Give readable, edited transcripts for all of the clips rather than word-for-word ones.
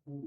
Okay.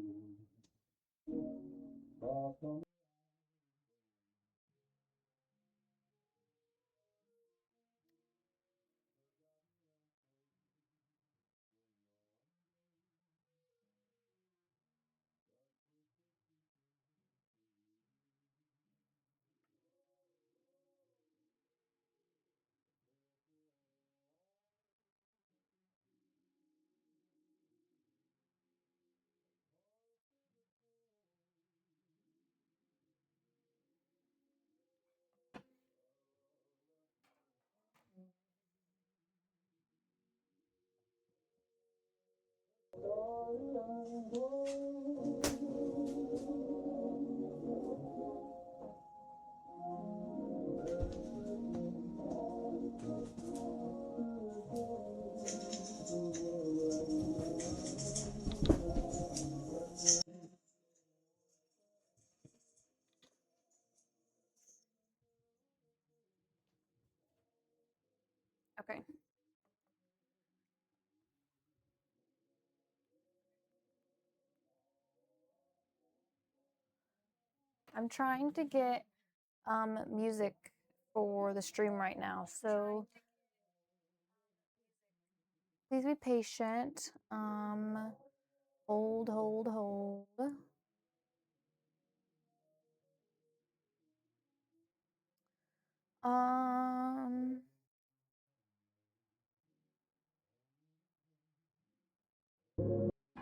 I'm trying to get music for the stream right now, so please be patient. Hold.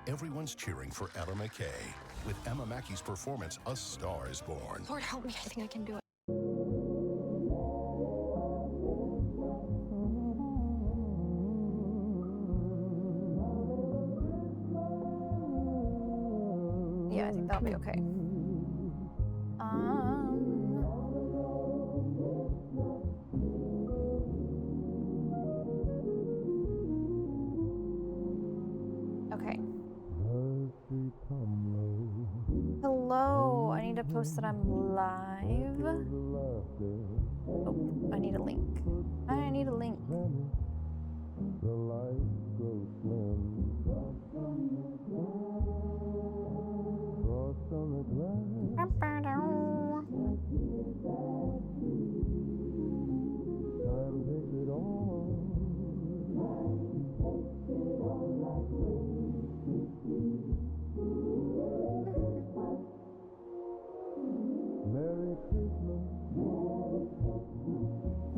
Everyone's cheering for Emma McKay. With Emma Mackey's performance, a star is born. Lord help me, I think I can do it. Yeah, I think that'll be okay. Okay. Hello, I need to post that I'm live. Oh, I need a link. I need a link.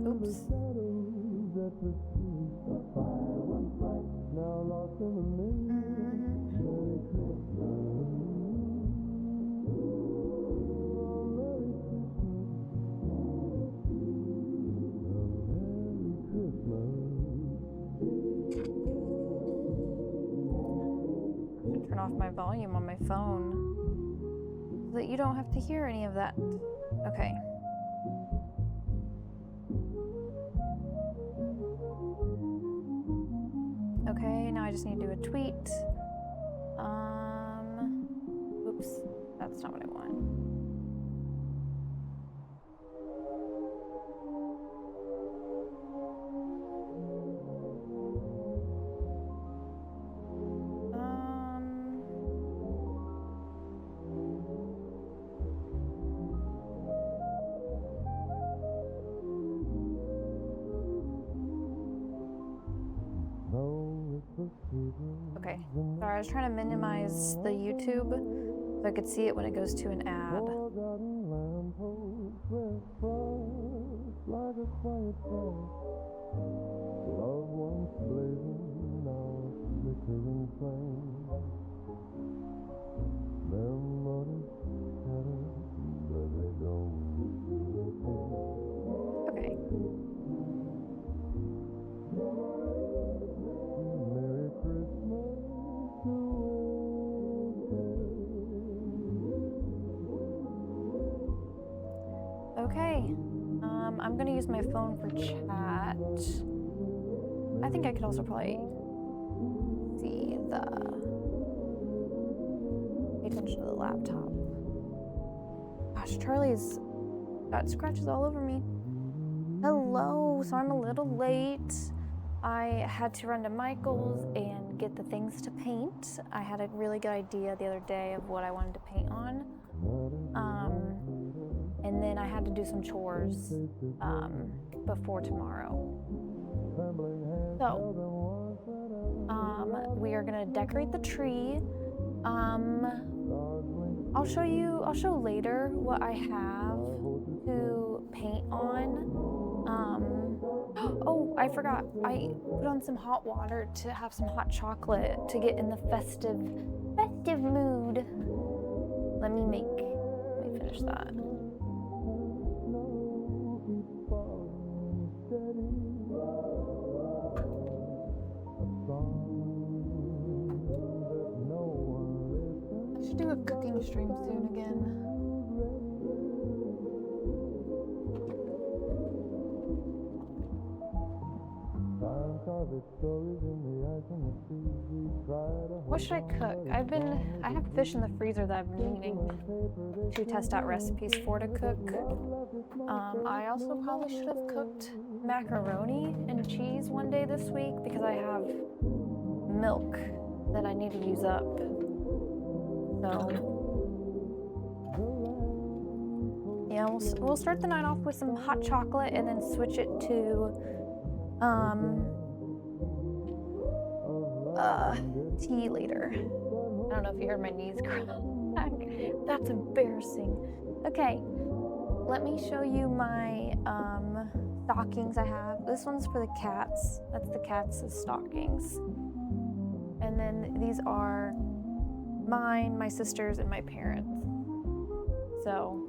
Oops. Turn off my volume on my phone so that you don't have to hear any of that. Okay. Okay, now I just need to do a tweet. Oops, that's not what I want. Okay, sorry, I was trying to minimize the YouTube so I could see it when it goes to an ad. Okay. Okay, I'm gonna use my phone for chat. I think I could also probably see pay attention to the laptop. Gosh, Charlie's got scratches all over me. Hello, so I'm a little late. I had to run to Michael's and get the things to paint. I had a really good idea the other day of what I wanted to paint on. And then I had to do some chores before tomorrow. So, we are gonna decorate the tree. I'll show later what I have to paint on. Oh, I forgot. I put on some hot water to have some hot chocolate to get in the festive mood. Let me finish that. I should do a cooking stream soon again. What should I cook? I have fish in the freezer that I've been meaning to test out recipes for to cook. I also probably should have cooked macaroni and cheese one day this week because I have milk that I need to use up. So yeah, we'll start the night off with some hot chocolate and then switch it to tea later. I don't know if you heard my knees crack. That's embarrassing. Okay, let me show you my stockings I have. This one's for the cats. That's the cats' stockings. And then these are mine, my sister's, and my parents. So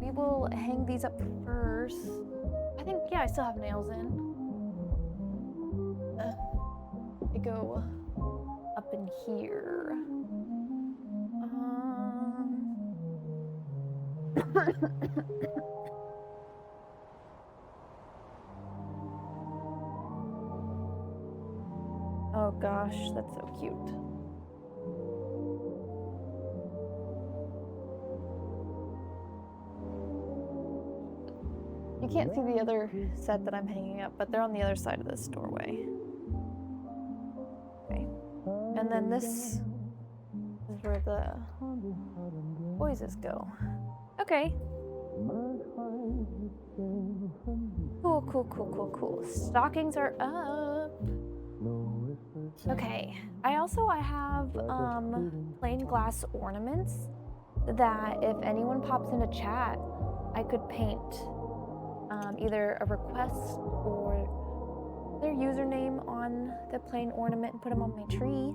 we will hang these up first. I think, yeah, I still have nails in. They go up in here. Oh gosh, that's so cute. You can't see the other set that I'm hanging up, but they're on the other side of this doorway. Okay. And then this is where the voices go. Okay. Cool. Stockings are up. Okay. I have plain glass ornaments that if anyone pops into chat, I could paint either a request or their username on the plain ornament and put them on my tree.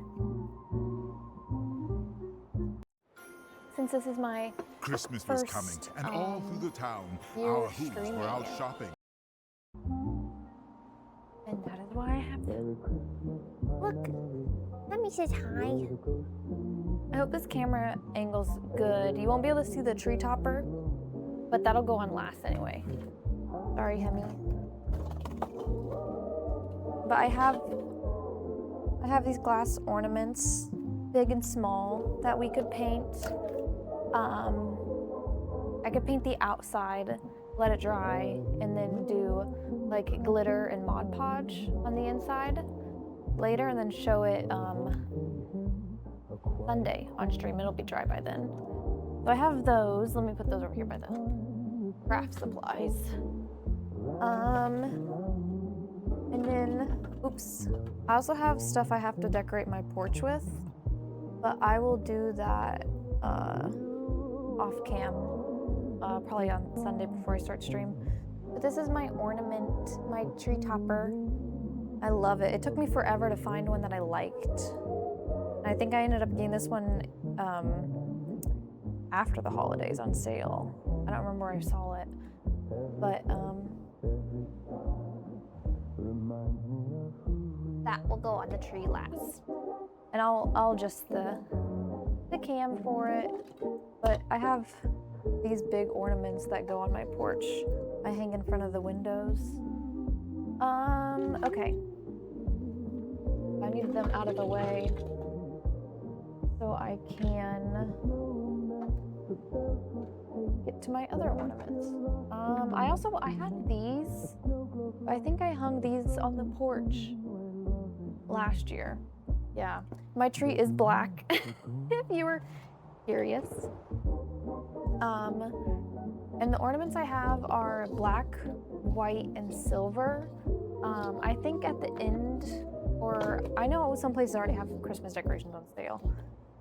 Since this is my Christmas first, was coming, and all through the town, year our hooves were out streaming. shopping. And that is why I have to. Look, Lemmy says hi. I hope this camera angle's good. You won't be able to see the tree topper, but that'll go on last anyway. Sorry, Hemi. But I have these glass ornaments, big and small, that we could paint. I could paint the outside, let it dry, and then do like glitter and Mod Podge on the inside later, and then show it Sunday on stream. It'll be dry by then. So I have those. Let me put those over here by the craft supplies. And then, oops. I also have stuff I have to decorate my porch with, but I will do that off cam, probably on Sunday before I start stream. But this is my ornament, my tree topper. I love it. It took me forever to find one that I liked. I think I ended up getting this one after the holidays on sale. I don't remember where I saw it, but that will go on the tree last. And I'll adjust the cam for it. But I have these big ornaments that go on my porch. I hang in front of the windows. Okay. I need them out of the way so I can get to my other ornaments. I had these. I think I hung these on the porch last year. Yeah, my tree is black, if you were curious. And the ornaments I have are black, white, and silver. I think at the end, or I know some places already have Christmas decorations on sale.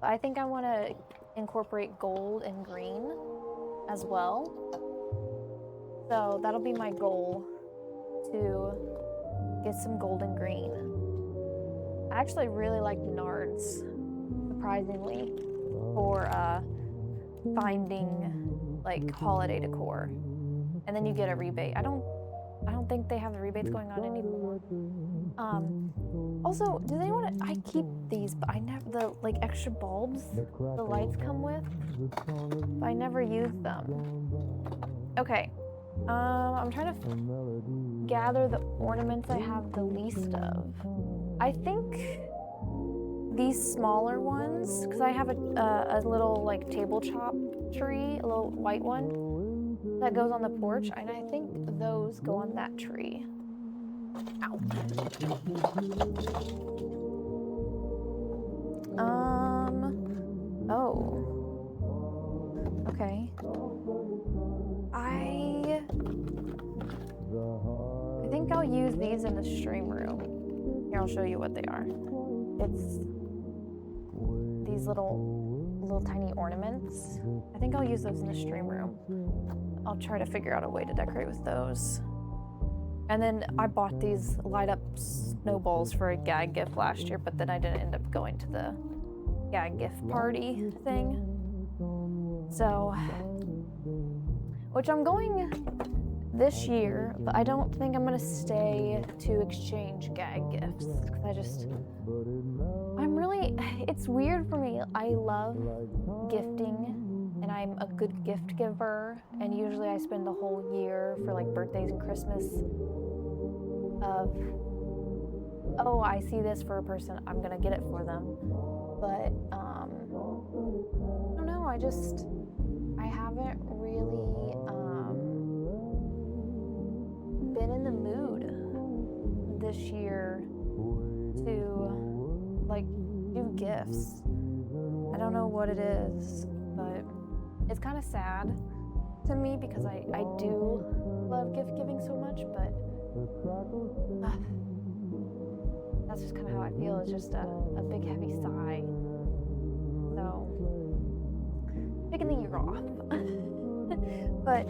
But I think I want to incorporate gold and green as well. So that'll be my goal, to get some gold and green. I actually really like Menards, surprisingly, for finding like holiday decor, and then you get a rebate. I don't think they have the rebates going on anymore. Also, does anyone? I keep these, but I never the like extra bulbs the lights come with. But I never use them. Okay, I'm trying to gather the ornaments I have the least of. I think these smaller ones, because I have a little like table top tree, a little white one that goes on the porch, and I think those go on that tree. Ow. Oh. Okay. I think I'll use these in the stream room. Here, I'll show you what they are. It's these little tiny ornaments. I think I'll use those in the stream room. I'll try to figure out a way to decorate with those. And then I bought these light up snowballs for a gag gift last year, but then I didn't end up going to the gag gift party thing. So, which I'm going this year, but I don't think I'm gonna stay to exchange gag gifts, because it's weird for me. I love gifting, and I'm a good gift giver, and usually I spend the whole year for like birthdays and Christmas of, oh, I see this for a person, I'm gonna get it for them. But I don't know, I haven't really been in the mood this year to like do gifts. I don't know what it is, but it's kind of sad to me because I do love gift giving so much, but that's just kind of how I feel. It's just a big heavy sigh. So taking the year off. But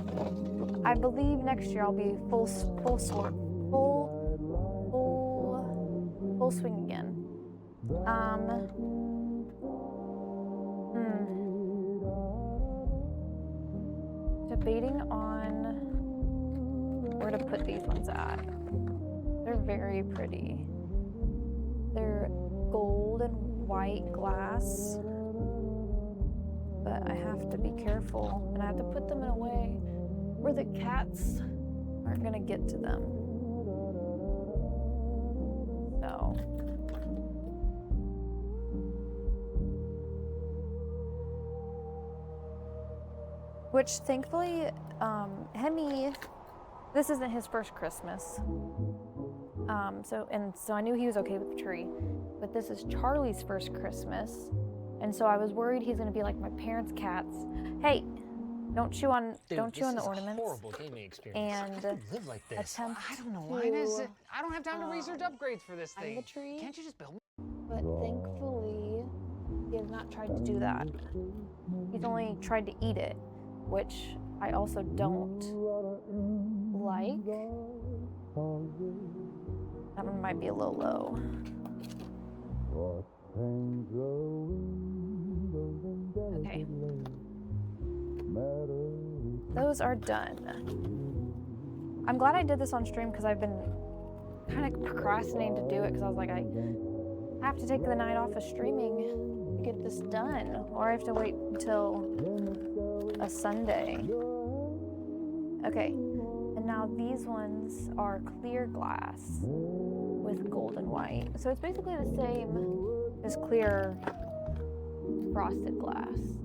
I believe next year I'll be full swing again. Debating on where to put these ones at. They're very pretty. They're gold and white glass, but I have to be careful, and I have to put them in a way where the cats aren't gonna get to them. So. Which thankfully, Hemi, this isn't his first Christmas. So I knew he was okay with the tree, but this is Charlie's first Christmas. And so I was worried he's gonna be like my parents' cats. Hey, don't chew on the ornaments. Horrible gaming experience. And live like this. attempt I don't know why is it. I don't have time to research to upgrades for this thing. the tree. Can't you just build? But thankfully, he has not tried to do that. He's only tried to eat it, which I also don't like. That one might be a little low. Okay. Those are done. I'm glad I did this on stream because I've been kind of procrastinating to do it because I was like, I have to take the night off of streaming to get this done, or I have to wait until a Sunday. Okay, and now these ones are clear glass with gold and white. So it's basically the same as clear frosted glass.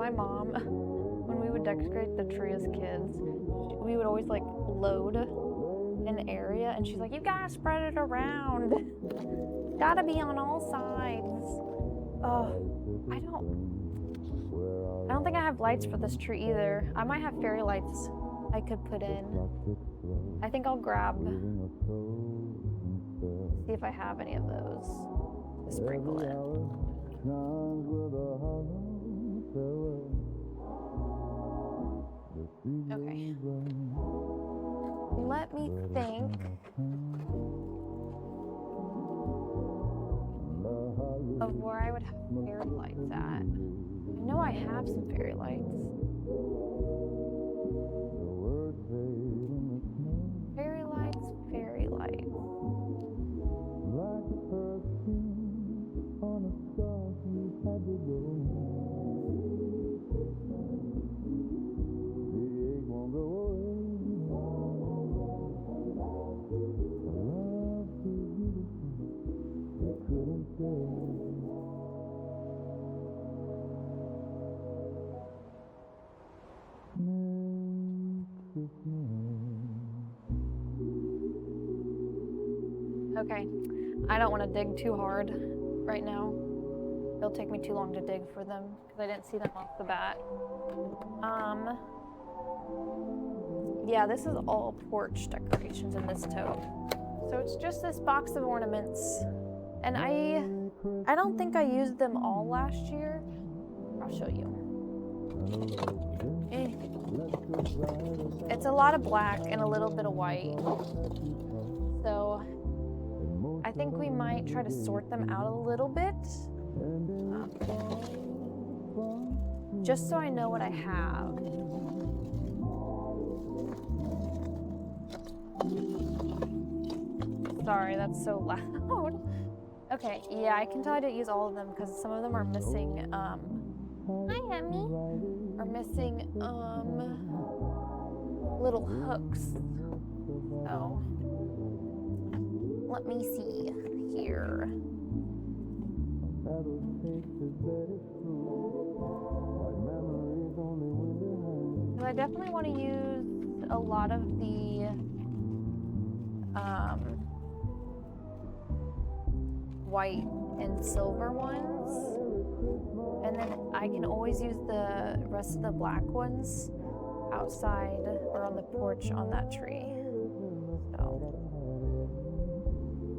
my mom, when we would decorate the tree as kids, we would always like load an area, and she's like, "You gotta spread it around. Gotta be on all sides." Oh, I don't think I have lights for this tree either. I might have fairy lights I could put in. I think I'll grab, see if I have any of those to sprinkle in. Okay. Let me think. Of where I would have fairy lights at. I know I have some fairy lights. Fairy lights, fairy lights. Okay, I don't want to dig too hard right now. It'll take me too long to dig for them because I didn't see them off the bat. Yeah, this is all porch decorations in this tote. So it's just this box of ornaments. And I don't think I used them all last year. I'll show you. It's a lot of black and a little bit of white. So I think we might try to sort them out a little bit. Just so I know what I have. Sorry, that's so loud. Okay, yeah, I can tell I didn't use all of them because some of them are missing, hi, Emmy. Are missing, little hooks. So, let me see here. So I definitely want to use a lot of the, white and silver ones, and then I can always use the rest of the black ones outside or on the porch on that tree. So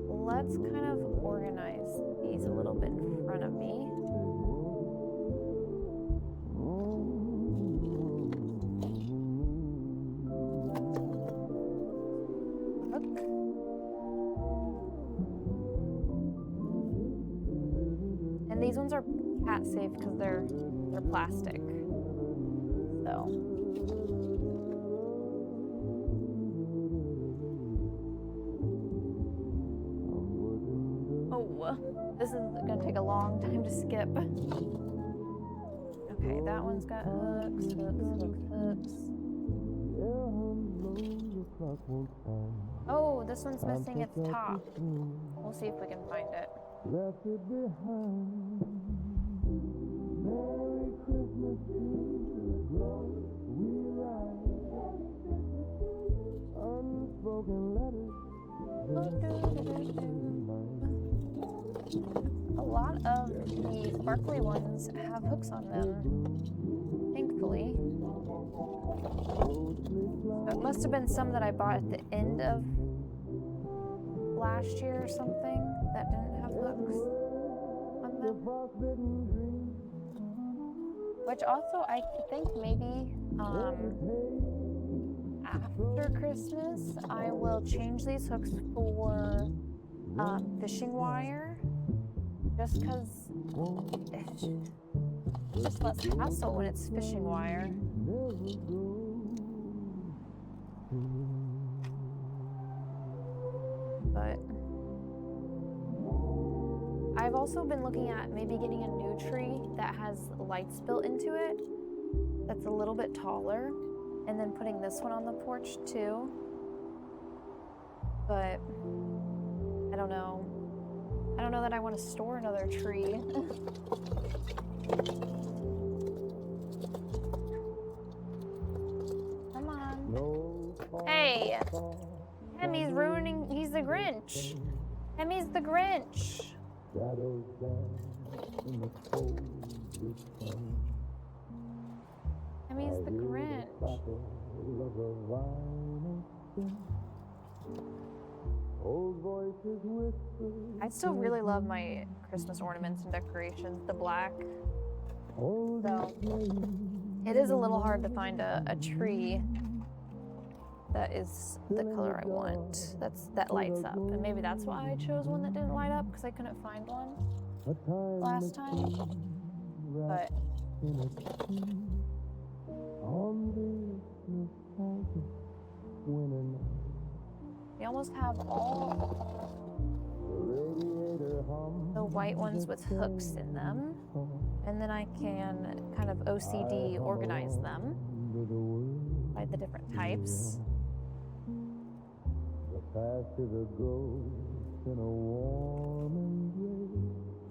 let's kind of organize these a little bit in front of me. These ones are cat safe because they're plastic. So oh, this is gonna take a long time to skip. Okay, that one's got hooks, hooks. Oh, this one's missing its top. We'll see if we can find it. Left it behind. Merry Christmas to the we ride. Unspoken letters. A lot of the sparkly ones have hooks on them, thankfully. It must have been some that I bought at the end of last year or something that didn't have hooks on them. Which also I think maybe after Christmas I will change these hooks for fishing wire, just because it's just less hassle when it's fishing wire. But I've also been looking at maybe getting a new tree that has lights built into it that's a little bit taller, and then putting this one on the porch too. But I don't know. I don't know that I want to store another tree. Hemmy's ruining. He's the Grinch. Hemmy's the Grinch. Hemmy's the Grinch. I still really love my Christmas ornaments and decorations, the black. So it is a little hard to find a tree that is the color I want. That lights up, and maybe that's why I chose one that didn't light up, because I couldn't find one last time. But we almost have all the white ones with hooks in them, and then I can kind of OCD organize them by the different types.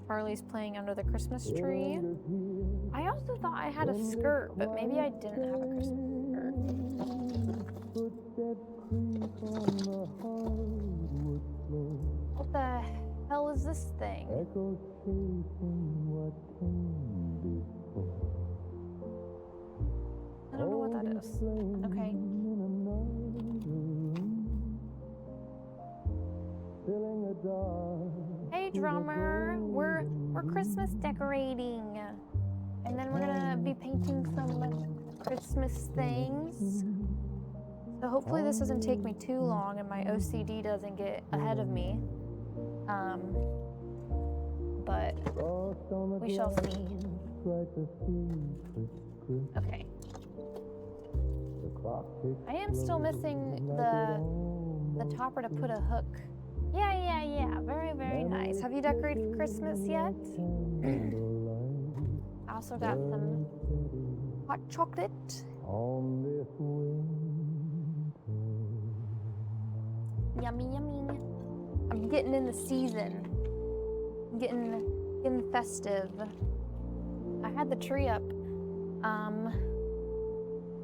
Charlie's playing under the Christmas tree. I also thought I had a skirt, but maybe I didn't have a Christmas skirt. What the hell is this thing? I don't know what that is. Okay. Hey drummer, we're Christmas decorating, and then we're gonna be painting some Christmas things. So hopefully this doesn't take me too long and my OCD doesn't get ahead of me. But we shall see. Okay. I am still missing the topper to put a hook. Yeah. Very, very nice. Have you decorated for Christmas yet? I also got some hot chocolate. Yummy. I'm getting in the season. I'm getting festive. I had the tree up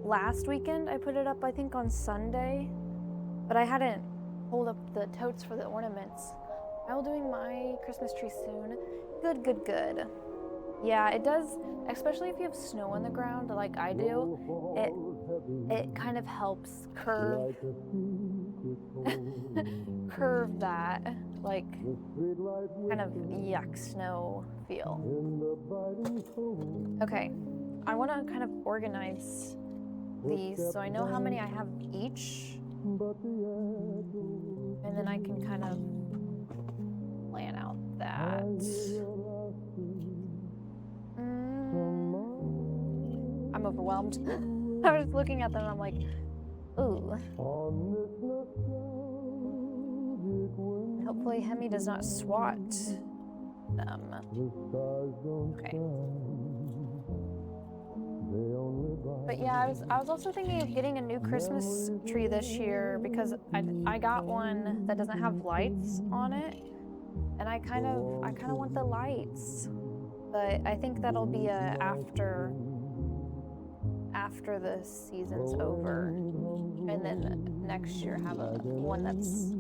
last weekend. I put it up, I think, on Sunday, but I hadn't pulled up the totes for the ornaments. I will doing my Christmas tree soon. Good. Yeah, it does, especially if you have snow on the ground like I do, it kind of helps curve that, like, kind of yuck snow feel. Okay, I want to kind of organize these so I know how many I have each, and then I can kind of plan out that. I'm overwhelmed. I was looking at them and I'm like, ooh. And hopefully Hemi does not swat them. Okay. But yeah, I was also thinking of getting a new Christmas tree this year because I got one that doesn't have lights on it, and I kind of want the lights. But I think that'll be after the season's over, and then next year have one that's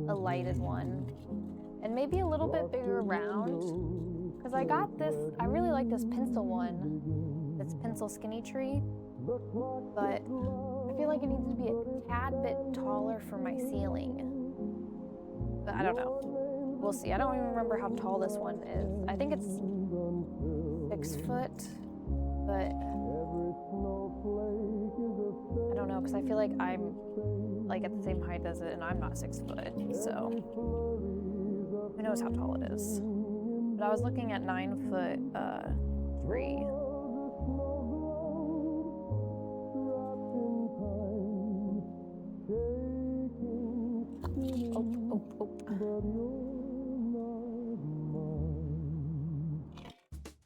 a lighted one, and maybe a little bit bigger round. Because I got this, I really like this pencil one, this pencil skinny tree, but I feel like it needs to be a tad bit taller for my ceiling. But I don't know. We'll see. I don't even remember how tall this one is. I think it's 6 foot, but I don't know, because I feel like I'm like at the same height as it, and I'm not 6 foot, so who knows how tall it is. But I was looking at 9 foot tree.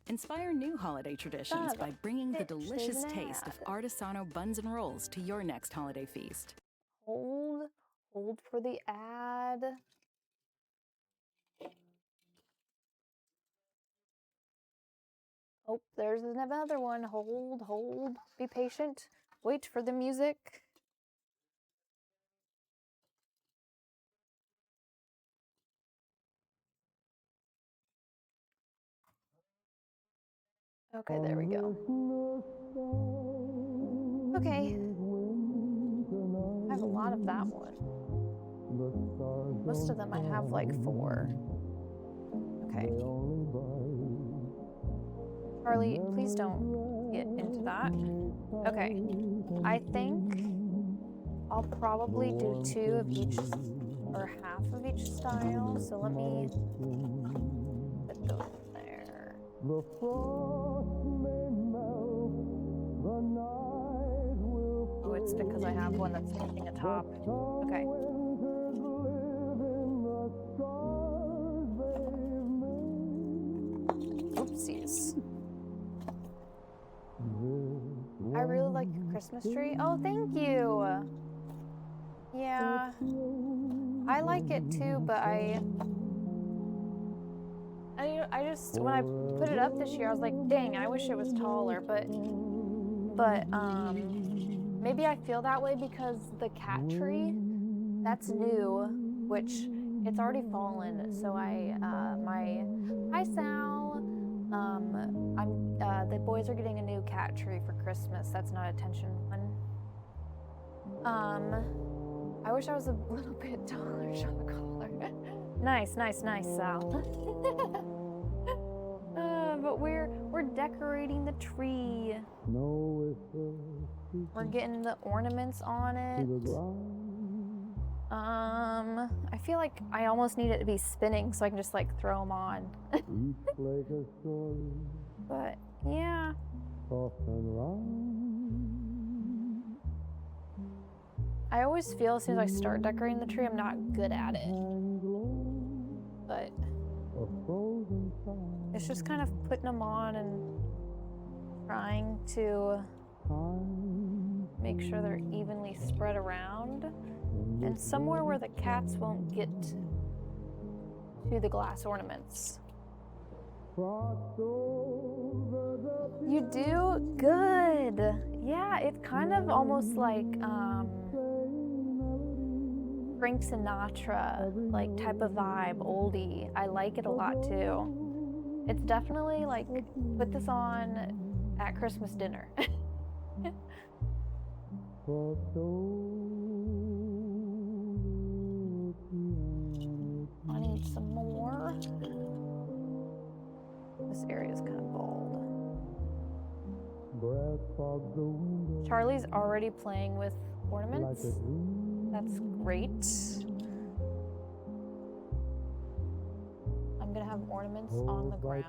Inspire new holiday traditions by bringing the delicious taste of artisanal buns and rolls to your next holiday feast. Hold for the ad. Oh, there's another one. Hold. Be patient. Wait for the music. Okay, there we go. Okay. I have a lot of that one. Most of them I have like 4. Okay. Charlie, please don't get into that. Okay. I think I'll probably do 2 of each, or half of each style. So let me put those there. Oh, it's because I have one that's missing a top. Okay. Oopsies. I really like your Christmas tree. Oh, thank you. Yeah. I like it too, but I just, when I put it up this year, I was like, dang, I wish it was taller, but maybe I feel that way because the cat tree, that's new, which it's already fallen. So hi Sal, the boys are getting a new cat tree for Christmas. That's not a tension one. I wish I was a little bit taller, shot caller. Nice, Sal. But we're decorating the tree. We're getting the ornaments on it. I feel like I almost need it to be spinning so I can just like throw them on. But yeah. I always feel as soon as I start decorating the tree, I'm not good at it. But it's just kind of putting them on and trying to make sure they're evenly spread around and somewhere where the cats won't get to the glass ornaments. You do? Good. Yeah, it's kind of almost like Frank Sinatra, like type of vibe, oldie. I like it a lot too. It's definitely like, put this on at Christmas dinner. I need some more. This area is kind of bold. Charlie's already playing with ornaments. That's great. I'm gonna have ornaments on the ground.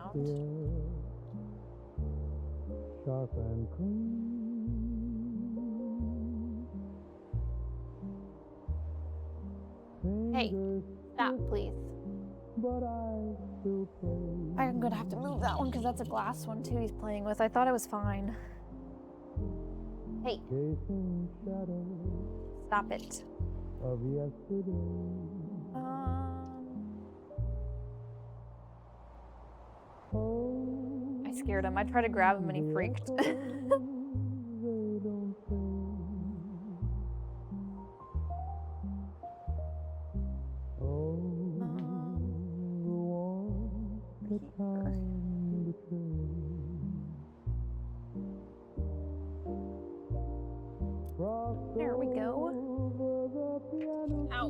Sharp and clean. Hey, stop, please. I'm gonna have to move that one because that's a glass one too he's playing with. I thought it was fine. Hey. Stop it. I scared him. I tried to grab him and he freaked. There we go. Ow.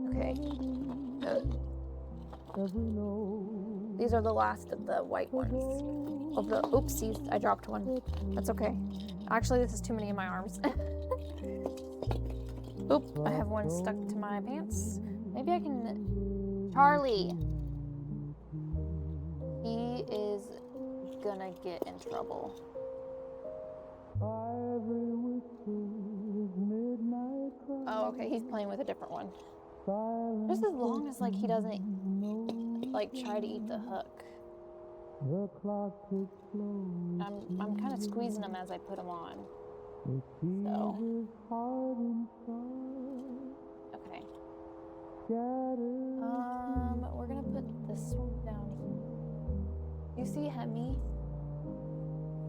Okay. These are the last of the white ones. Of the oopsies, I dropped one. That's okay. Actually, this is too many in my arms. Oop, I have one stuck to my pants. Maybe I can... Charlie! He is gonna get in trouble. Oh, okay, he's playing with a different one. Just as long as, like, he doesn't, like, try to eat the hook. I'm kind of squeezing him as I put him on. So. Okay. We're gonna put this one down here. You see Hemi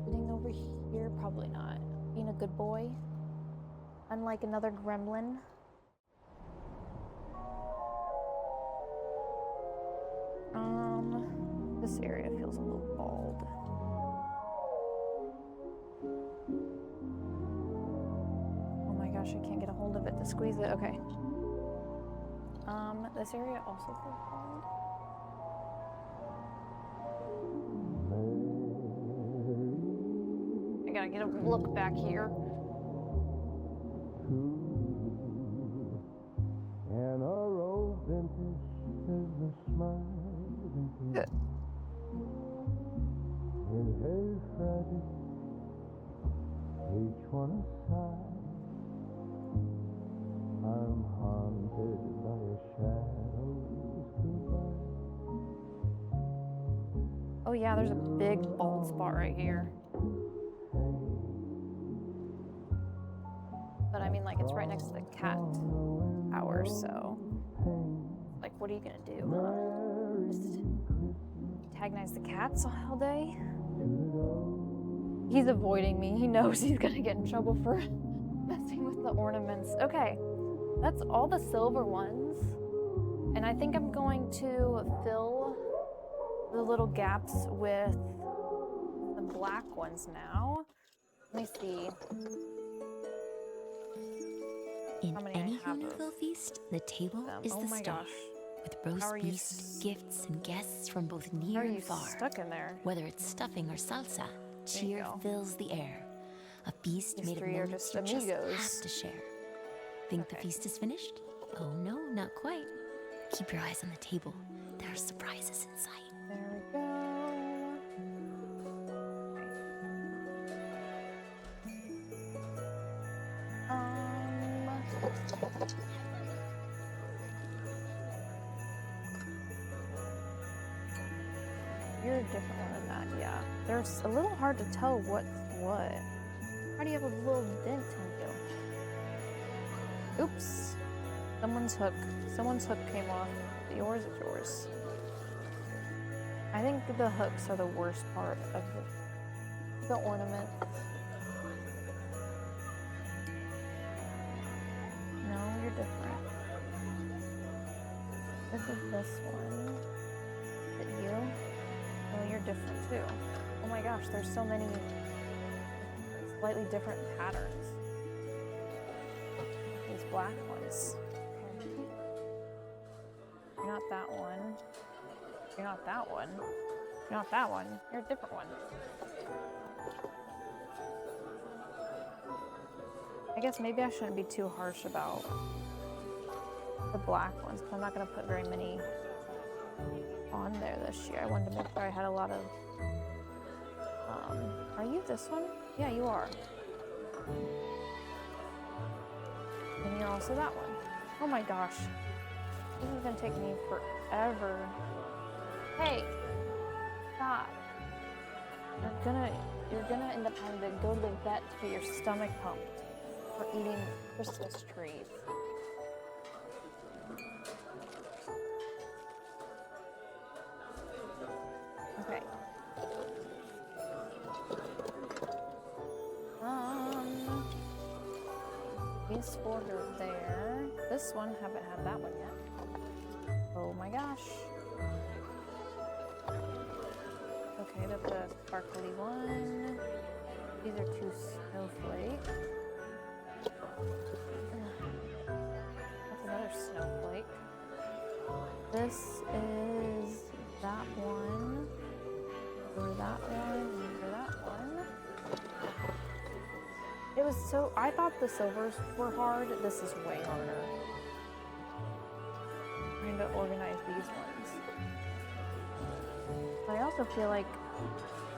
sitting over here? Probably not. Being a good boy. Unlike another gremlin. This area feels a little bald. Oh my gosh, I can't get a hold of it to squeeze it. Okay. This area also feels bald. I gotta get a look back here. Good. Oh yeah, there's a big bald spot right here. But I mean, like, it's right next to the cat tower, so... Like, what are you gonna do? Just antagonize the cats all day? He's avoiding me. He knows he's gonna get in trouble for messing with the ornaments. Okay, that's all the silver ones. And I think I'm going to fill the little gaps with the black ones now. Let me see. In How many any I have Huneville feast, the table is Oh the my star, gosh. with How are roast you beef, gifts, and guests from both How near are you and far. stuck in there? Whether it's stuffing or salsa, There you cheer go. fills the air. A feast These made of three are moments just you just amigos. have to share. Think the Okay. feast is finished? Oh no, not quite. Keep your eyes on the table. There are surprises in sight. There we go. You're a different one than that, yeah. There's a little hard to tell what's what. How do you have a little dent in you? Oops. Someone's hook came off. Yours is yours. I think the hooks are the worst part of the ornament. No, you're different. This is this one. Is it you? Oh, you're different too. Oh my gosh, there's so many slightly different patterns. These black ones. Okay. You're not that one. You're not that one. You're not that one. You're a different one. I guess maybe I shouldn't be too harsh about the black ones, because I'm not going to put very many on there this year. I wanted to make sure I had a lot of... are you this one? Yeah, you are. And you're also that one. Oh my gosh. This is going to take me forever. Hey! Stop. You're gonna end up having to go to the vet to get your stomach pumped for eating Christmas trees. Okay. These four are there. This one, haven't had that one yet. Oh my gosh. Okay, that's a sparkly one. These are two snowflakes. That's another snowflake. This is that one, or that one, or that one. It was so, I thought the silvers were hard. This is way harder. I'm trying to organize these ones. But I also feel like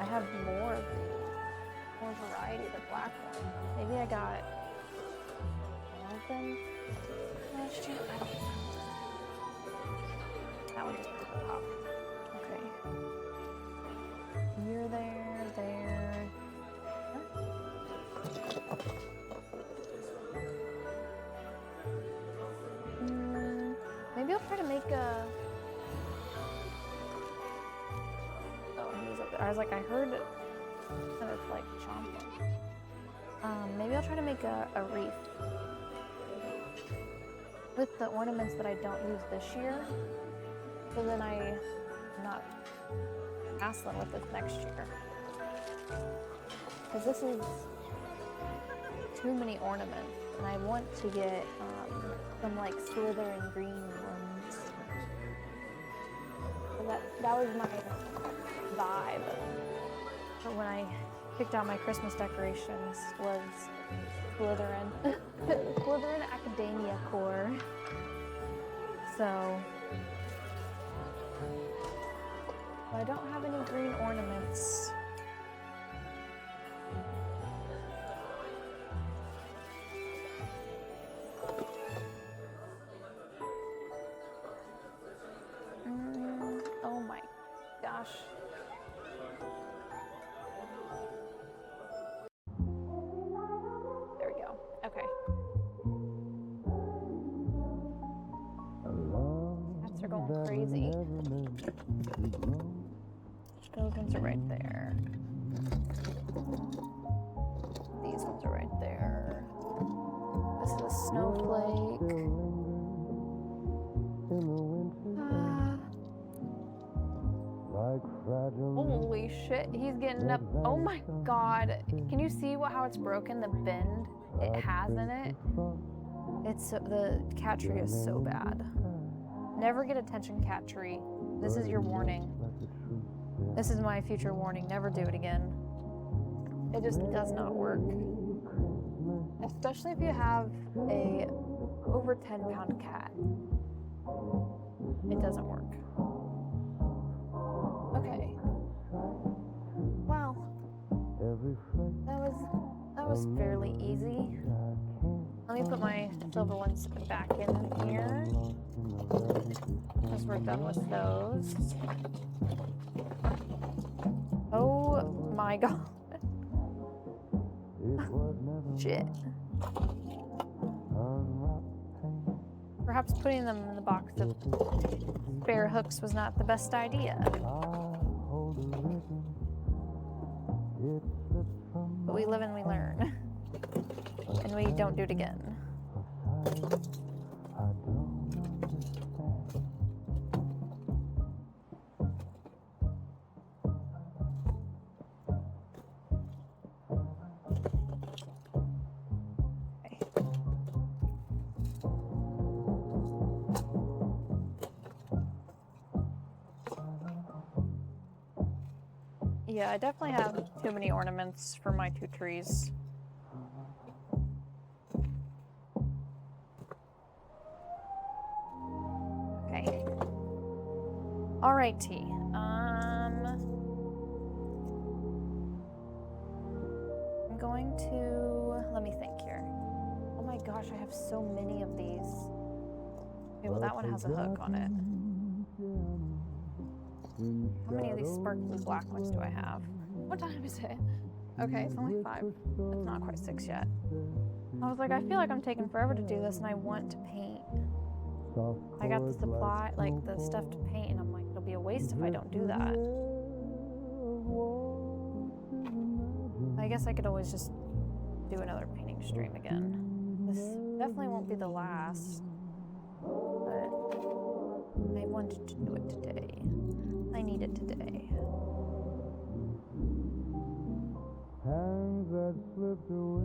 I have more variety of the black one. Maybe I got one of them last year. I don't know. That one just didn't pop. Okay. You're there, there. Maybe I'll try to make a... Oh, he's up there. I was like, I heard kind of like chomping. Maybe I'll try to make a wreath with the ornaments that I don't use this year. So then I'm not hassling with this next year. Because this is too many ornaments, and I want to get some like Slytherin green ones. So that was my vibe for when I picked out my Christmas decorations was Slytherin. Slytherin Academia Core. So I don't have any green ornaments. Oh my gosh. There we go. Okay. Cats are going crazy. Those ones are right there. These ones are right there. This is a snowflake. Holy shit, he's getting up. Oh my god. Can you see how it's broken? The bend it has in it? It's the cat tree is so bad. Never get attention, cat tree. This is your warning. This is my future warning. Never do it again. It just does not work. Especially if you have a over 10-pound cat. It doesn't work. Okay. Well, that was fairly easy. Let me put my silver ones back in here. Because we're done with those. Oh my god. Shit. Perhaps putting them in the box of spare hooks was not the best idea. But we live and we learn. And we don't do it again. Yeah, I definitely have too many ornaments for my two trees. Okay. Alrighty. I'm going to, let me think here. Oh my gosh, I have so many of these. Okay, well that one has a hook on it. How many of these sparkly black ones do I have? What time is it? Okay, it's only 5. It's not quite 6 yet. I was like, I feel like I'm taking forever to do this and I want to paint. I got the supply, like the stuff to paint, and I'm like, it'll be a waste if I don't do that. I guess I could always just do another painting stream again. This definitely won't be the last, but I wanted to do it today. I need it today. Hands that slipped away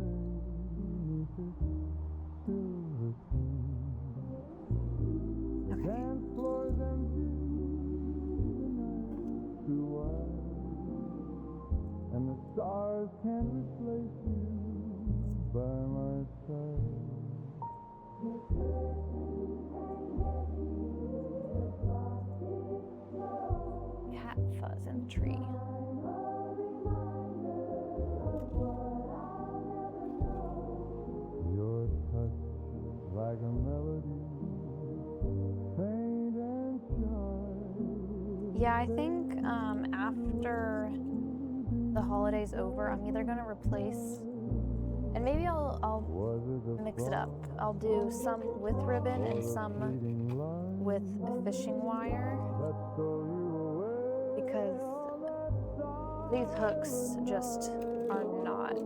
Okay. dance floors empty, too wide, and the stars can't replace you by my side. Cat fuzz in the tree. Your touch like a melody, faint and shy. Yeah, I think after the holiday's over, I'm either gonna replace, and maybe I'll mix it up. I'll do some with ribbon and some with fishing wire, because these hooks just are not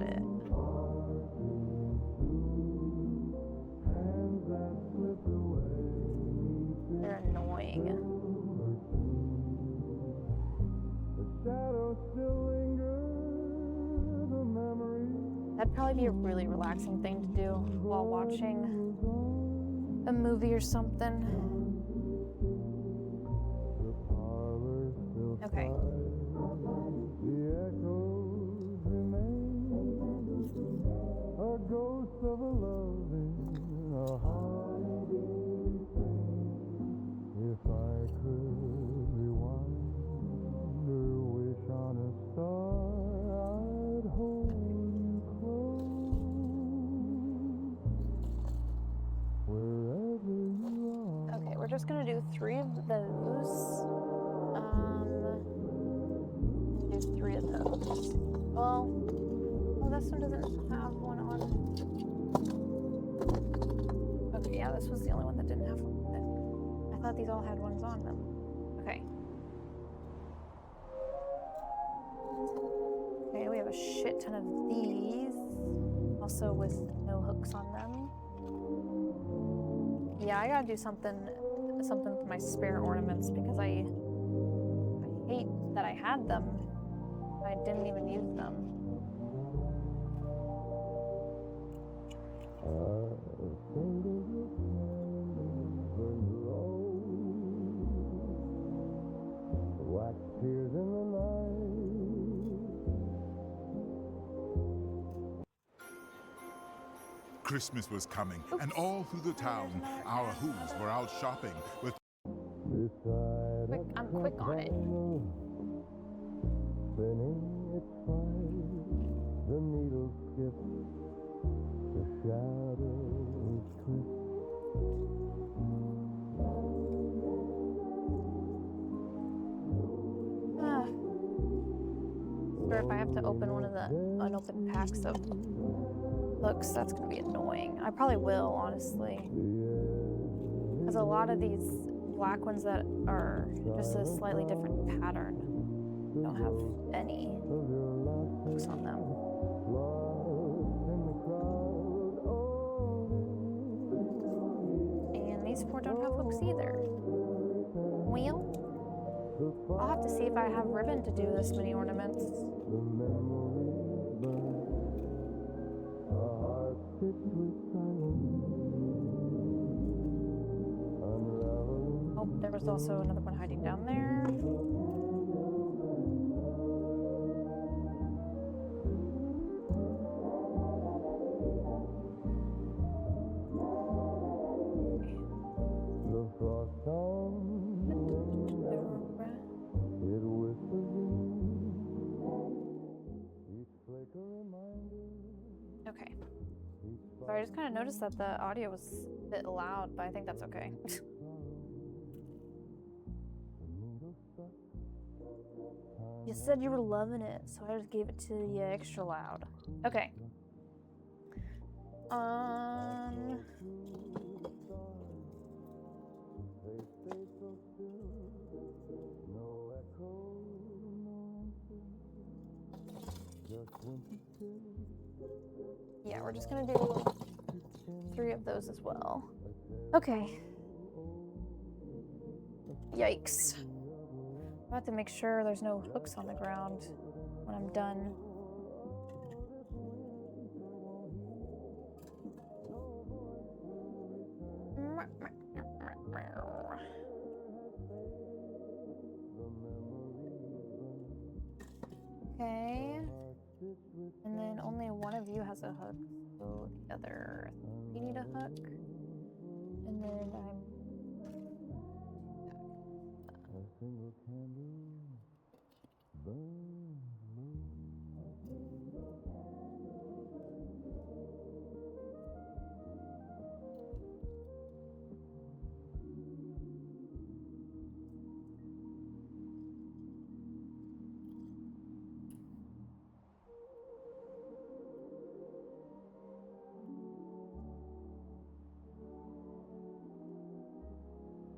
it. They're annoying. Probably be a really relaxing thing to do while watching a movie or something. Okay. The echoes remain, a ghost of a love in a hiding frame. If I could rewind or wish on a star, I'd hold you close wherever you are. Okay, we're just gonna do 3 of those. Do 3 of those. Well, this one doesn't have one on. Okay, yeah, this was the only one that didn't have one. I thought these all had ones on them. Okay. Okay, we have a shit ton of these. Also with no hooks on them. Yeah, I gotta do something for my spare ornaments because I hate that I had them. I didn't even use them. Wax tears in the night. Christmas was coming, and all through the town, our Who's were out shopping with I'm quick on it. Spinning its fire, the needle skips, the shadows twist. Or if I have to open one of the unopened packs of hooks, that's gonna be annoying. I probably will, honestly. Because a lot of these black ones that are just a slightly different pattern don't have any hooks on them. And these 4 don't have hooks either. Well, I'll have to see if I have ribbon to do this many ornaments. Oh, there was also another one hiding down there. Okay. So I just kind of noticed that the audio was a bit loud, but I think that's okay. You said you were loving it, so I just gave it to you extra loud. Okay. Yeah, we're just gonna do 3 of those as well. Okay. Yikes. I have to make sure there's no hooks on the ground when I'm done. Okay. And then only one of you has a hook, so the other 3 need a hook. And then I'm...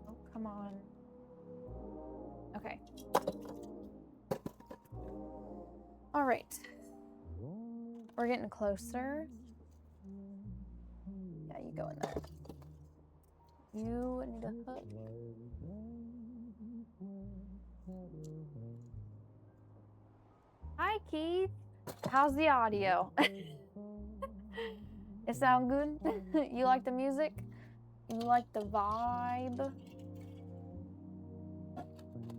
Oh, come on. Okay. All right. We're getting closer. Yeah, you go in there. You need a hook. Hi, Keith. How's the audio? It sound good? You like the music? You like the vibe?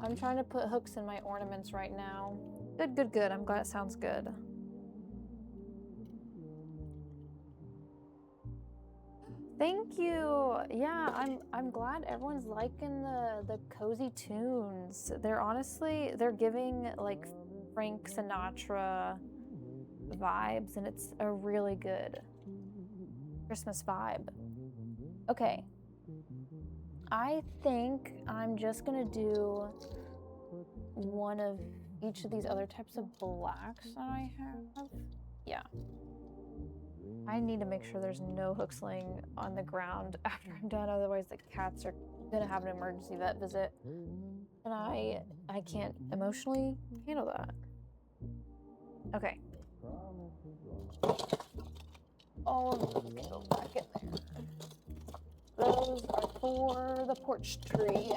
I'm trying to put hooks in my ornaments right now. Good, good, good. I'm glad it sounds good. Thank you. Yeah, I'm glad everyone's liking the cozy tunes. They're giving like Frank Sinatra vibes, and it's a really good Christmas vibe. Okay. I think I'm just gonna do one of each of these other types of blacks that I have. Yeah. I need to make sure there's no hooks laying on the ground after I'm done, otherwise the cats are gonna have an emergency vet visit. And I can't emotionally handle that. Okay. All of them can go back in there. Those are for the porch tree.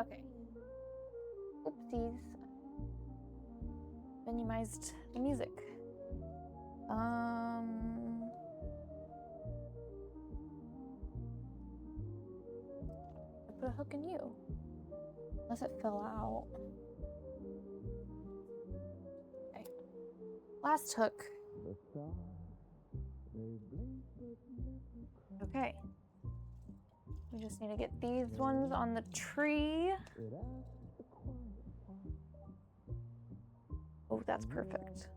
Okay. Oopsies. Minimized the music. I put a hook in you. Unless it fell out. Okay. Last hook. Okay. We just need to get these ones on the tree. Oh, that's perfect.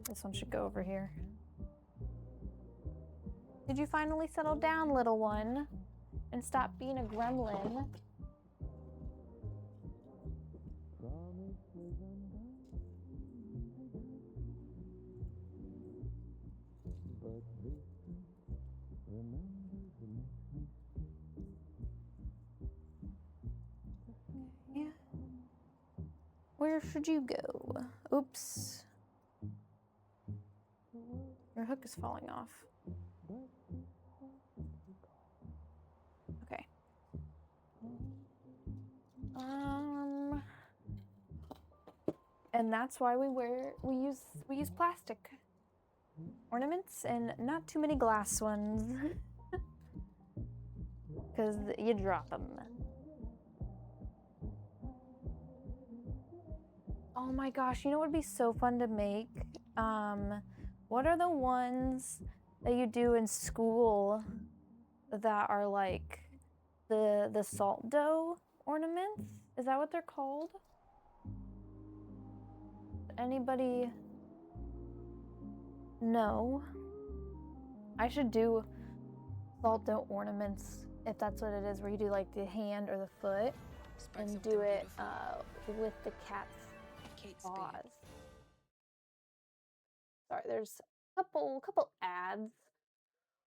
This one should go over here. Did you finally settle down, little one? And stop being a gremlin? Yeah. Where should you go? Oops. Your hook is falling off. Okay. And that's why we use plastic ornaments and not too many glass ones. Because you drop them. Oh my gosh, you know what would be so fun to make? What are the ones that you do in school that are like the salt dough ornaments? Is that what they're called? Anybody know? I should do salt dough ornaments if that's what it is, where you do like the hand or the foot and do it with the cat's paws. Sorry, there's a couple ads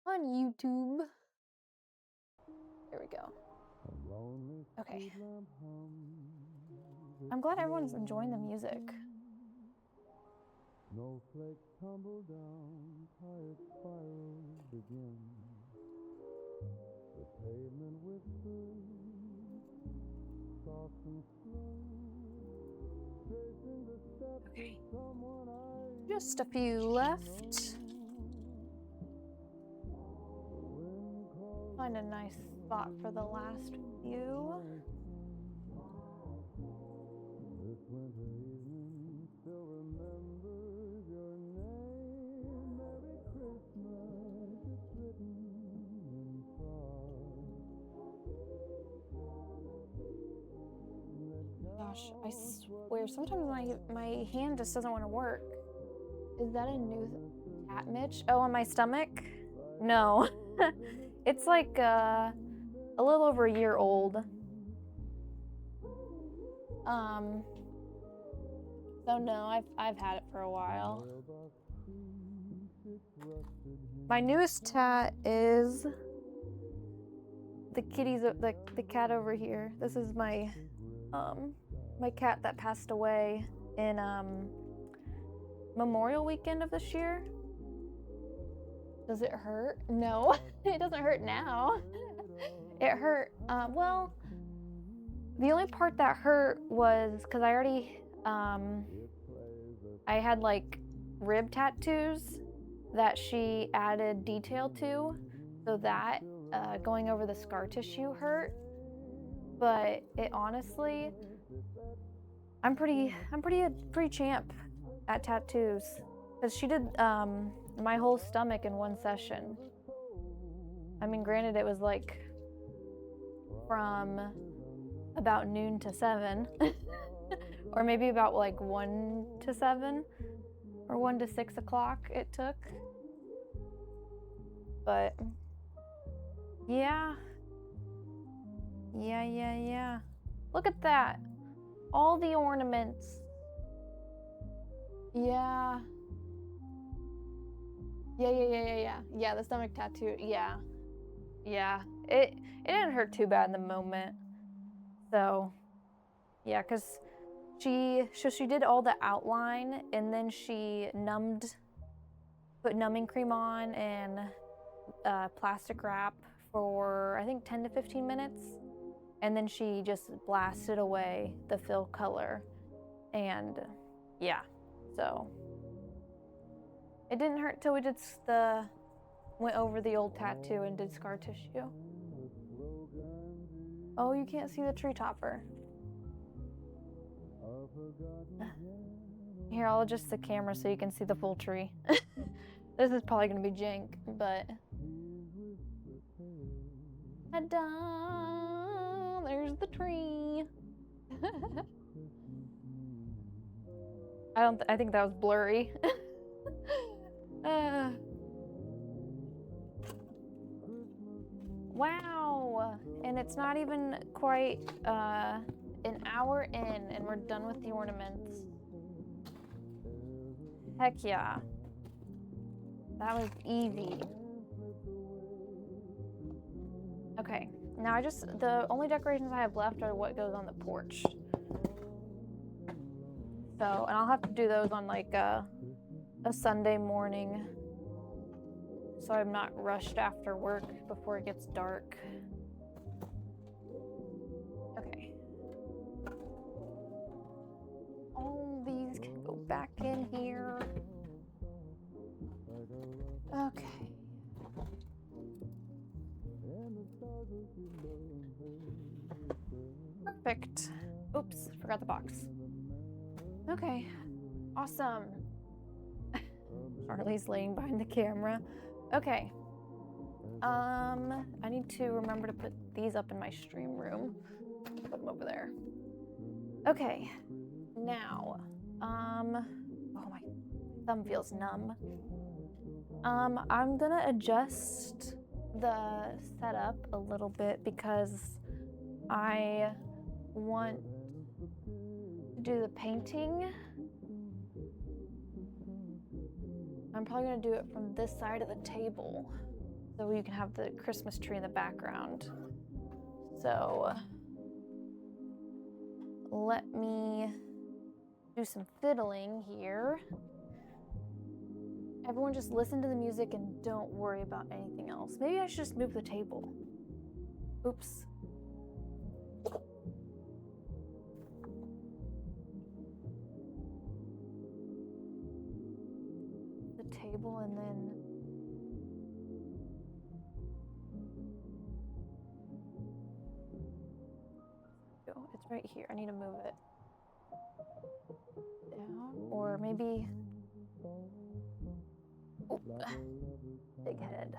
on YouTube. There we go. Okay. I'm glad everyone's enjoying the music. Snowflakes tumble down, tired spirals begin. The pavement whispers, soft and slow, tracing the steps Okay. of someone I Just a few left. Find a nice spot for the last few. This winter evening still remembers your name. Merry Christmas, it's written in frost. Gosh, I swear, sometimes my hand just doesn't want to work. Is that a new cat, Mitch? Oh, on my stomach? No. It's like a little over a year old. So no, I've had it for a while. My newest tat is the kitties, the cat over here. This is my my cat that passed away in Memorial Weekend of this year. Does it hurt? No, it doesn't hurt now. It hurt. Well, the only part that hurt was because I already I had like rib tattoos that she added detail to, so that going over the scar tissue hurt. But it honestly, I'm pretty champ at tattoos, because she did my whole stomach in one session. I mean, granted, it was like from about noon to 7 or maybe about like 1 to 7 or 1 to 6 o'clock it took. But yeah. Look at that. All the ornaments. Yeah. Yeah, the stomach tattoo. Yeah. It didn't hurt too bad in the moment. So, yeah, cause she did all the outline, and then she put numbing cream on and plastic wrap for I think 10 to 15 minutes, and then she just blasted away the fill color, and yeah, so it didn't hurt till we went over the old tattoo and did scar tissue. Oh, you can't see the tree topper. Here, I'll adjust the camera so you can see the full tree. This is probably gonna be jank, but ta-da! There's the tree. I think that was blurry. Wow, and it's not even quite an hour in, and we're done with the ornaments. Heck yeah. That was easy. Okay, now the only decorations I have left are what goes on the porch. So, and I'll have to do those on like a Sunday morning, so I'm not rushed after work before it gets dark. Okay. All these can go back in here. Okay. Perfect. Oops, forgot the box. Okay, awesome. Charlie's laying behind the camera. Okay. I need to remember to put these up in my stream room. Put them over there. Okay. Now, oh, my thumb feels numb. I'm gonna adjust the setup a little bit because I want to do the painting. I'm probably gonna do it from this side of the table so you can have the Christmas tree in the background. So let me do some fiddling here. Everyone just listen to the music and don't worry about anything else. Maybe I should just move the table. Oops. The table and then it's right here. I need to move it down, or maybe big head.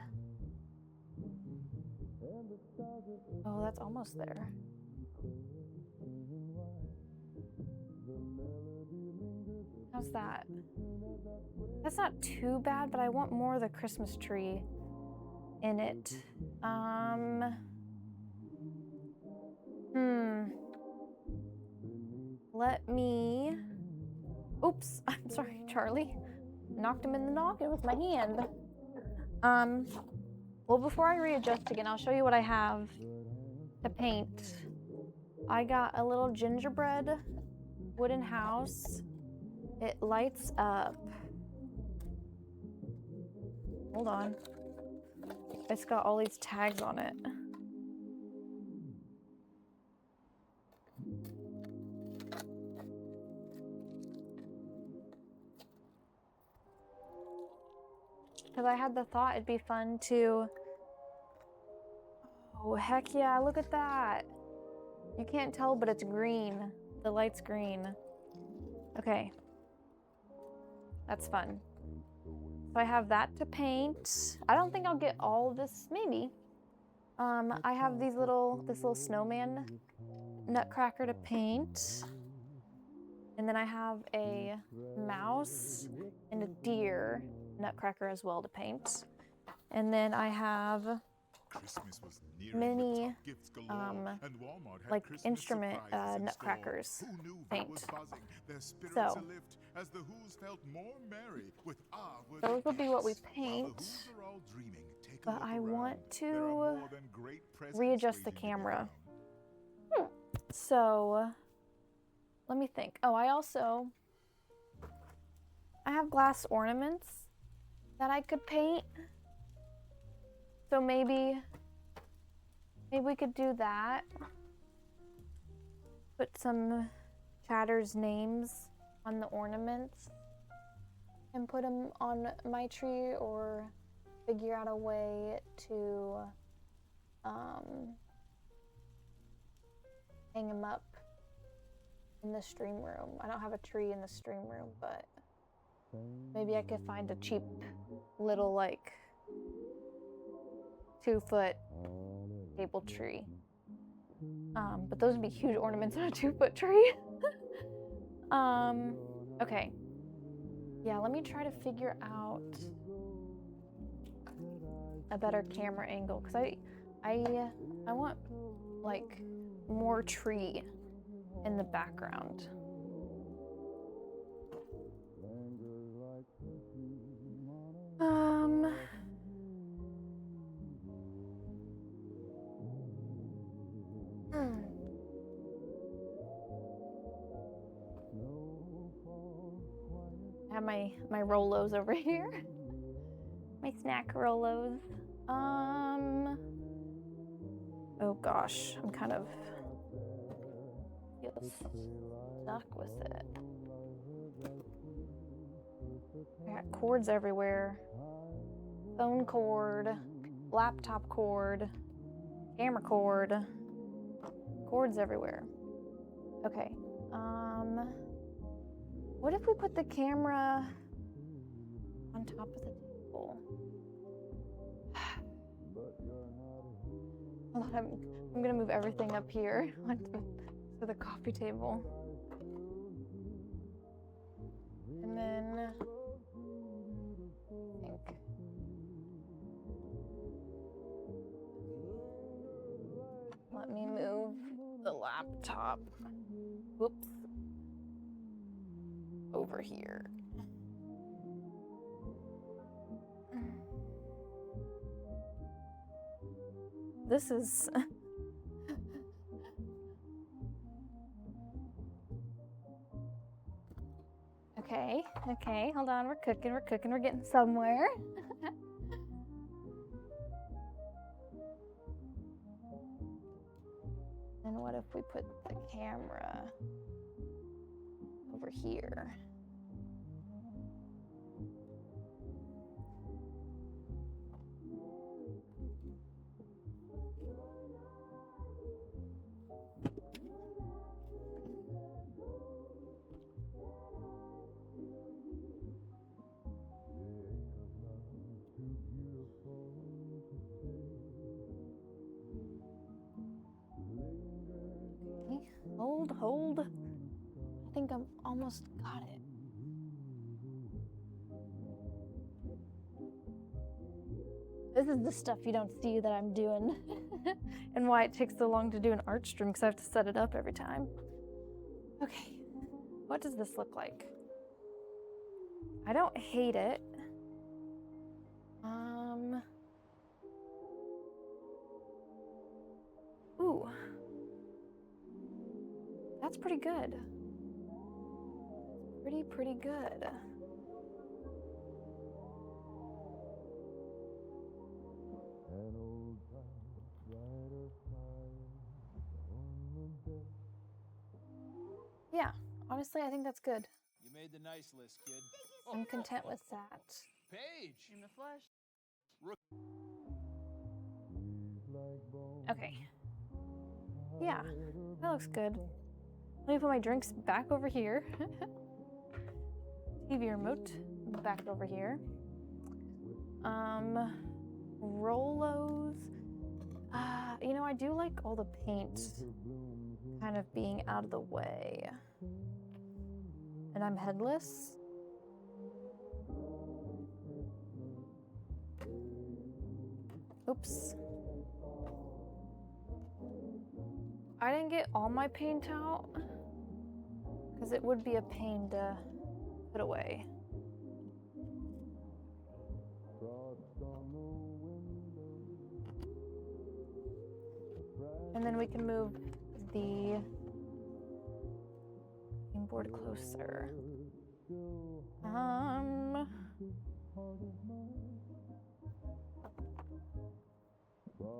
Oh, that's almost there. How's that? That's not too bad, but I want more of the Christmas tree in it. Let me... Oops, I'm sorry, Charlie. Knocked him in the noggin with my hand. Well, before I readjust again, I'll show you what I have to paint. I got a little gingerbread wooden house. It lights up. Hold on. It's got all these tags on it. Because I had the thought it'd be fun to... Oh, heck yeah, look at that. You can't tell, but it's green. The light's green. Okay. That's fun. So I have that to paint. I don't think I'll get all of this, maybe. I have this little snowman Nutcracker to paint. And then I have a mouse and a deer Nutcracker as well to paint. And then I have Christmas was many with top gifts galore, and Walmart had like Christmas instrument surprises in nutcrackers store. Who knew paint. was buzzing, their spirits So alift, as the Who's felt more merry with those will be what we gifts. While the paint. Who's are all dreaming, take a But look I around. want There are to more than great presents readjust the waiting to be camera. found. So let me think. Oh, I have glass ornaments that I could paint. So maybe we could do that. Put some chatters' names on the ornaments and put them on my tree, or figure out a way to hang them up in the stream room. I don't have a tree in the stream room, but maybe I could find a cheap little like 2-foot table tree. But those would be huge ornaments on a 2-foot tree. Okay. Yeah, let me try to figure out a better camera angle, because I want like more tree in the background. I have my Rolos over here. My snack Rolos. Oh gosh, I'm kind of feel stuck with it. I got cords everywhere. Phone cord, laptop cord, camera cord, cords everywhere. Okay. What if we put the camera on top of the table? Hold on, I'm gonna move everything up here to the coffee table. And then I think let me move the laptop. Whoops. Over here. This is okay, hold on, we're cooking, we're getting somewhere. And what if we put the camera over here? Hold. I think I'm almost got it. This is the stuff you don't see that I'm doing and why it takes so long to do an art stream, because I have to set it up every time. Okay, what does this look like? I don't hate it. Ooh. Ooh. That's pretty good. Pretty good. An old typewriter fire on the desk. Yeah, honestly, I think that's good. You made the nice list, kid. I'm content with that. Paige! In the flesh. She's like bone. Okay. Yeah, that looks good. Let me put my drinks back over here. TV remote back over here. Rolos. You know, I do like all the paint kind of being out of the way. And I'm headless. Oops. I didn't get all my paint out because it would be a pain to put away. And then we can move the game board closer.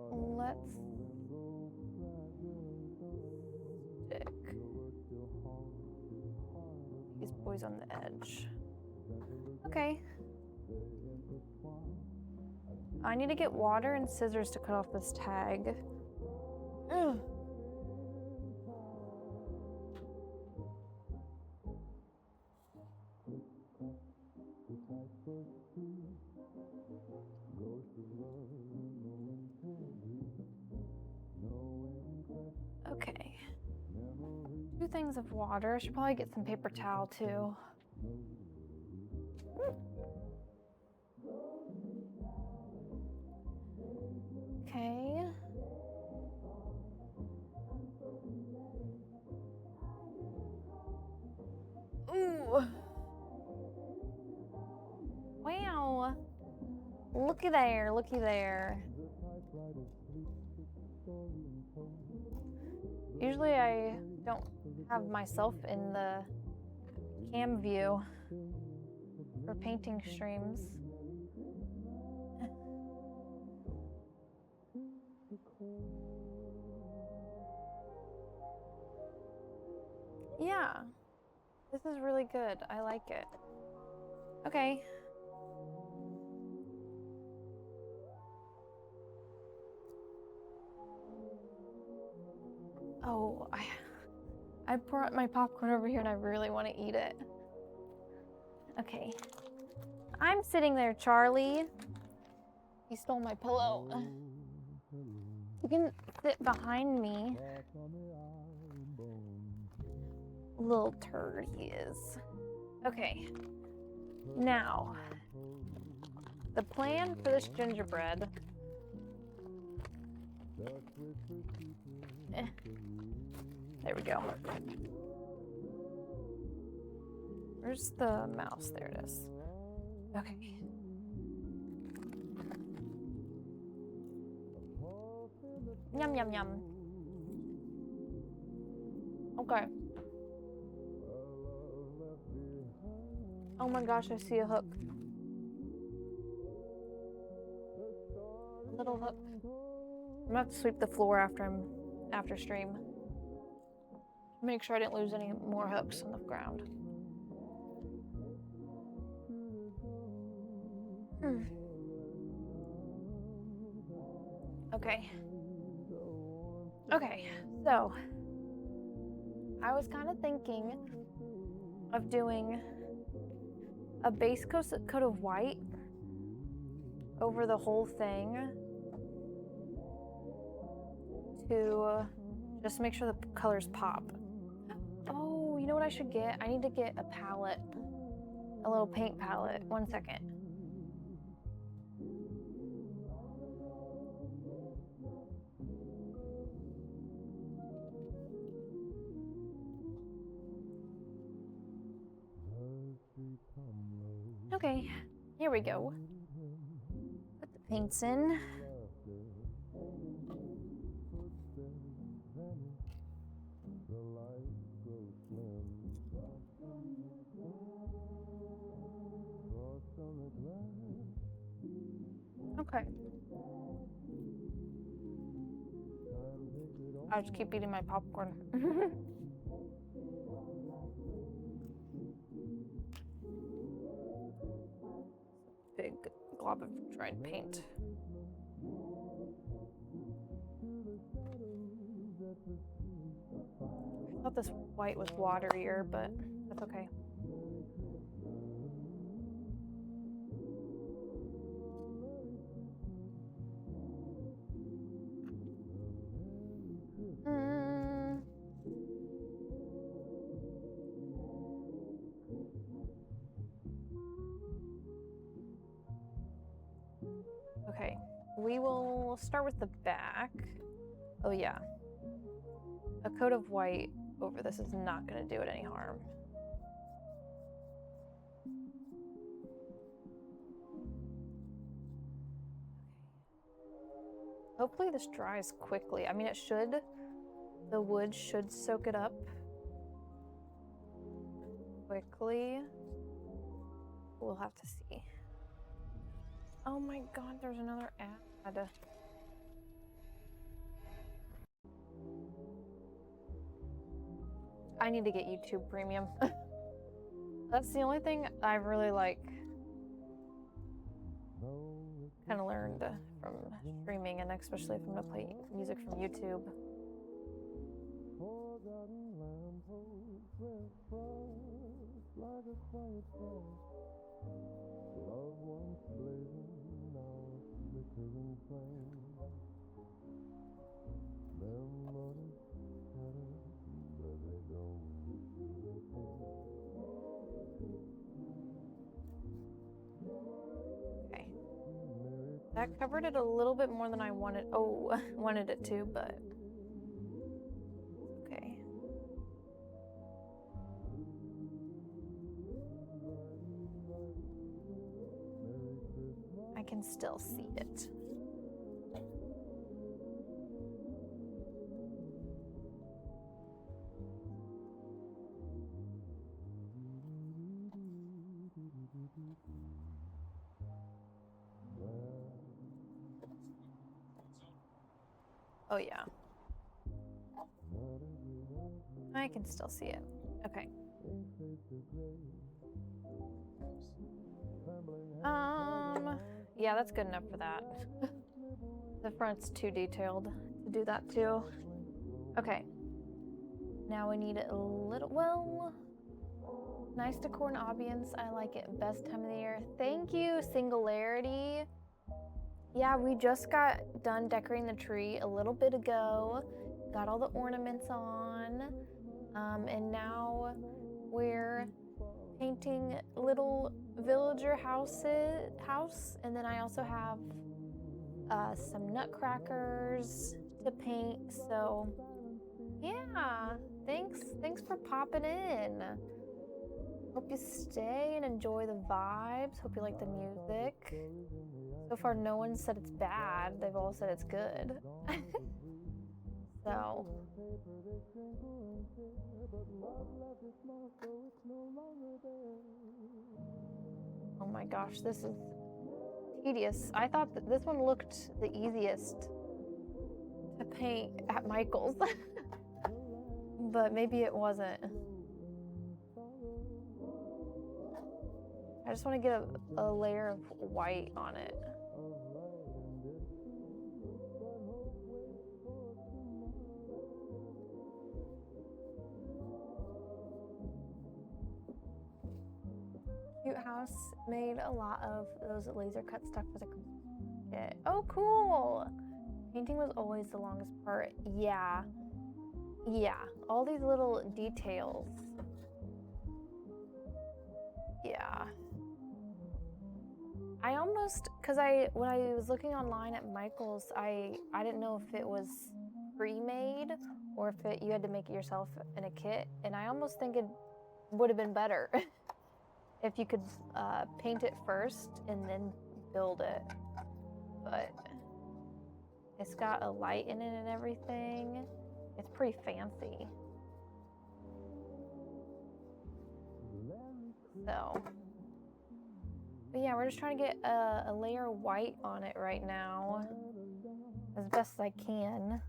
Let's stick these boys on the edge. Okay. I need to get water and scissors to cut off this tag. Ugh. Okay. 2 things of water. I should probably get some paper towel too. Okay. Ooh. Wow. Looky there, looky there. Usually I don't have myself in the cam view for painting streams. Yeah, this is really good. I like it. Okay. Oh, I brought my popcorn over here and I really want to eat it. Okay. I'm sitting there, Charlie. He stole my pillow. You can sit behind me. Little turd he is. Okay. Now, the plan for this gingerbread. There we go. Where's the mouse? There it is. Okay. Yum, yum, yum. Okay. Oh my gosh, I see a hook. Little hook. I'm gonna have to sweep the floor after stream. Make sure I didn't lose any more hooks on the ground. Okay. Okay, so I was kind of thinking of doing a base coat of white over the whole thing to just make sure the colors pop. Oh, you know what I should get? I need to get a palette, a little paint palette. 1 second. Okay, here we go. Put the paints in. grow slim. Frost on the glass. Okay. Time takes it all. I'll just keep eating my popcorn. Big glob of dried paint. I thought this white was waterier, but that's okay. Okay, we will start with the back. Oh yeah. A coat of white over this is not going to do it any harm. Hopefully this dries quickly. I mean, it should. The wood should soak it up quickly. We'll have to see. Oh my god, there's another ad. I need to get YouTube Premium. That's the only thing I really like kind of learned from streaming, and especially if I'm gonna play music from YouTube. Forgotten lampposts, red frost, like a quiet frost. Love once blazing, now flickering flame. Memories scattered where they don't Okay. That covered it a little bit more than I wanted. Oh, wanted it to, but okay. I can still see it. Oh yeah. I can still see it. Okay. Yeah, that's good enough for that. The front's too detailed to do that too. Okay. Now we need a little, well, nice decor and ambience. I like it. Best time of the year. Thank you, Singularity. Yeah, we just got done decorating the tree a little bit ago. Got all the ornaments on. And now we're painting little villager house. And then I also have some nutcrackers to paint. So yeah, thanks for popping in. Hope you stay and enjoy the vibes. Hope you like the music. So far, no one said it's bad. They've all said it's good. So. Oh my gosh, this is tedious. I thought that this one looked the easiest to paint at Michael's. But maybe it wasn't. I just want to get a layer of white on it. Cute house. Made a lot of those laser cut stuff for the kit. Oh, cool. Painting was always the longest part. Yeah. Yeah. All these little details. Yeah. I almost, cause when I was looking online at Michael's, I didn't know if it was pre-made or if you had to make it yourself in a kit, and I almost think it would have been better if you could paint it first and then build it. But it's got a light in it and everything. It's pretty fancy. So, but yeah, we're just trying to get a layer of white on it right now, as best as I can.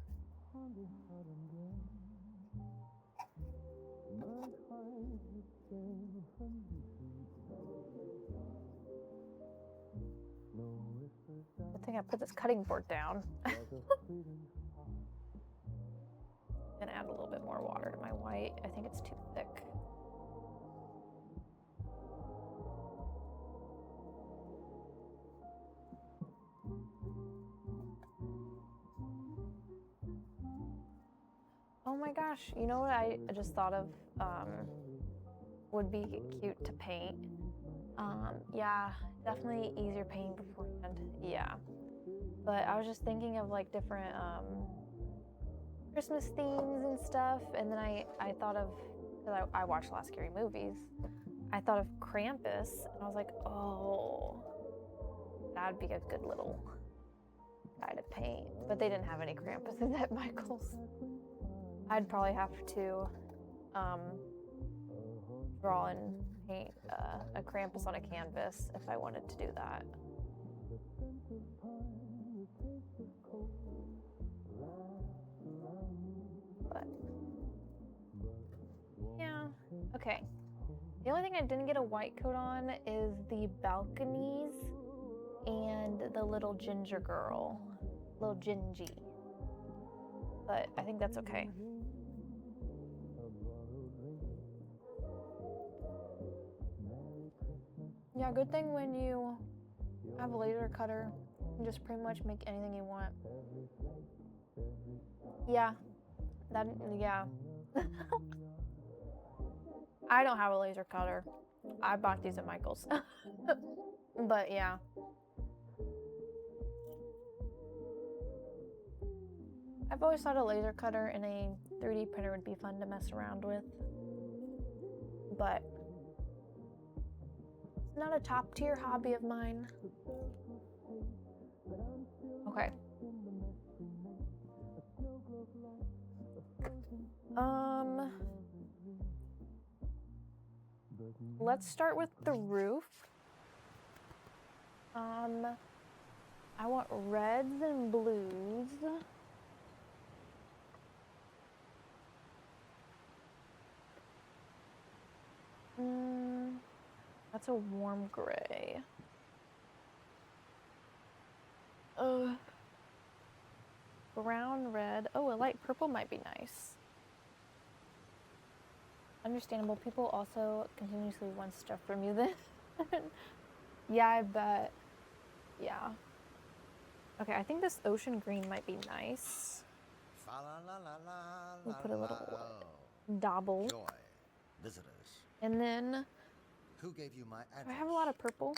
I think I put this cutting board down. Gonna add a little bit more water to my white. I think it's too thick. Oh my gosh, you know what I just thought of would be cute to paint? Yeah, definitely easier painting beforehand. Yeah. But I was just thinking of like different Christmas themes and stuff, and then I thought of, because I watched a lot of scary movies, I thought of Krampus, and I was like, oh, that'd be a good little guy to paint. But they didn't have any Krampuses at Michael's. I'd probably have to draw and paint a Krampus on a canvas if I wanted to do that. But yeah, okay. The only thing I didn't get a white coat on is the balconies and the little ginger girl, little Gingy. But I think that's okay. Yeah, good thing when you have a laser cutter, you can just pretty much make anything you want. Yeah, yeah. I don't have a laser cutter. I bought these at Michael's. But yeah. I've always thought a laser cutter and a 3D printer would be fun to mess around with. But it's not a top tier hobby of mine. Okay. Let's start with the roof. I want reds and blues. That's a warm gray. Brown, red. Oh, a light purple might be nice. Understandable. People also continuously want stuff from you then. Yeah, I bet. Yeah. Okay, I think this ocean green might be nice. We'll put a little dabble. Joy, visitors. And then, Who gave you my address? do I have a lot of purple?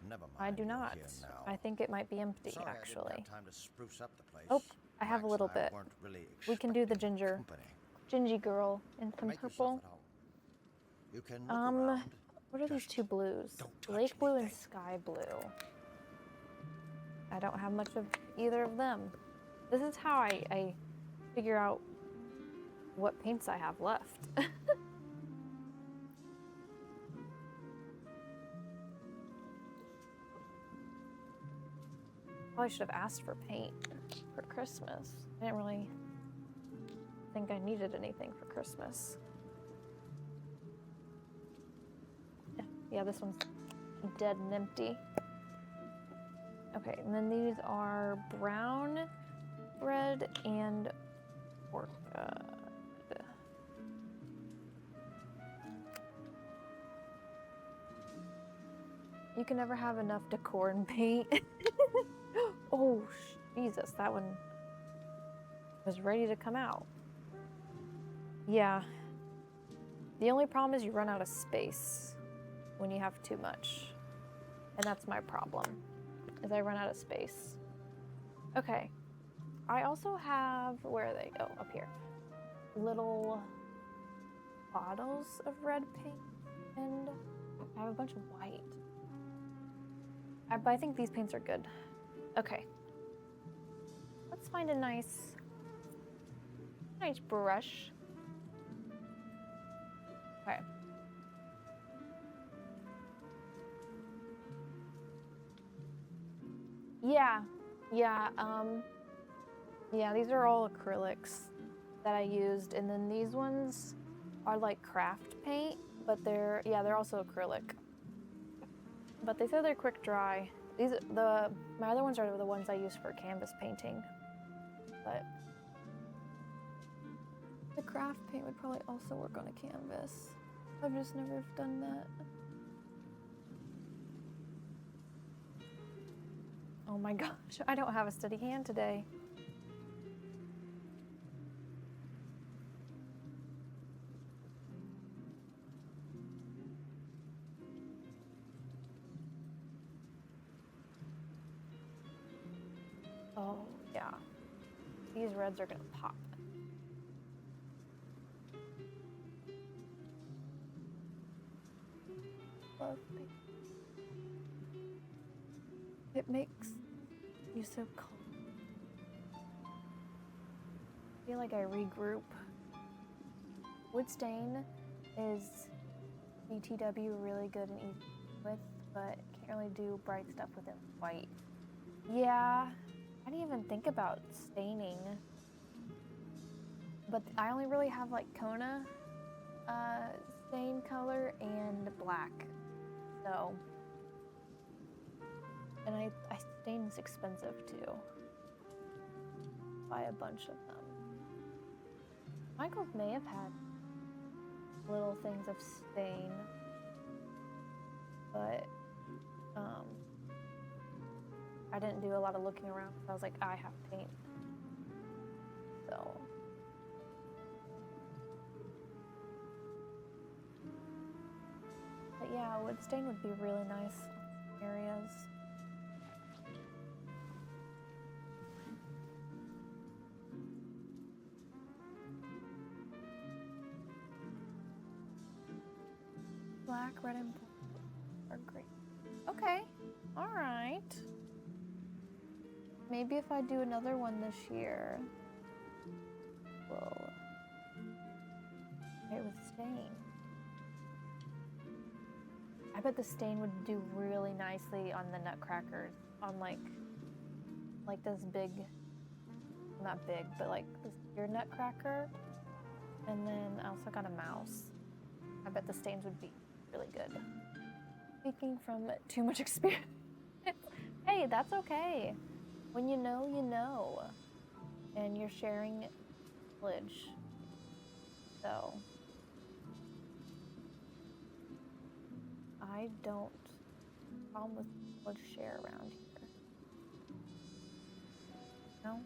Never mind. I do you're not. here now. I think it might be empty, Sorry, actually. I didn't have time to spruce up the place. Oh, I have a Max little and I bit. weren't really We can do the expecting ginger. company. Gingy girl and some Make purple. yourself at home. You can look around. What are these Just two blues? don't touch Lake blue and anything. sky blue. I don't have much of either of them. This is how I figure out what paints I have left. Probably should have asked for paint for Christmas. I didn't really think I needed anything for Christmas. Yeah, this one's dead and empty. Okay, and then these are brown, red, and orchid. You can never have enough decor and paint. Oh, Jesus, that one was ready to come out. Yeah. The only problem is you run out of space when you have too much. And that's my problem, is I run out of space. Okay. I also have, where are they? Oh, up here. Little bottles of red paint, and I have a bunch of white. But I think these paints are good. Okay. Let's find a nice brush. Okay. Yeah, yeah, yeah, these are all acrylics that I used, and then these ones are like craft paint, but they're also acrylic. But they said they're quick dry. My other ones are the ones I use for canvas painting. But the craft paint would probably also work on a canvas. I've just never done that. Oh my gosh, I don't have a steady hand today. Oh, yeah. These reds are gonna pop. Love me. It makes you so calm. I feel like I regroup. Wood stain is BTW really good and easy with, but can't really do bright stuff with it white. Yeah, I didn't even think about staining. But I only really have like Kona stain color and black. So, and I stain's expensive too. Buy a bunch of them. Michael's may have had little things of stain, but I didn't do a lot of looking around because I was like, I have paint. So. But yeah, wood stain would be really nice areas. Black, red, and blue are great. Okay, all right. Maybe if I do another one this year, we'll it with stain. I bet the stain would do really nicely on the Nutcrackers, on like this big, not big, but like this your Nutcracker, and then I also got a mouse. I bet the stains would be really good. Speaking from too much experience. Hey, that's okay. When you know, you know. And you're sharing knowledge. So, I don't problem with knowledge share around here. No?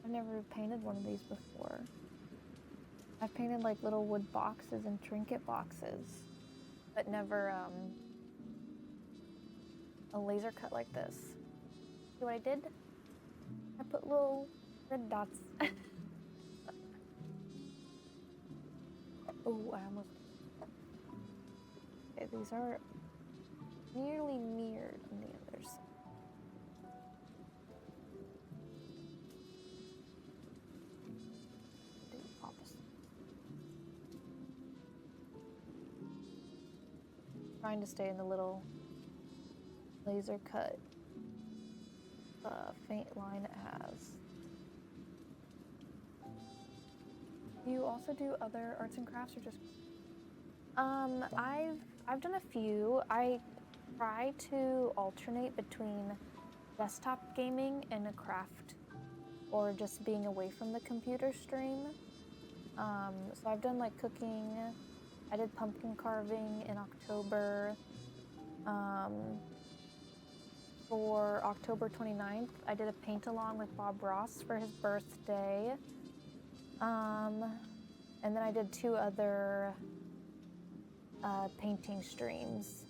I've never painted one of these before. I've painted like little wood boxes and trinket boxes, but never a laser cut like this. See what I did? I put little red dots. Oh, I almost... Okay, these are nearly mirrored on the other side. Do the opposite. Trying to stay in the little laser cut faint line it has. Do you also do other arts and crafts or just? I've done a few. I try to alternate between desktop gaming and a craft, or just being away from the computer stream. So I've done like cooking. I did pumpkin carving in October. For October 29th, I did a paint along with Bob Ross for his birthday. And then I did 2 other painting streams,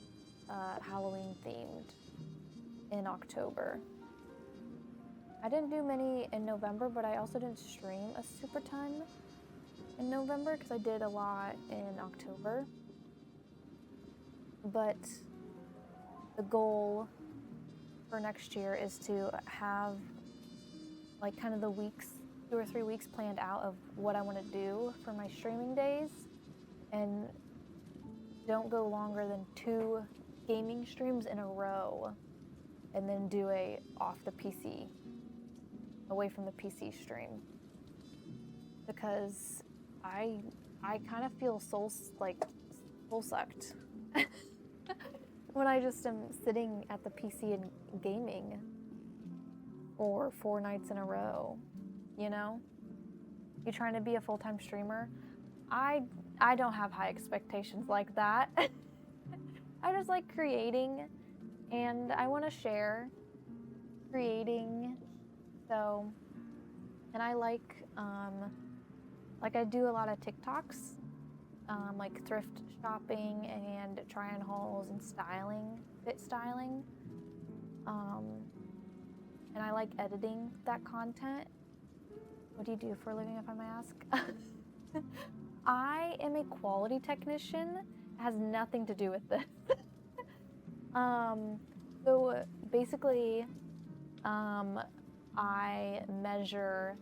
Halloween themed, in October. I didn't do many in November, but I also didn't stream a super ton in November because I did a lot in October. But the goal for next year is to have like kind of the weeks, 2 or 3 weeks planned out of what I want to do for my streaming days, and don't go longer than 2 gaming streams in a row, and then do a off the PC, away from the PC stream, because I kind of feel soul sucked when I just am sitting at the PC and gaming for 4 nights in a row. You know, you trying to be a full-time streamer. I don't have high expectations like that. I just like creating, and I want to share creating. So, and I like I do a lot of TikToks, like thrift shopping and try on hauls and styling, fit styling. And I like editing that content. What do you do for a living, if I may ask? I am a quality technician. It has nothing to do with this. So basically, I measure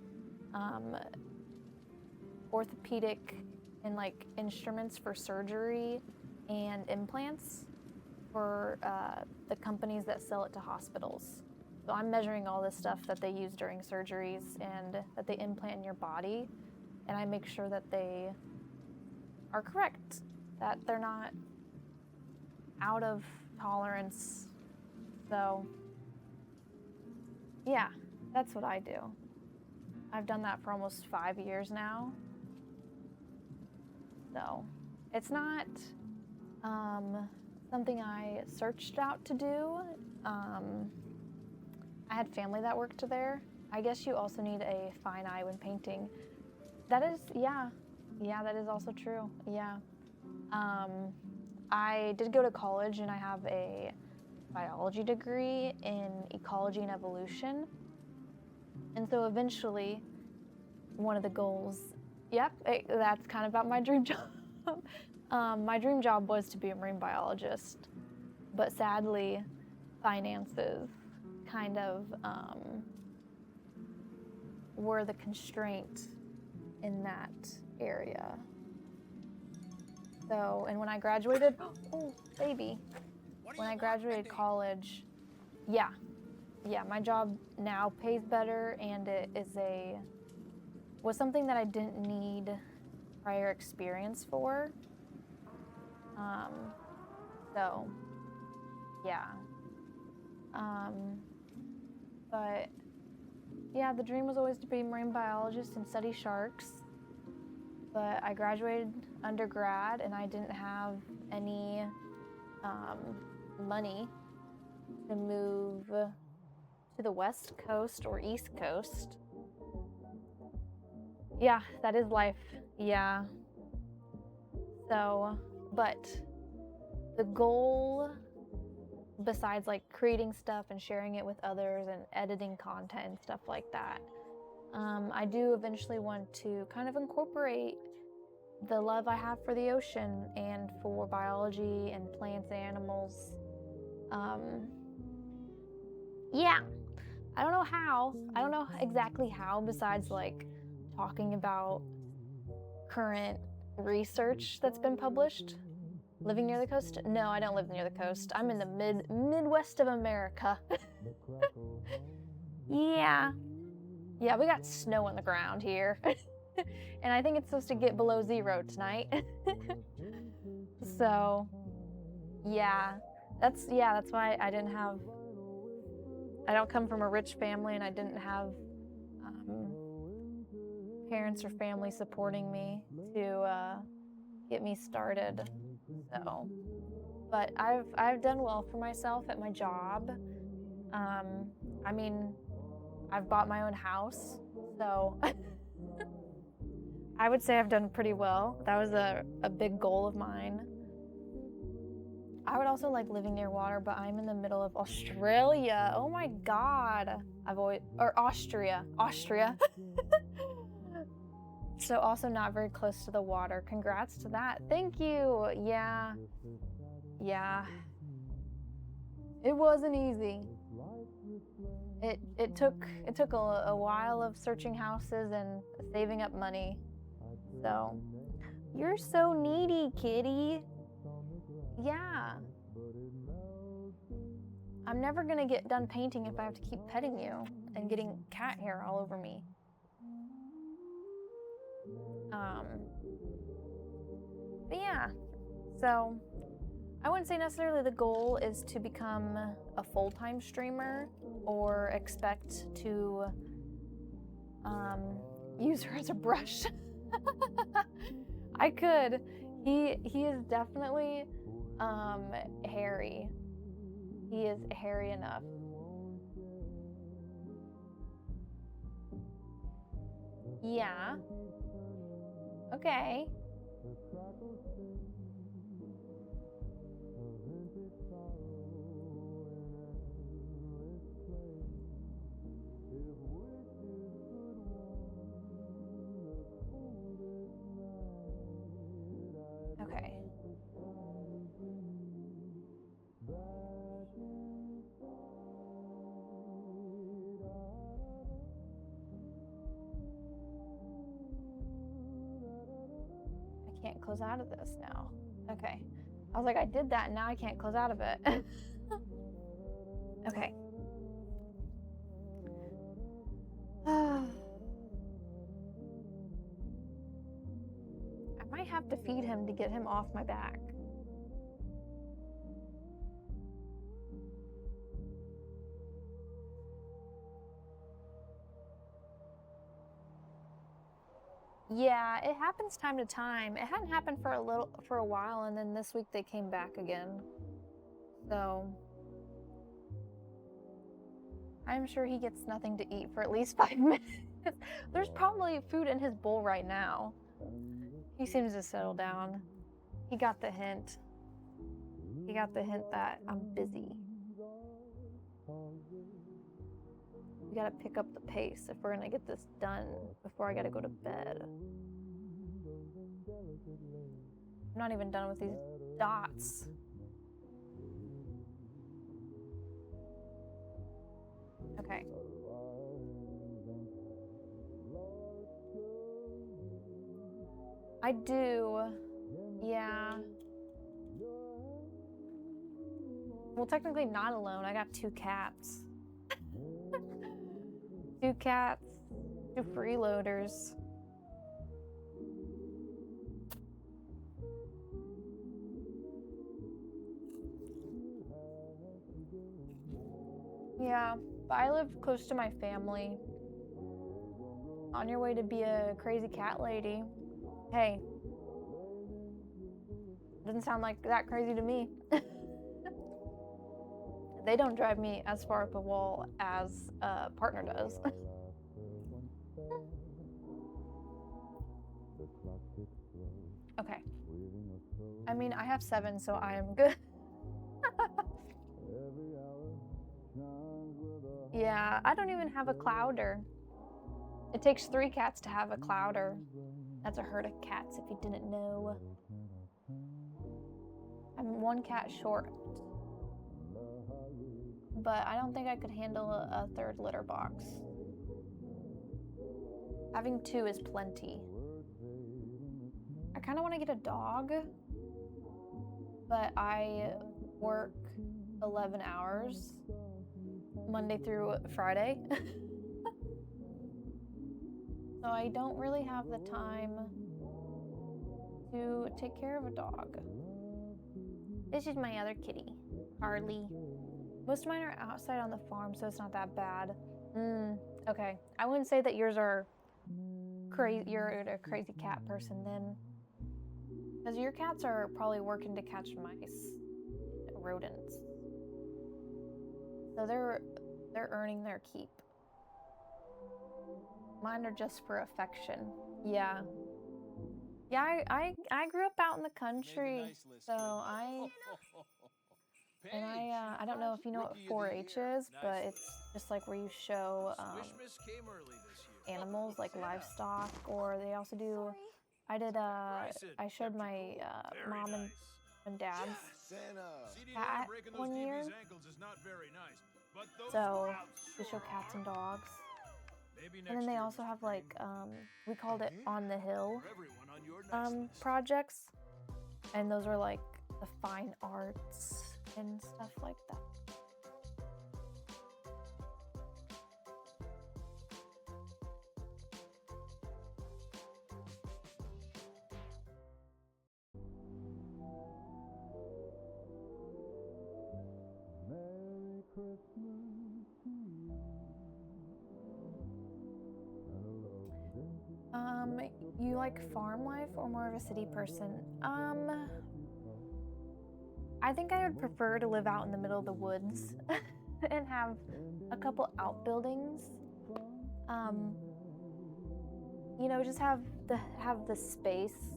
orthopedic and like instruments for surgery and implants for the companies that sell it to hospitals. So I'm measuring all this stuff that they use during surgeries and that they implant in your body, and I make sure that they are correct, that they're not out of tolerance. So yeah, that's what I do. I've done that for almost 5 years now. So it's not something I searched out to do. I had family that worked there. I guess you also need a fine eye when painting. That is, yeah, that is also true, yeah. I did go to college, and I have a biology degree in ecology and evolution. And so eventually, one of the goals, that's kind of about my dream job. My dream job was to be a marine biologist, but sadly, finances kind of were the constraint in that area. So, and when I graduated, oh, baby. When I graduated college, yeah, my job now pays better, and it was something that I didn't need prior experience for. So, yeah. But yeah, the dream was always to be a marine biologist and study sharks. But I graduated undergrad, and I didn't have any money to move to the West Coast or East Coast. Yeah, that is life. Yeah. So, but the goal, besides like creating stuff and sharing it with others and editing content and stuff like that, I do eventually want to kind of incorporate the love I have for the ocean and for biology and plants and animals. Yeah, I don't know how. I don't know exactly how, besides like talking about current research that's been published. Living near the coast? No, I don't live near the coast. I'm in the Midwest of America. Yeah, we got snow on the ground here. And I think it's supposed to get below 0 tonight. So, yeah, that's why I don't come from a rich family, and I didn't have parents or family supporting me to get me started. So, but I've done well for myself at my job. I mean, I've bought my own house, so I would say I've done pretty well. That was a big goal of mine. I would also like living near water, but I'm in the middle of Australia. Oh my God. Austria. So also not very close to the water. Congrats to that. Thank you. Yeah. It wasn't easy. It took a while of searching houses and saving up money. So, you're so needy, kitty. Yeah. I'm never gonna get done painting if I have to keep petting you and getting cat hair all over me. But yeah, so I wouldn't say necessarily the goal is to become a full-time streamer or expect to use her as a brush. I could. He is definitely hairy. He is hairy enough. Yeah. Okay. Okay. I can't close out of this now. Okay. I was like, I did that and now I can't close out of it. Okay. I might have to feed him to get him off my back. Yeah, it happens time to time. It hadn't happened for a while, and then this week they came back again. So I'm sure he gets nothing to eat for at least 5 minutes. There's probably food in his bowl right now. He seems to settle down. He got the hint. He got the hint that I'm busy. We gotta pick up the pace if we're gonna get this done before I gotta go to bed. I'm not even done with these dots. Okay. I do. Yeah. Well, technically not alone. I got 2 cats. 2 cats, 2 freeloaders. Yeah, but I live close to my family. On your way to be a crazy cat lady. Hey. Doesn't sound like that crazy to me. They don't drive me as far up a wall as a partner does. Okay. I mean, I have 7, so I am good. Yeah, I don't even have a clouder. It takes 3 cats to have a clouder. That's a herd of cats, if you didn't know. I'm 1 cat short. But I don't think I could handle a 3rd litter box. Having 2 is plenty. I kind of want to get a dog, but I work 11 hours Monday through Friday. So I don't really have the time to take care of a dog. This is my other kitty, Harley. Most of mine are outside on the farm, so it's not that bad. Okay. I wouldn't say that yours are crazy. You're a crazy cat person then. Because your cats are probably working to catch mice, rodents. So they're earning their keep. Mine are just for affection. Yeah. Yeah, I grew up out in the country, so I don't know if you know what 4-H is, but it's just like where you show animals like livestock, or they also do. I showed my mom and dad's cat one year. So we show cats and dogs. And then they also have like, we called it On the Hill projects. And those are like the fine arts and stuff like that. Merry Christmas to you. You like farm life or more of a city person? I think I would prefer to live out in the middle of the woods and have a couple outbuildings. You know, just have the space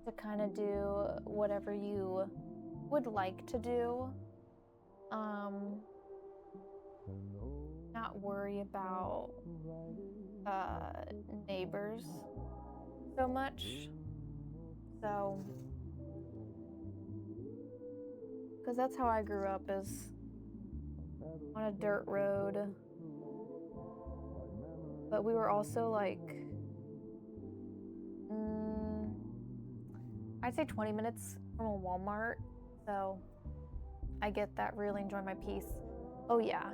to kind of do whatever you would like to do. Not worry about neighbors so much. So, because that's how I grew up, is on a dirt road. But we were also like, I'd say 20 minutes from a Walmart. So I get that, really enjoy my peace. Oh yeah,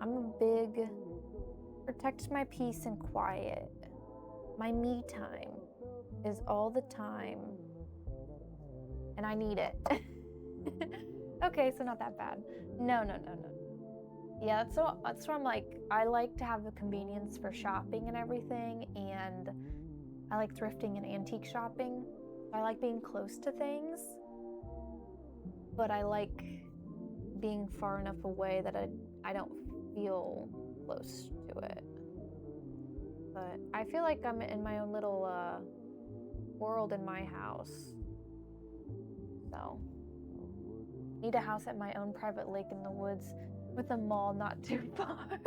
I'm a big protect my peace and quiet. My me time is all the time, and I need it. Okay, so not that bad. No. Yeah, that's where I'm like, I like to have the convenience for shopping and everything, and I like thrifting and antique shopping. I like being close to things, but I like being far enough away that I don't feel close to it. But I feel like I'm in my own little world in my house. So, need a house at my own private lake in the woods with a mall not too far.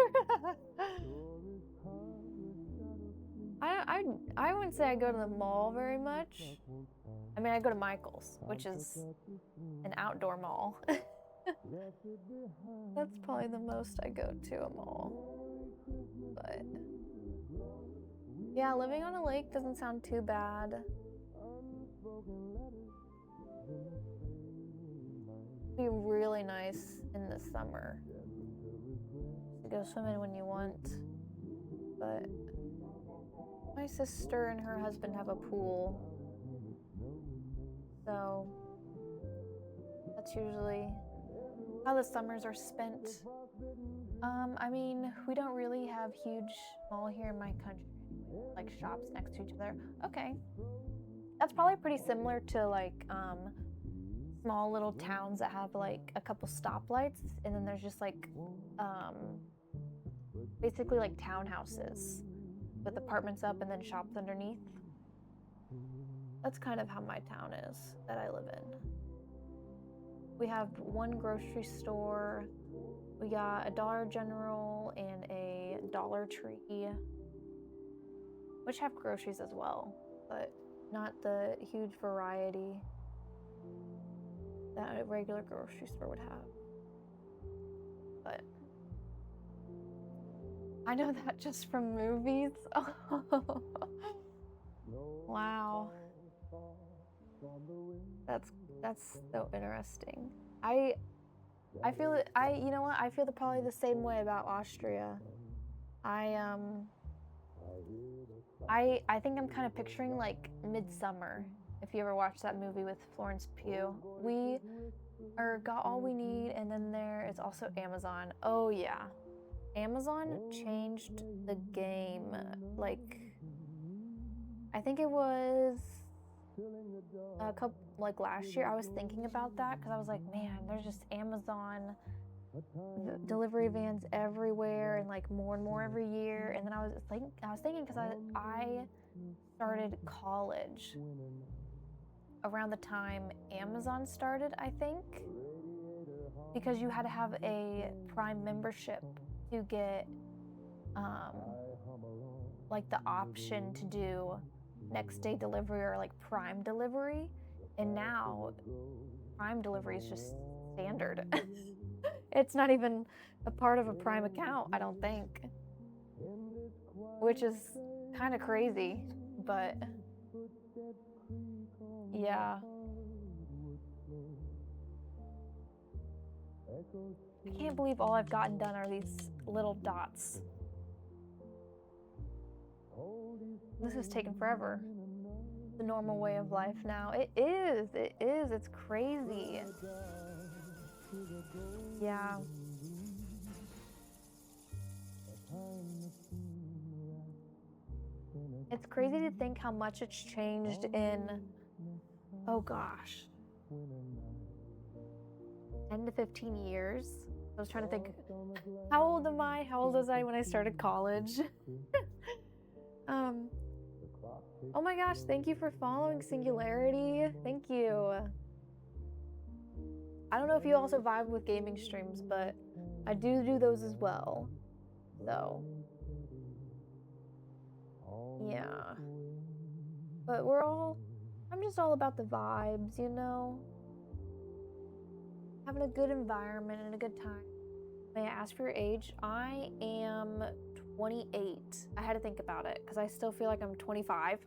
I wouldn't say I go to the mall very much. I mean, I go to Michael's, which is an outdoor mall. That's probably the most I go to a mall. But yeah, living on a lake doesn't sound too bad. It'd be really nice in the summer to go swimming when you want. But my sister and her husband have a pool, so that's usually how the summers are spent. I mean, we don't really have huge mall here in my country, like shops next to each other. Okay, that's probably pretty similar to like small little towns that have like a couple stoplights, and then there's just like basically like townhouses with apartments up and then shops underneath. That's kind of how my town is that I live in. We have one grocery store, we got a Dollar General and a Dollar Tree, which have groceries as well, but not the huge variety that a regular grocery store would have. But I know that just from movies. Oh. Wow. That's so interesting. I feel it. You know what? I feel probably the same way about Austria. I think I'm kind of picturing like Midsummer. If you ever watched that movie with Florence Pugh, we got all we need, and then there is also Amazon. Oh yeah, Amazon changed the game. Like, I think it was a couple, like last year. I was thinking about that because I was like, man, there's just Amazon delivery vans everywhere, and like more and more every year. And then I was thinking because I started college around the time Amazon started, I think, because you had to have a Prime membership to get like the option to do next day delivery or like Prime delivery, and now Prime delivery is just standard. It's not even a part of a Prime account, I don't think, which is kind of crazy, but yeah. I can't believe all I've gotten done are these little dots. This has taken forever. The normal way of life now. It is, it's crazy. Yeah. It's crazy to think how much it's changed in, oh gosh, 10 to 15 years. I was trying to think, how old am I? How old was I when I started college? Oh my gosh, thank you for following Singularity. Thank you. I don't know if you also vibe with gaming streams, but I do those as well. So, yeah. But I'm just all about the vibes, you know? Having a good environment and a good time. May I ask for your age? I am 28. I had to think about it because I still feel like I'm 25.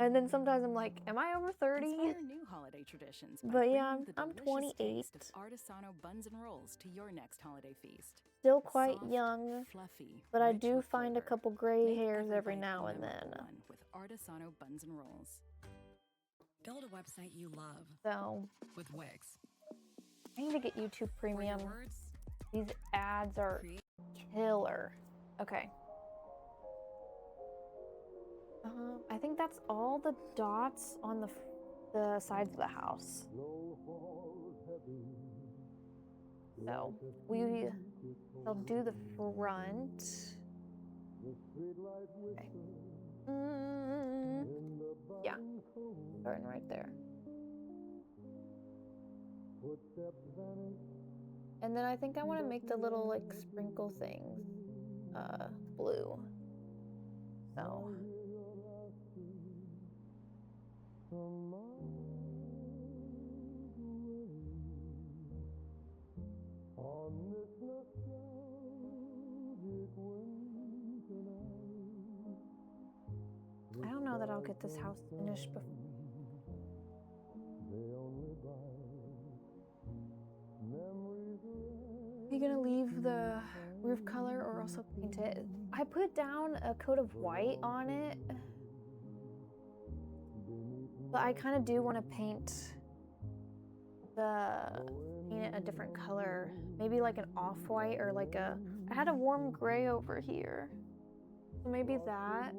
And then sometimes I'm like, am I over 30? Inspire new holiday traditions by But yeah, bringing the I'm delicious 28. taste of Artisano buns and rolls to your next holiday feast. Still quite Soft, young, fluffy, but I rich do with find a flavor. couple gray Make hairs every bite now a and memorable then. one with Artisano buns and rolls. Build a website you love So, with Wix. I need to get YouTube For your Premium. words, These ads are killer. Okay. I think that's all the dots on the sides of the house. So I'll do the front. Okay. Yeah, starting right there. And then I think I want to make the little like sprinkle things blue. So I don't know that I'll get this house finished before. Are you gonna leave the roof color or also paint it? I put down a coat of white on it, but I kind of do want to paint it a different color, maybe like an off-white or like I had a warm gray over here, so maybe that.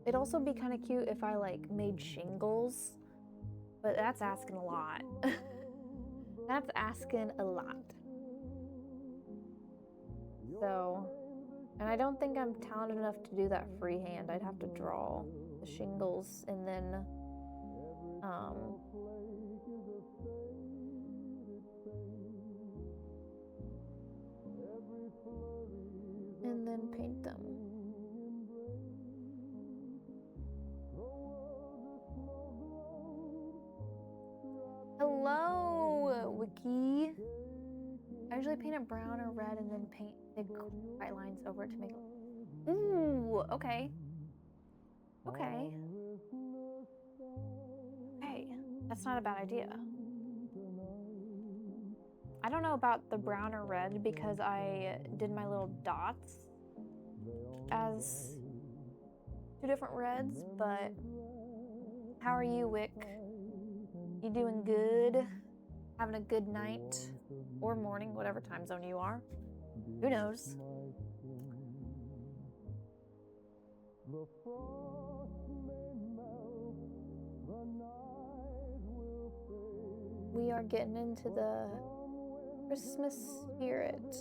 It'd also be kind of cute if I like made shingles, but that's asking a lot. That's asking a lot. So, and I don't think I'm talented enough to do that freehand. I'd have to draw the shingles and then paint them. Hello, Wiki. I usually paint it brown or red and then paint big white lines over it to make it. Ooh, okay. Okay. Hey, that's not a bad idea. I don't know about the brown or red because I did my little dots as two different reds, but how are you, Wick? You doing good? Having a good night or morning, whatever time zone you are. Who knows? We are getting into the Christmas spirit.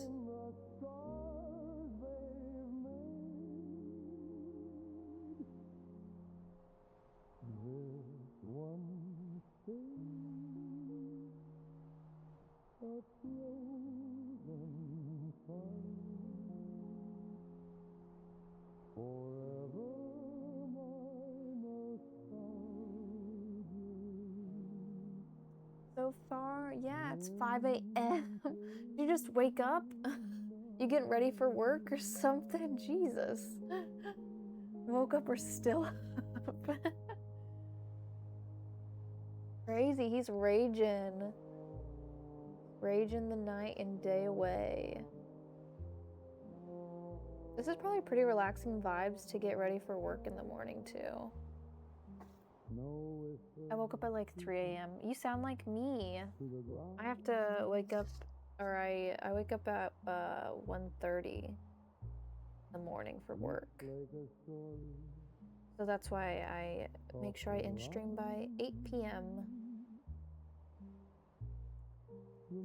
So far, yeah, it's 5 a.m. You just wake up? You getting ready for work or something? Jesus. Woke up, we're still up. Crazy, he's raging. Raging the night and day away. This is probably pretty relaxing vibes to get ready for work in the morning too. I woke up at like 3 a.m. You sound like me. I have to wake up, or I wake up at 1:30 in the morning for work. So that's why I make sure I end stream by 8 p.m.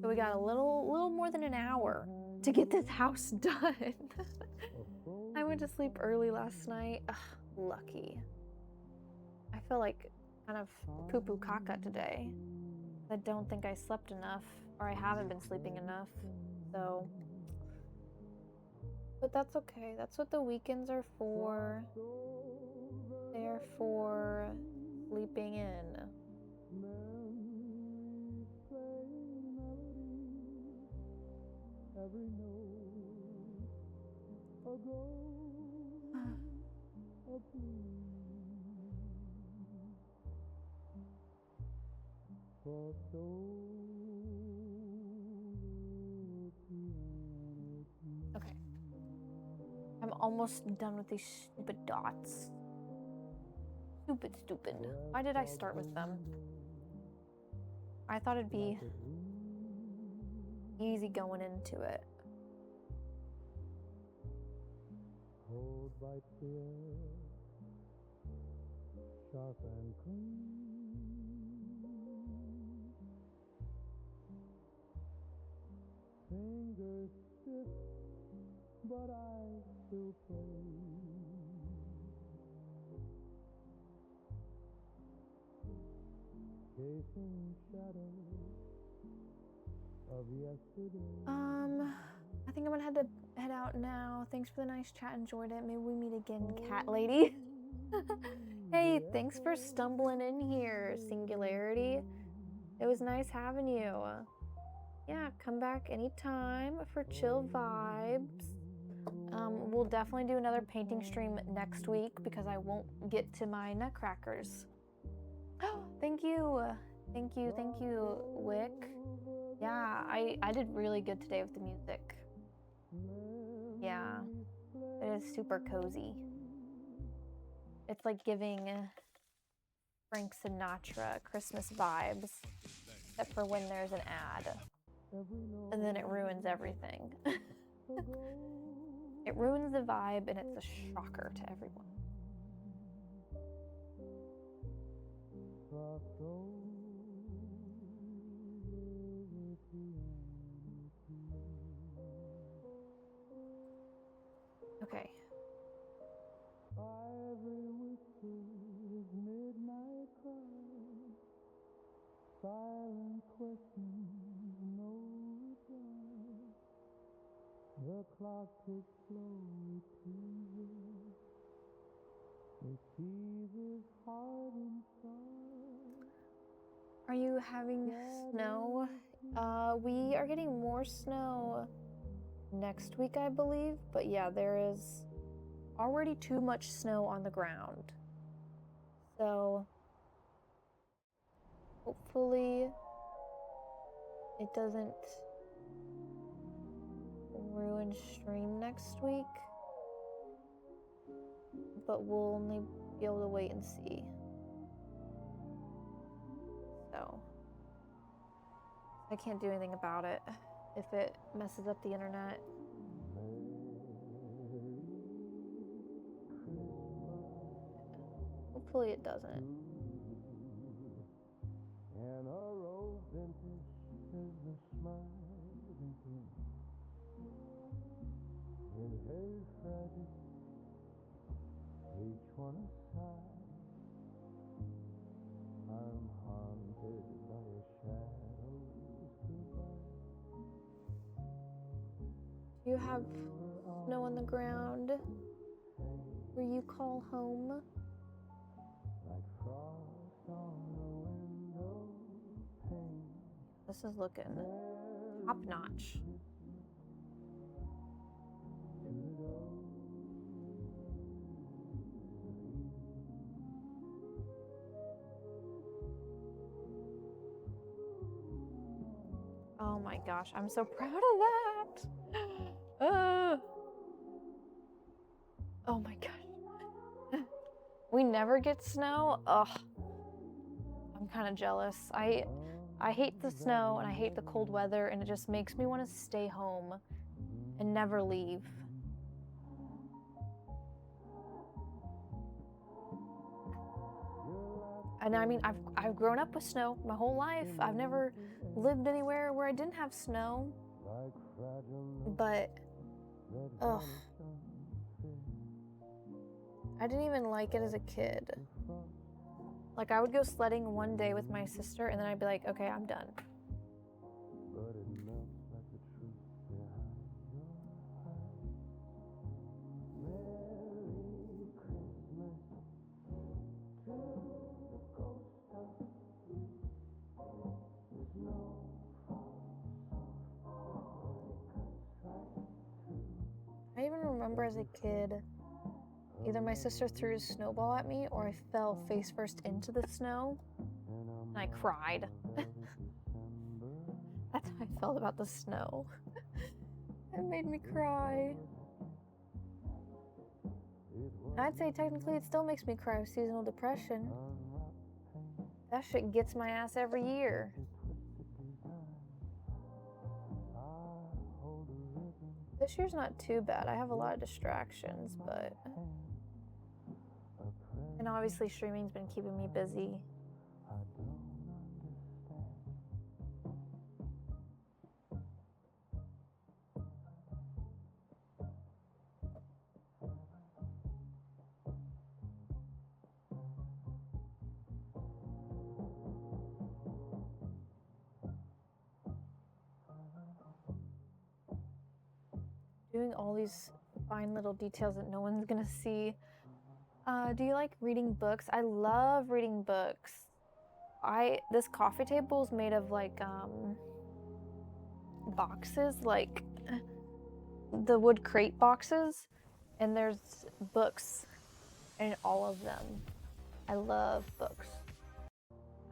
So we got a little more than an hour to get this house done. I went to sleep early last night. Ugh, lucky. I feel like kind of poo-poo caca today. I don't think I slept enough, or I haven't been sleeping enough. So, but that's okay. That's what the weekends are for. They're for sleeping in. Okay. I'm almost done with these stupid dots. Stupid. Why did I start with them? I thought it'd be easy going into it. Hold by tears, sharp and clean. Fingers stiff, but I still play. Chasing shadows of yesterday. I think I'm gonna head out now. Thanks for the nice chat, enjoyed it. Maybe we meet again, cat lady. Hey, thanks for stumbling in here, Singularity. It was nice having you. Yeah, come back anytime for chill vibes. We'll definitely do another painting stream next week because I won't get to my Nutcrackers. Oh, thank you, Wick. Yeah, I did really good today with the music. Yeah, it is super cozy. It's like giving Frank Sinatra Christmas vibes, except for when there's an ad. And then it ruins everything. It ruins the vibe and it's a shocker to everyone. Okay. Every whisper is midnight cry. Silent questions, no reply. The clock ticks slowly to it teases hard inside. Are you having snow? We are getting more snow next week, I believe. But yeah, there is already too much snow on the ground. So hopefully it doesn't ruin stream next week. But we'll only be able to wait and see. So I can't do anything about it if it messes up the internet. Hopefully it doesn't. And a rose vintage is the smiling prince. In his tragic, each one a sigh. I'm haunted by a shadow's goodbye. Do you have snow on the ground where you call home? Like frost on the window pane. This is looking top notch. my gosh, I'm so proud of that. Oh my gosh. We never get snow. Ugh. I'm kind of jealous. I hate the snow and I hate the cold weather, and it just makes me want to stay home and never leave. And I mean, I've grown up with snow my whole life. I've never lived anywhere where I didn't have snow. But, ugh. I didn't even like it as a kid. Like, I would go sledding one day with my sister, and then I'd be like, okay, I'm done. I even remember as a kid, either my sister threw a snowball at me or I fell face first into the snow and I cried. That's how I felt about the snow. It made me cry. I'd say technically it still makes me cry with seasonal depression. That shit gets my ass every year. This year's not too bad. I have a lot of distractions, but... And obviously streaming's been keeping me busy. Doing all these fine little details that no one's gonna see. Do you like reading books? I love reading books. This coffee table is made of like boxes, like the wood crate boxes, and there's books in all of them. I love books.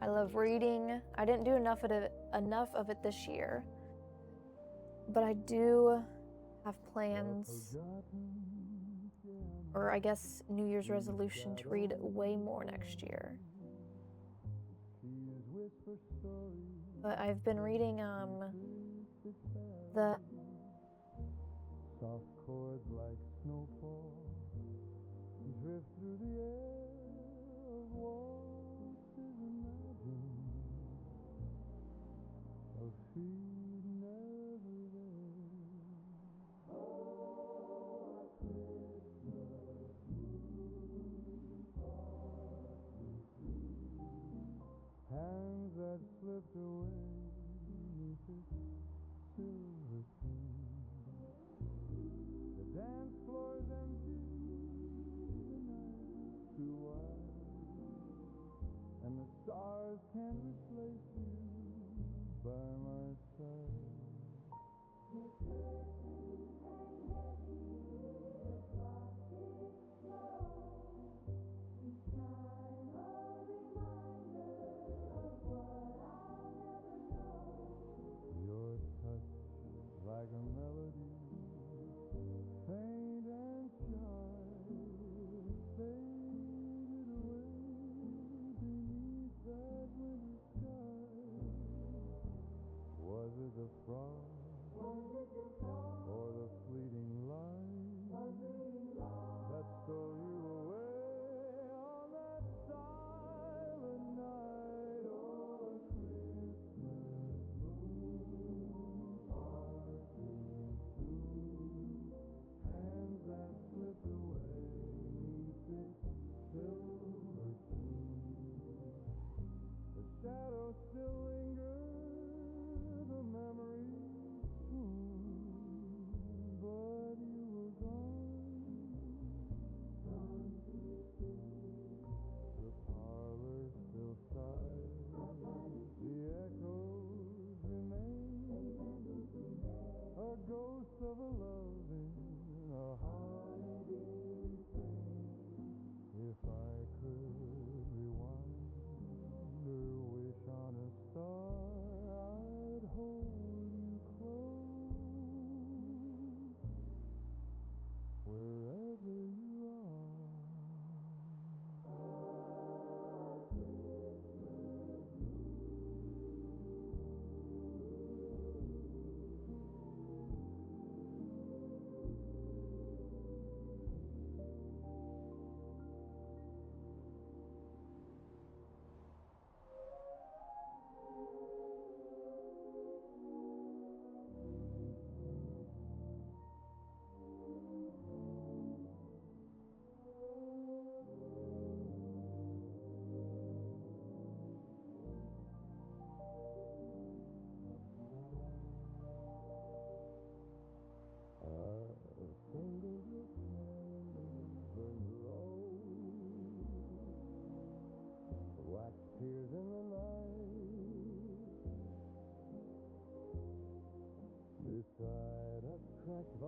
I love reading. I didn't do enough of it this year, but I do have plans, or I guess New Year's resolution, to read way more next year. But I've been reading the soft chords like snowfall drift through the air of waltzes imagined of feet never there. Oh, Christmas hands that slipped away beneath its silver sea. The dance floor is empty, the night too wide, and the stars can't replace you by my side. Your touch like a melody, faint and shy, faded away beneath that winter sky. Was it the frost or the fleeting light that stole you away on that silent night? Oh, Christmas moon, parting soon, hands that slipped away beneath its silver tune. The shadows still linger, the memories swoon, but you were gone too soon. The parlor still sighs, the echoes remain, a ghost of a loving, a hiding refrain. If I could rewind or wish on a star, I'd hold you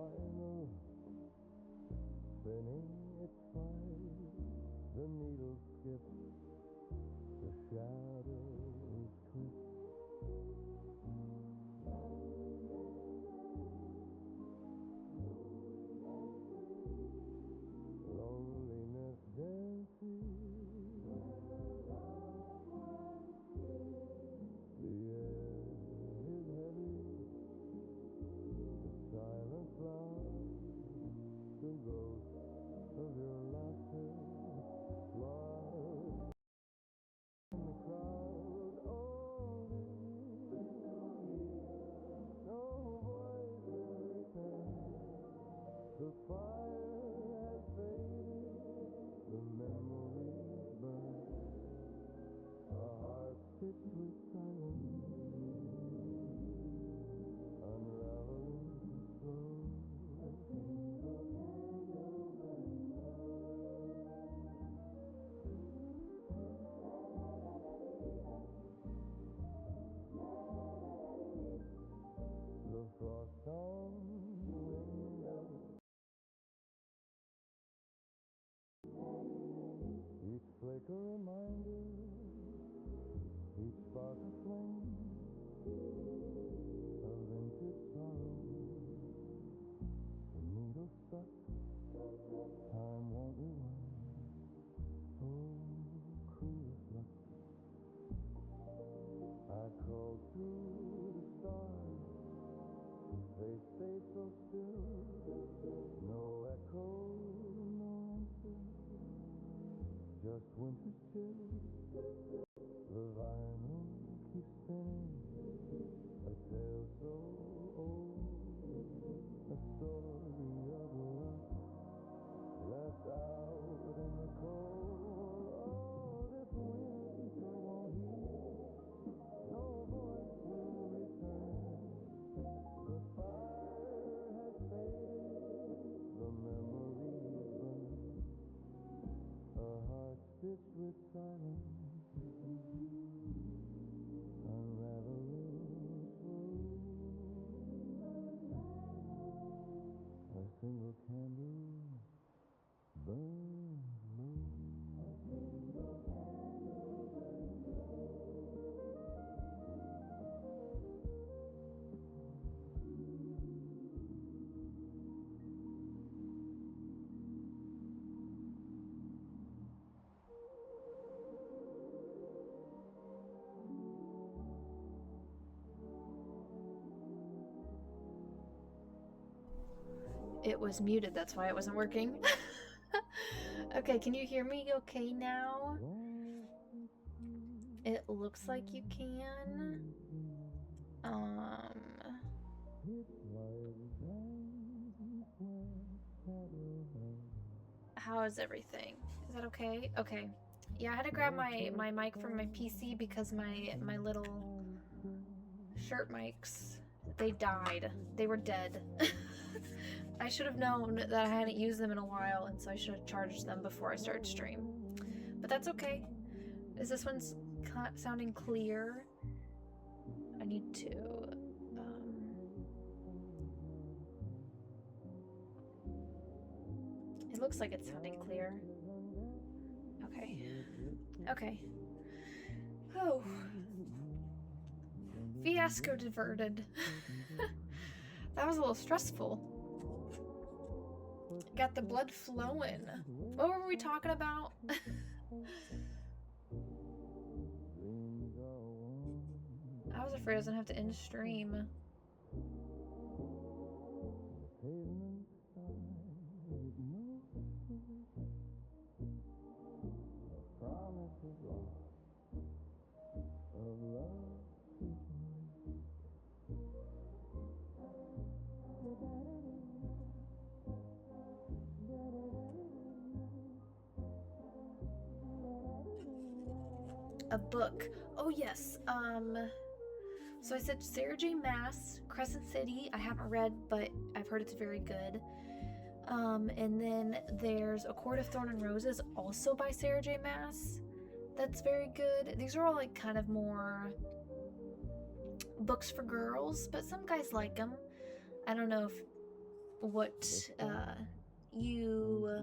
final, spinning its fine, the needle skips, the shadows twist. Loneliness dances, the air is heavy, the silent cloud, the ghost of your laughter flies in the crowd. Oh, no voice will return. The fire has faded, the memories burn. A heart stitched with silence, unraveling slow. The frost on the window, each flake a reminder, each spark a flame, a vintage sorrow. The needle stuck, time won't rewind. Oh, cruelest luck. I called through the stars, they stay so still. No echo, no answer, just winter's chill. The vinyl keeps spinning, a tale so old, a story of love left out in the cold. Oh, this winter won't heal, no voice will return. The fire has faded, the memories burn. A heart stitched with silence, unraveling slow. A single candle burns low. It was muted, that's why it wasn't working. Okay, can you hear me okay now? It looks like you can. How is everything? Is that okay? Okay. Yeah, I had to grab my mic from my PC because my little shirt mics, they died. They were dead. I should have known that I hadn't used them in a while, and so I should have charged them before I started stream. But that's okay. Is this one sounding clear? I need to... It looks like it's sounding clear. Okay. Okay. Oh. Fiasco diverted. That was a little stressful. Got the blood flowing. What were we talking about? I was afraid I was gonna have to end stream. A book. Oh yes. So I said Sarah J. Maas, Crescent City. I haven't read, but I've heard it's very good. And then there's A Court of Thorn and Roses, also by Sarah J. Maas. That's very good. These are all like kind of more books for girls, but some guys like them. I don't know if what you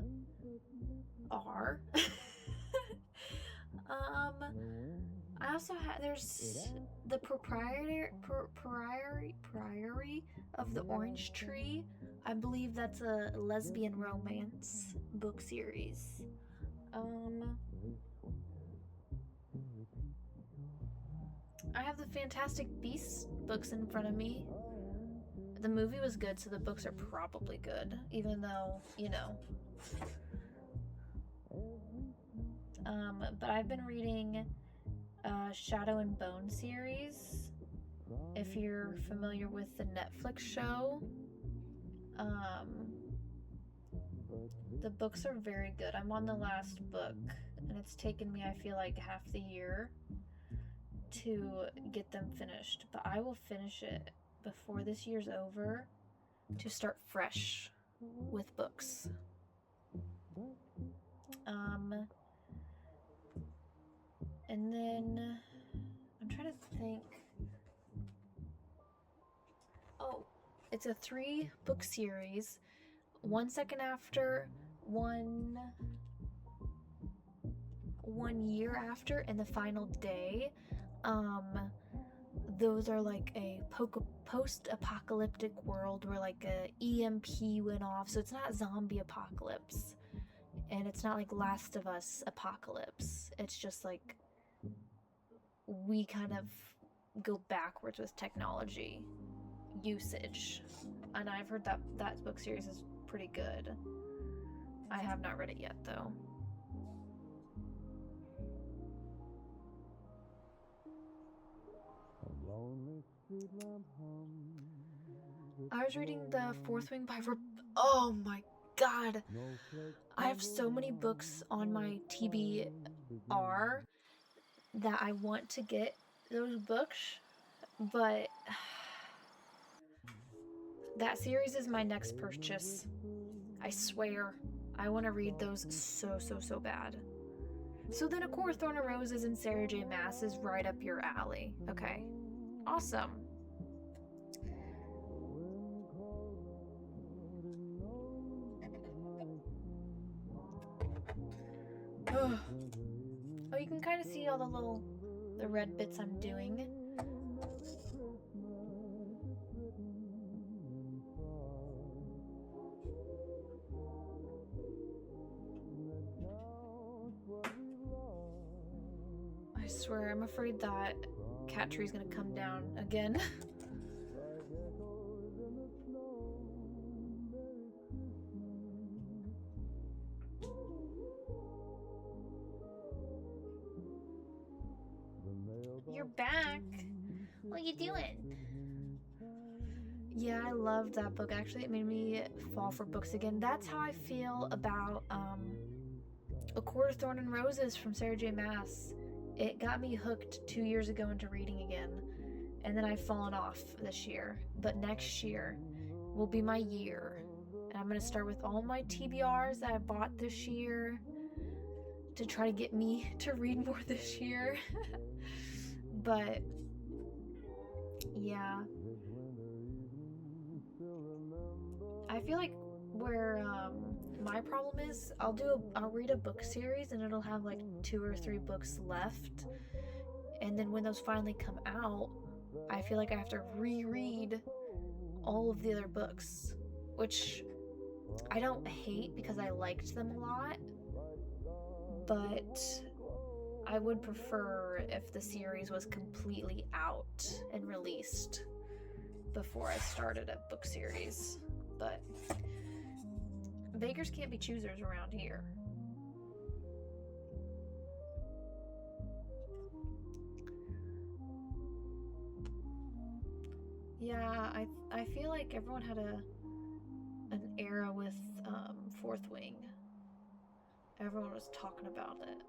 are. I also have, there's the Priory of the Orange Tree. I believe that's a lesbian romance book series. I have the Fantastic Beasts books in front of me. The movie was good, so the books are probably good, even though, you know. But I've been reading Shadow and Bone series, if you're familiar with the Netflix show. The books are very good. I'm on the last book, and it's taken me, I feel like, half the year to get them finished, but I will finish it before this year's over to start fresh with books. And then I'm trying to think. Oh, it's a 3-book series. 1 second after, one year after, and the final day. Those are like a post-apocalyptic world where like a EMP went off, so it's not zombie apocalypse, and it's not like Last of Us apocalypse. It's just like we kind of go backwards with technology usage, and I've heard that that book series is pretty good. I have not read it yet though. I was reading The Fourth Wing by oh my god, I have so many books on my TBR that I want to get those books, but that series is my next purchase. I swear, I want to read those so bad. So then A Court of Thorn and Roses and Sarah J. Maas is right up your alley. Okay, awesome. Oh, you can kind of see all the red bits I'm doing. I swear, I'm afraid that cat tree's gonna come down again. You're back. What are you doing? Yeah, I loved that book. Actually, it made me fall for books again. That's how I feel about A Court of Thorn and Roses from Sarah J. Maas. It got me hooked 2 years ago into reading again, and then I've fallen off this year. But next year will be my year, and I'm gonna start with all my TBRs that I bought this year to try to get me to read more this year. But yeah, I feel like where my problem is, I'll read a book series and it'll have like 2 or 3 books left, and then when those finally come out, I feel like I have to reread all of the other books, which I don't hate because I liked them a lot, but I would prefer if the series was completely out and released before I started a book series. But beggars can't be choosers around here. Yeah, I feel like everyone had an era with Fourth Wing. Everyone was talking about it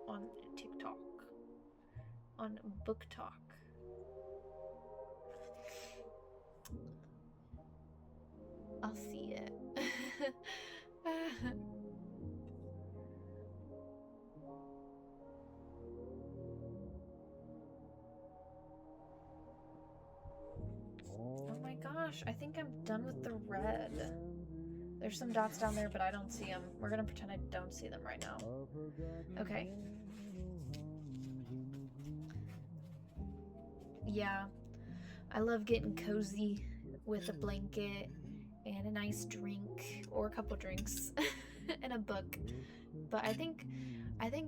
on TikTok, on Book Talk. I'll see it. Oh my gosh, I think I'm done with the red. There's some dots down there, but I don't see them. We're gonna pretend I don't see them right now. Okay. Yeah. I love getting cozy with a blanket and a nice drink, or a couple drinks, and a book. But I think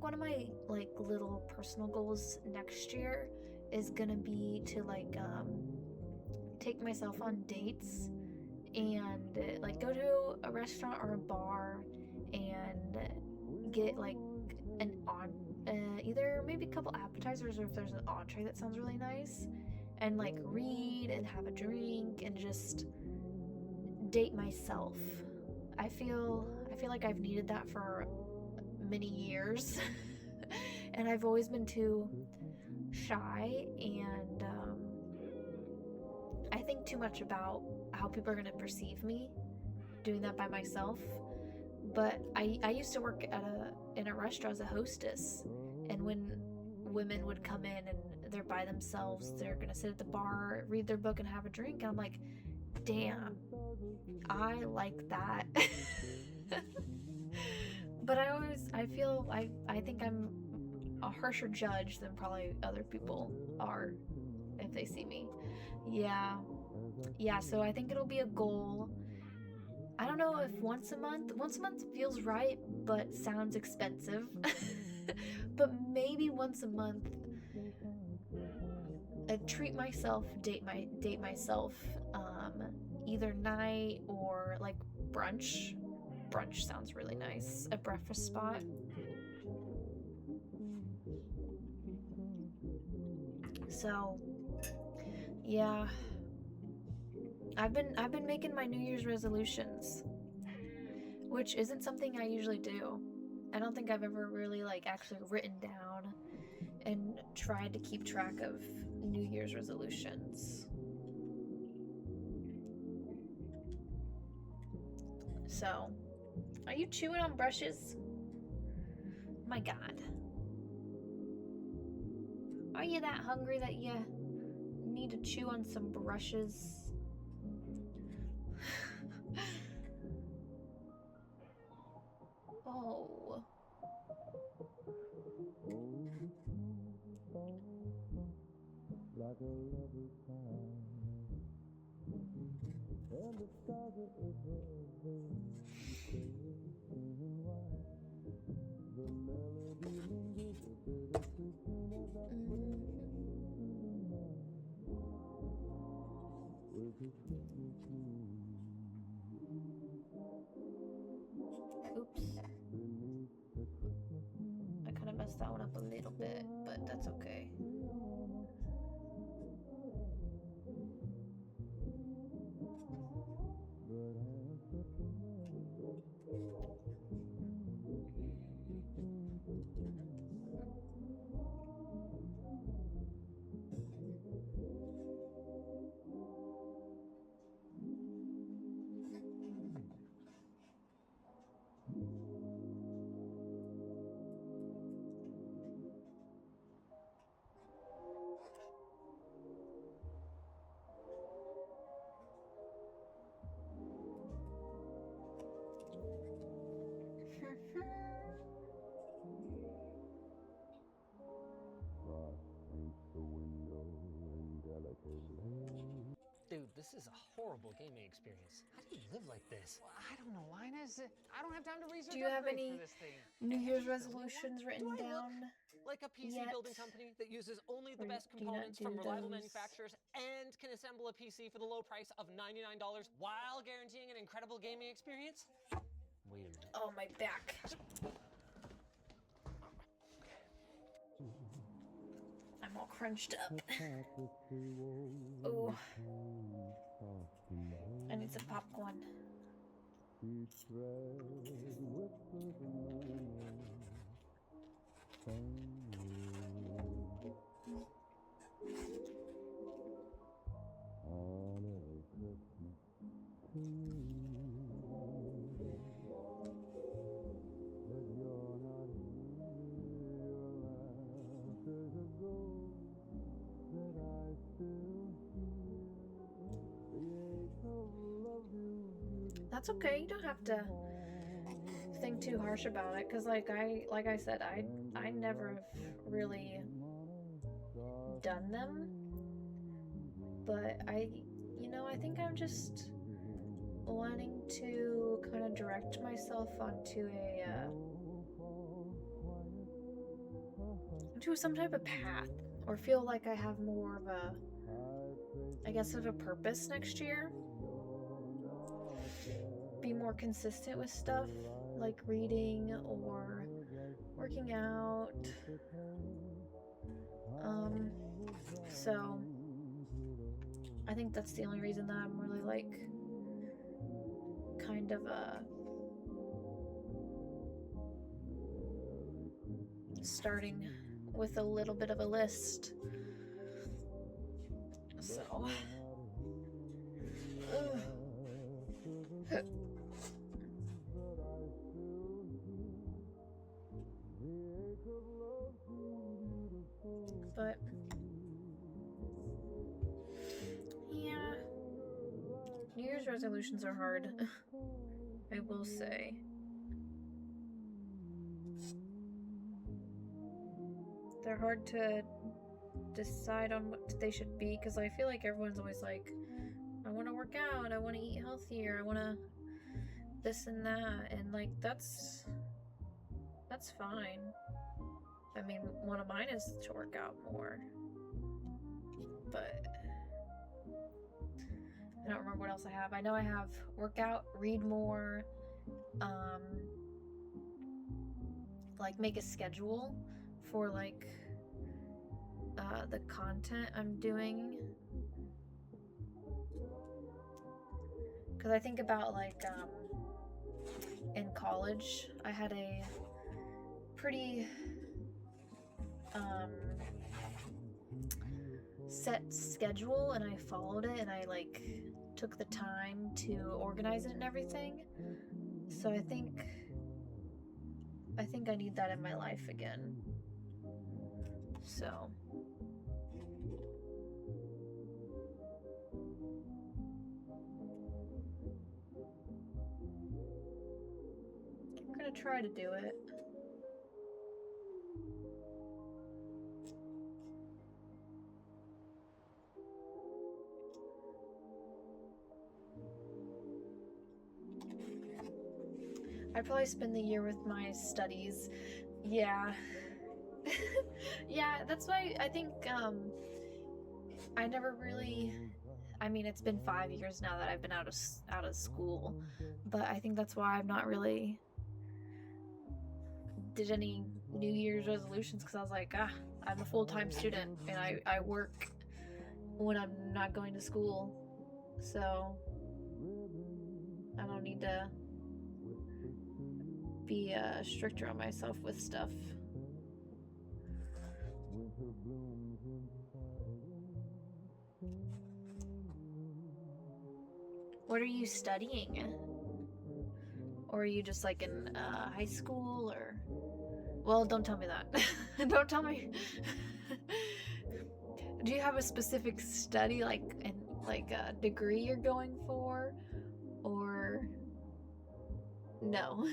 one of my like little personal goals next year is gonna be to like take myself on dates and like go to a restaurant or a bar and get like an either maybe a couple appetizers, or if there's an entree that sounds really nice, and like read and have a drink and just date myself. I feel like I've needed that for many years. And I've always been too shy, and I think too much about how people are going to perceive me doing that by myself. But I used to work in a restaurant as a hostess, and when women would come in and they're by themselves, they're gonna sit at the bar, read their book, and have a drink, and I'm like, damn, I like that. But I think I'm a harsher judge than probably other people are if they see me. Yeah, so I think it'll be a goal. I don't know if once a month feels right, but sounds expensive. But maybe once a month, treat myself, date myself, either night or like brunch. Brunch sounds really nice. A breakfast spot. So, yeah. I've been making my New Year's resolutions, which isn't something I usually do. I don't think I've ever really like actually written down and tried to keep track of New Year's resolutions. So, are you chewing on brushes? My God. Are you that hungry that you need to chew on some brushes? Oh. Like a lover's time, and the stars are everywhere, singing white. The melody lingers, a bittersweet tune as I play through the night. With a Christmas moon. Oops. I kind of messed that one up a little bit, but that's okay. Dude, this is a horrible gaming experience. How do you live like this? Well, I don't know, Linus. I don't have time to research. Do you have any for this thing. New Year's resolutions written down? Like a PC yet? building company that uses only the Or best do you not components do from reliable those? manufacturers and can assemble a PC for the low price of $99 while guaranteeing an incredible gaming experience? Weird. Oh, my back. I'm all crunched up. Ooh. I need some popcorn. That's okay. You don't have to think too harsh about it, because like I said, I never have really done them, but I think I'm just wanting to kind of direct myself onto some type of path, or feel like I have more of a, I guess, of a purpose next year. Be more consistent with stuff like reading or working out. So I think that's the only reason that I'm really like kind of starting with a little bit of a list. So but yeah, New Year's resolutions are hard. I will say. They're hard to decide on what they should be, because I feel like everyone's always like, I want to work out, I want to eat healthier, I want to this and that, and like that's fine. I mean, one of mine is to work out more, but I don't remember what else I have. I know I have workout, read more, like make a schedule for like the content I'm doing, because I think about like in college I had a pretty set schedule, and I followed it, and I like took the time to organize it and everything. So I think I need that in my life again. So I'm gonna try to do it. I'd probably spend the year with my studies. Yeah. Yeah, that's why I think I never really, I mean, it's been 5 years now that I've been out of school, but I think that's why I've not really did any New Year's resolutions, because I was like, I'm a full-time student and I work when I'm not going to school, so I don't need to be stricter on myself with stuff. What are you studying? Or are you just like in high school, or? Well, don't tell me that. Don't tell me. Do you have a specific study, like a degree you're going for, or no?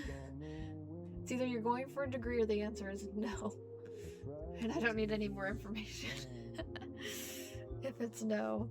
It's either you're going for a degree or the answer is no. And I don't need any more information if it's no.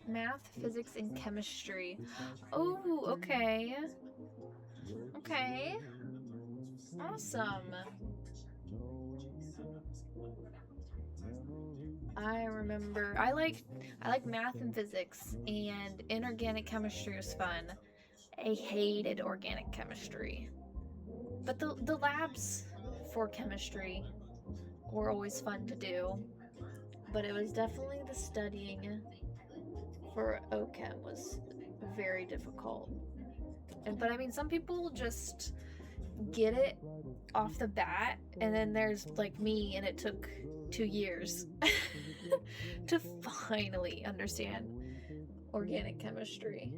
Math, physics, and chemistry. Oh, okay. Okay. Awesome. I remember I like math and physics, and inorganic chemistry was fun. I hated organic chemistry. But the labs for chemistry were always fun to do. But it was definitely the studying for OChem was very difficult. But I mean, some people just get it off the bat, and then there's like me, and it took 2 years to finally understand organic chemistry.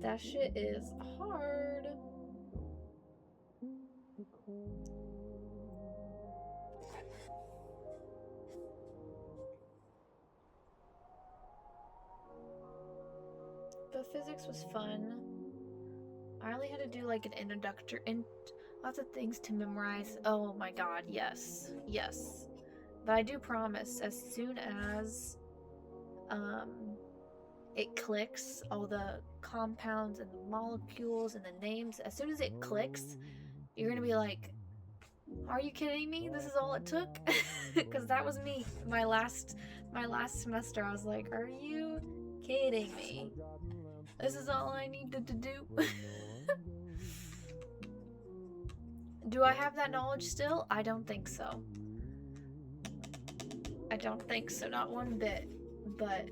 That shit is hard. But physics was fun. I only had to do like an introductory and lots of things to memorize. Oh my god, yes. Yes. But I do promise, as soon as it clicks, all the compounds and the molecules and the names, as soon as it clicks, you're gonna be like, are you kidding me? This is all it took? Because that was me. My last semester, I was like, are you kidding me? This is all I needed to do. Do I have that knowledge still? I don't think so. I don't think so, not one bit. But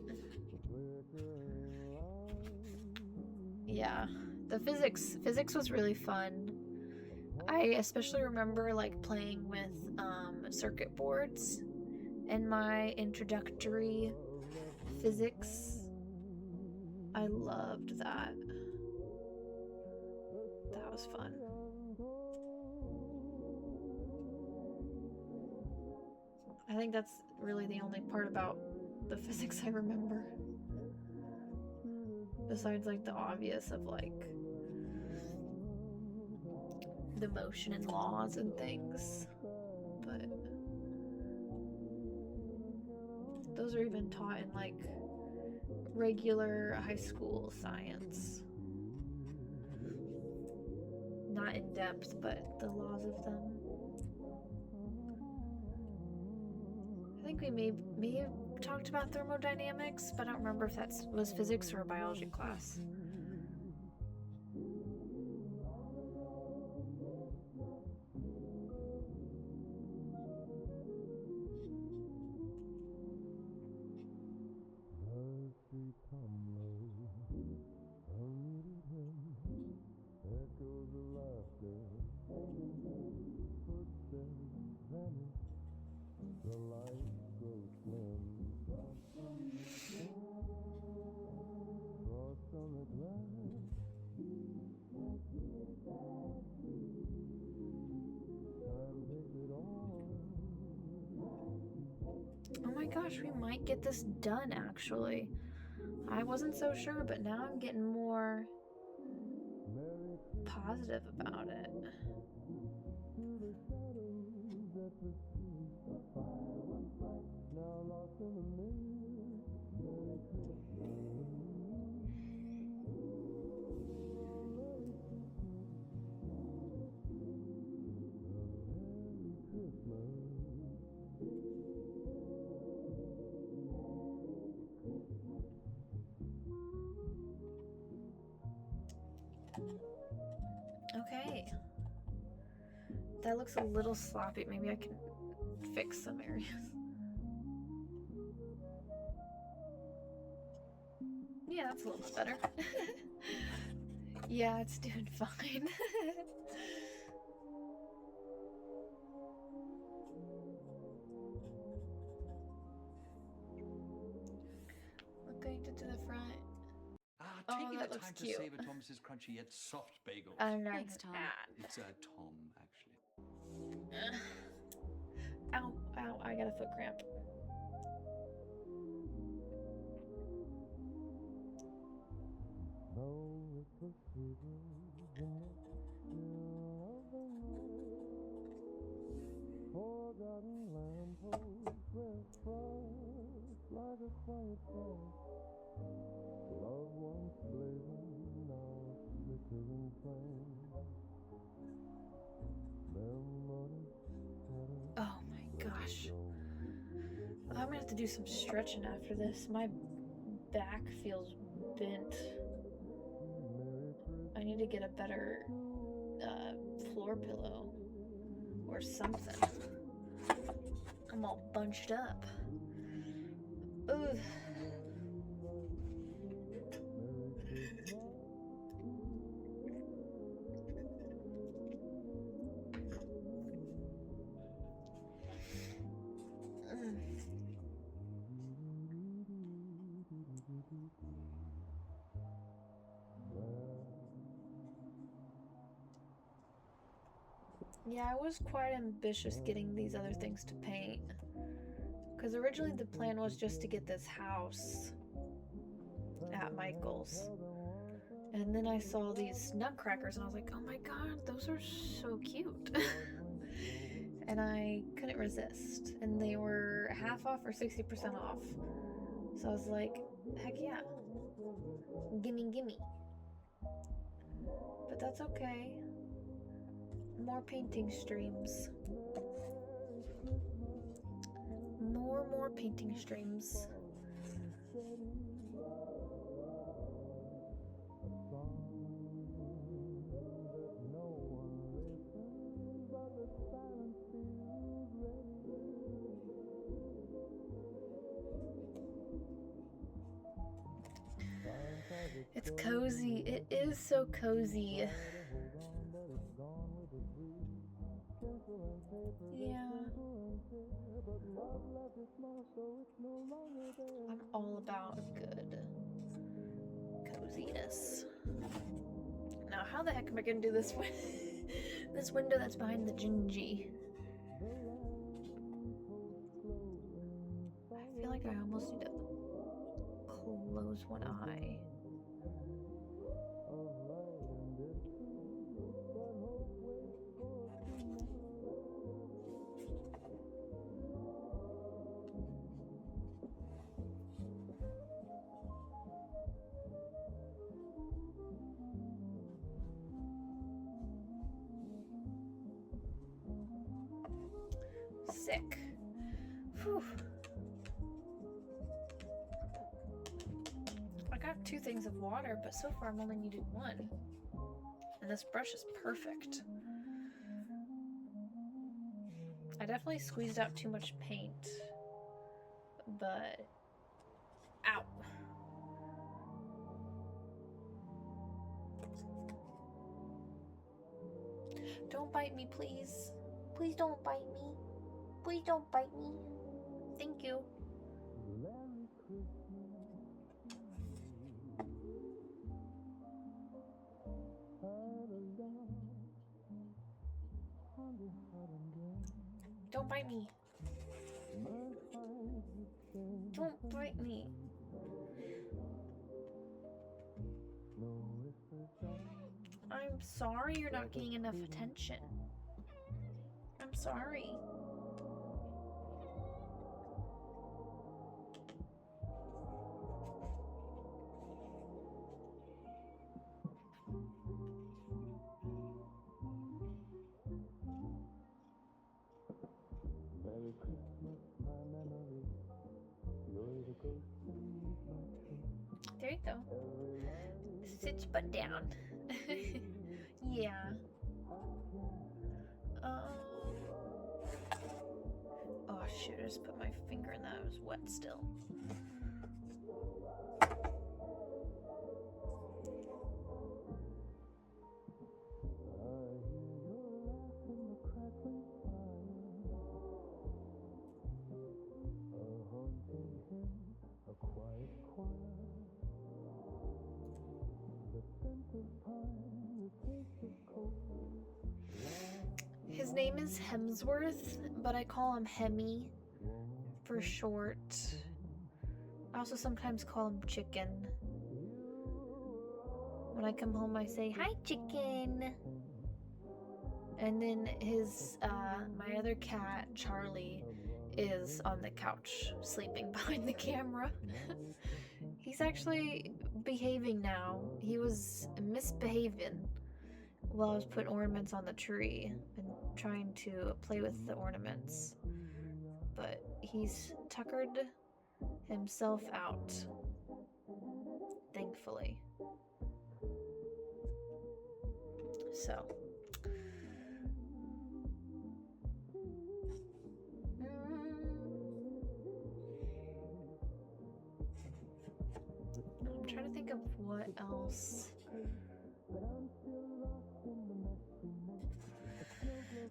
yeah, the physics was really fun. I especially remember like playing with circuit boards in my introductory physics. I loved that. That was fun. I think that's really the only part about the physics I remember. Besides like the obvious of like the motion and laws and things. But those are even taught in like regular high school science. Not in depth, but the laws of them. I think we may have talked about thermodynamics, but I don't remember if that was physics or a biology class. Oh my gosh, we might get this done actually. I wasn't so sure, but now I'm getting more positive about it. Okay. That looks a little sloppy. Maybe I can fix some areas. Yeah, that's a little bit better. Yeah, it's doing fine. Looking to the front. Taking that the looks time cute. to savor Thomas's crunchy yet soft bagels. Thanks, Tom. It's Tom, actually. Ow, ow, I got a foot cramp. Oh my gosh. I'm gonna have to do some stretching after this. My back feels bent. I need to get a better floor pillow or something. I'm all bunched up. Ugh. Yeah, I was quite ambitious getting these other things to paint. Because originally the plan was just to get this house at Michael's. And then I saw these nutcrackers and I was like, oh my god, those are so cute. And I couldn't resist. And they were half off or 60% off. So I was like, heck yeah. Gimme, gimme. But that's okay. More painting streams. More painting streams. It's cozy. It is so cozy. Yeah. I'm all about good coziness. Now, how the heck am I gonna do this this window that's behind the Gingy? I feel like I almost need to close one eye. Sick. Whew. I got 2 things of water, but so far I'm only needed 1. And this brush is perfect. I definitely squeezed out too much paint. But... ow. Don't bite me, please. Please don't bite me. Please don't bite me. Thank you. Don't bite me. Don't bite me. I'm sorry you're not getting enough attention. I'm sorry. There you go. Sit your butt down. Yeah. Oh shoot, I just put my finger in that. It was wet still. His name is Hemsworth, but I call him Hemi for short. I also sometimes call him Chicken. When I come home, I say, "Hi, Chicken." And then his, my other cat, Charlie, is on the couch sleeping behind the camera. He's actually behaving now. He was misbehaving while I was putting ornaments on the tree and trying to play with the ornaments. But he's tuckered himself out, thankfully. So. I'm trying to think of what else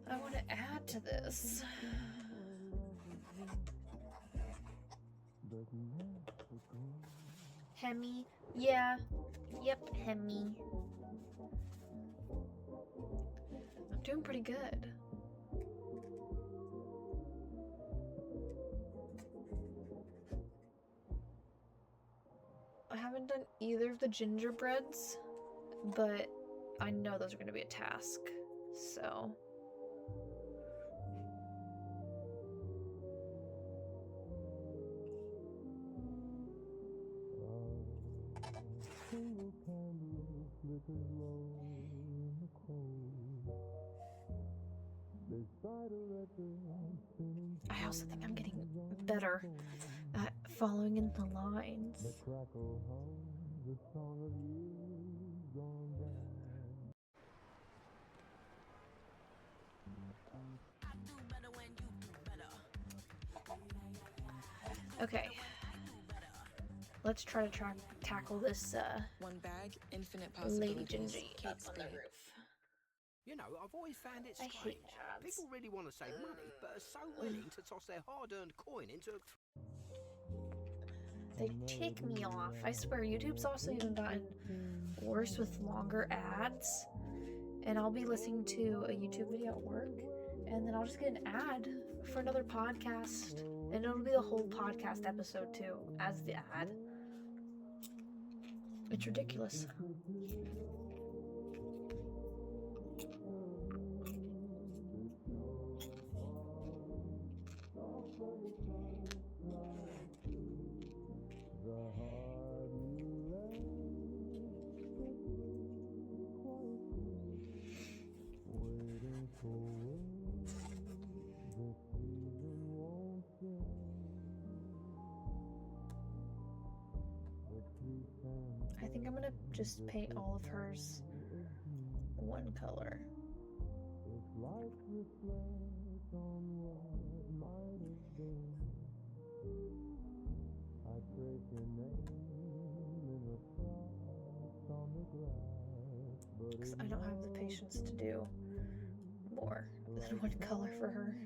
I want to add to this. Hemi. Yeah. Yep, Hemi. I'm doing pretty good. I haven't done either of the gingerbreads, but I know those are going to be a task, so... I also think I'm getting better at following in the lines. Okay. Let's try to tackle this One bag, infinite Lady possibilities. Gingy Kate up on the Spade. roof. You know, I've always found it I strange. hate ads. People really want to save money, but are so willing to toss their hard-earned coin into a... They tick me off. I swear, YouTube's also even gotten worse with longer ads. And I'll be listening to a YouTube video at work, and then I'll just get an ad for another podcast. And it'll be the whole podcast episode too, as the ad. It's ridiculous. I think I'm gonna just paint all of hers one color. Because I don't have the patience to do more than one color for her.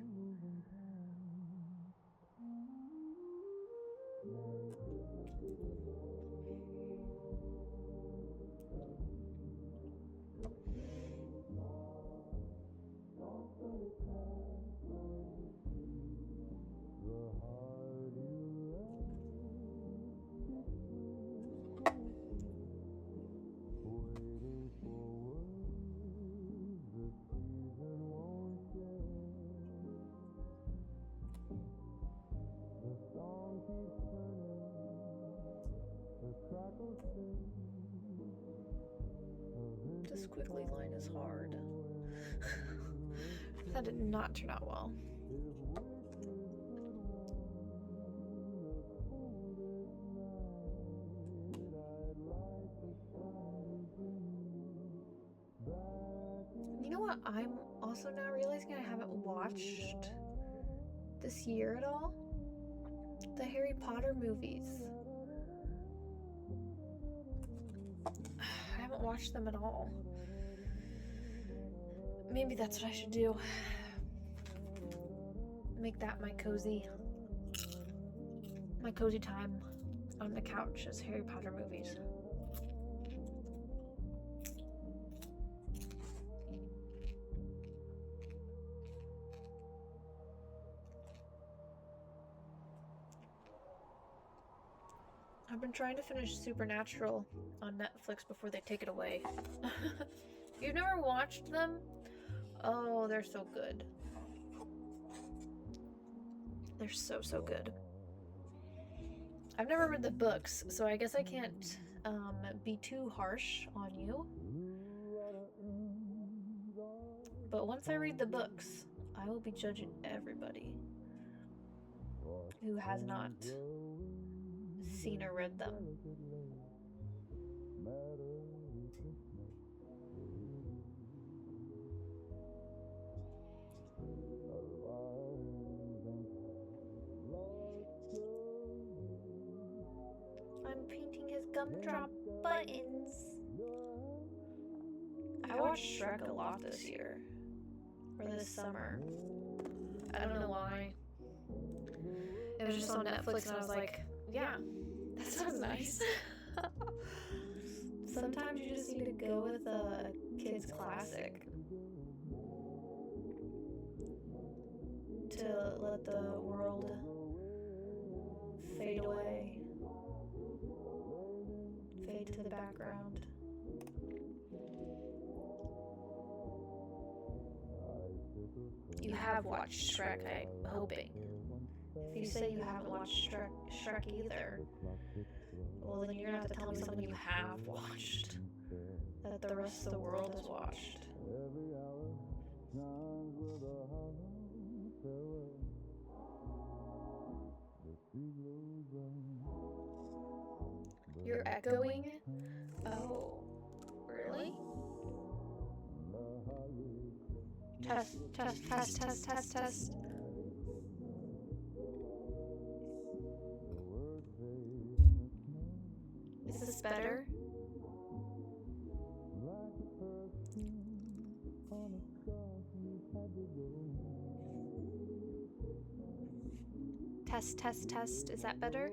This squiggly line is hard. That did not turn out well. You know what I'm also now realizing I haven't watched this year at all? The Harry Potter movies. I haven't watched them at all. Maybe that's what I should do. Make that my cozy time on the couch is Harry Potter movies. I've been trying to finish Supernatural on Netflix before they take it away. You've never watched them? Oh, they're so good. They're so, so good. I've never read the books, so I guess I can't be too harsh on you. But once I read the books, I will be judging everybody who has not seen or read them. I'm painting his gumdrop buttons. I watched Shrek a lot this year. Or this summer. I don't know why. It was just on Netflix and I was like, yeah, that sounds nice. Sometimes you just need to go with a kid's classic to let the world fade away. into the background. You have watched Shrek, I'm hoping. If you say you haven't watched Shrek either, well then you're gonna have to tell me something you have watched that the rest of the world has watched. You're echoing? Oh, really? Test, test, test, test, test, test. Is this better? Test, test, test. Is that better?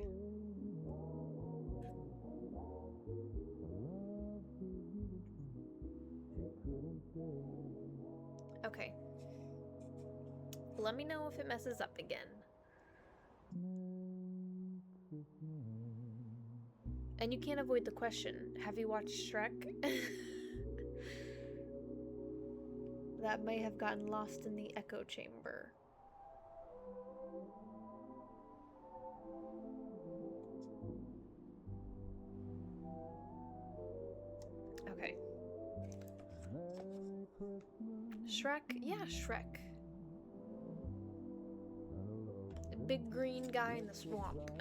Okay. Let me know if it messes up again. And you can't avoid the question, have you watched Shrek? That may have gotten lost in the echo chamber. Okay. Shrek? Yeah, Shrek. The big green guy in the swamp.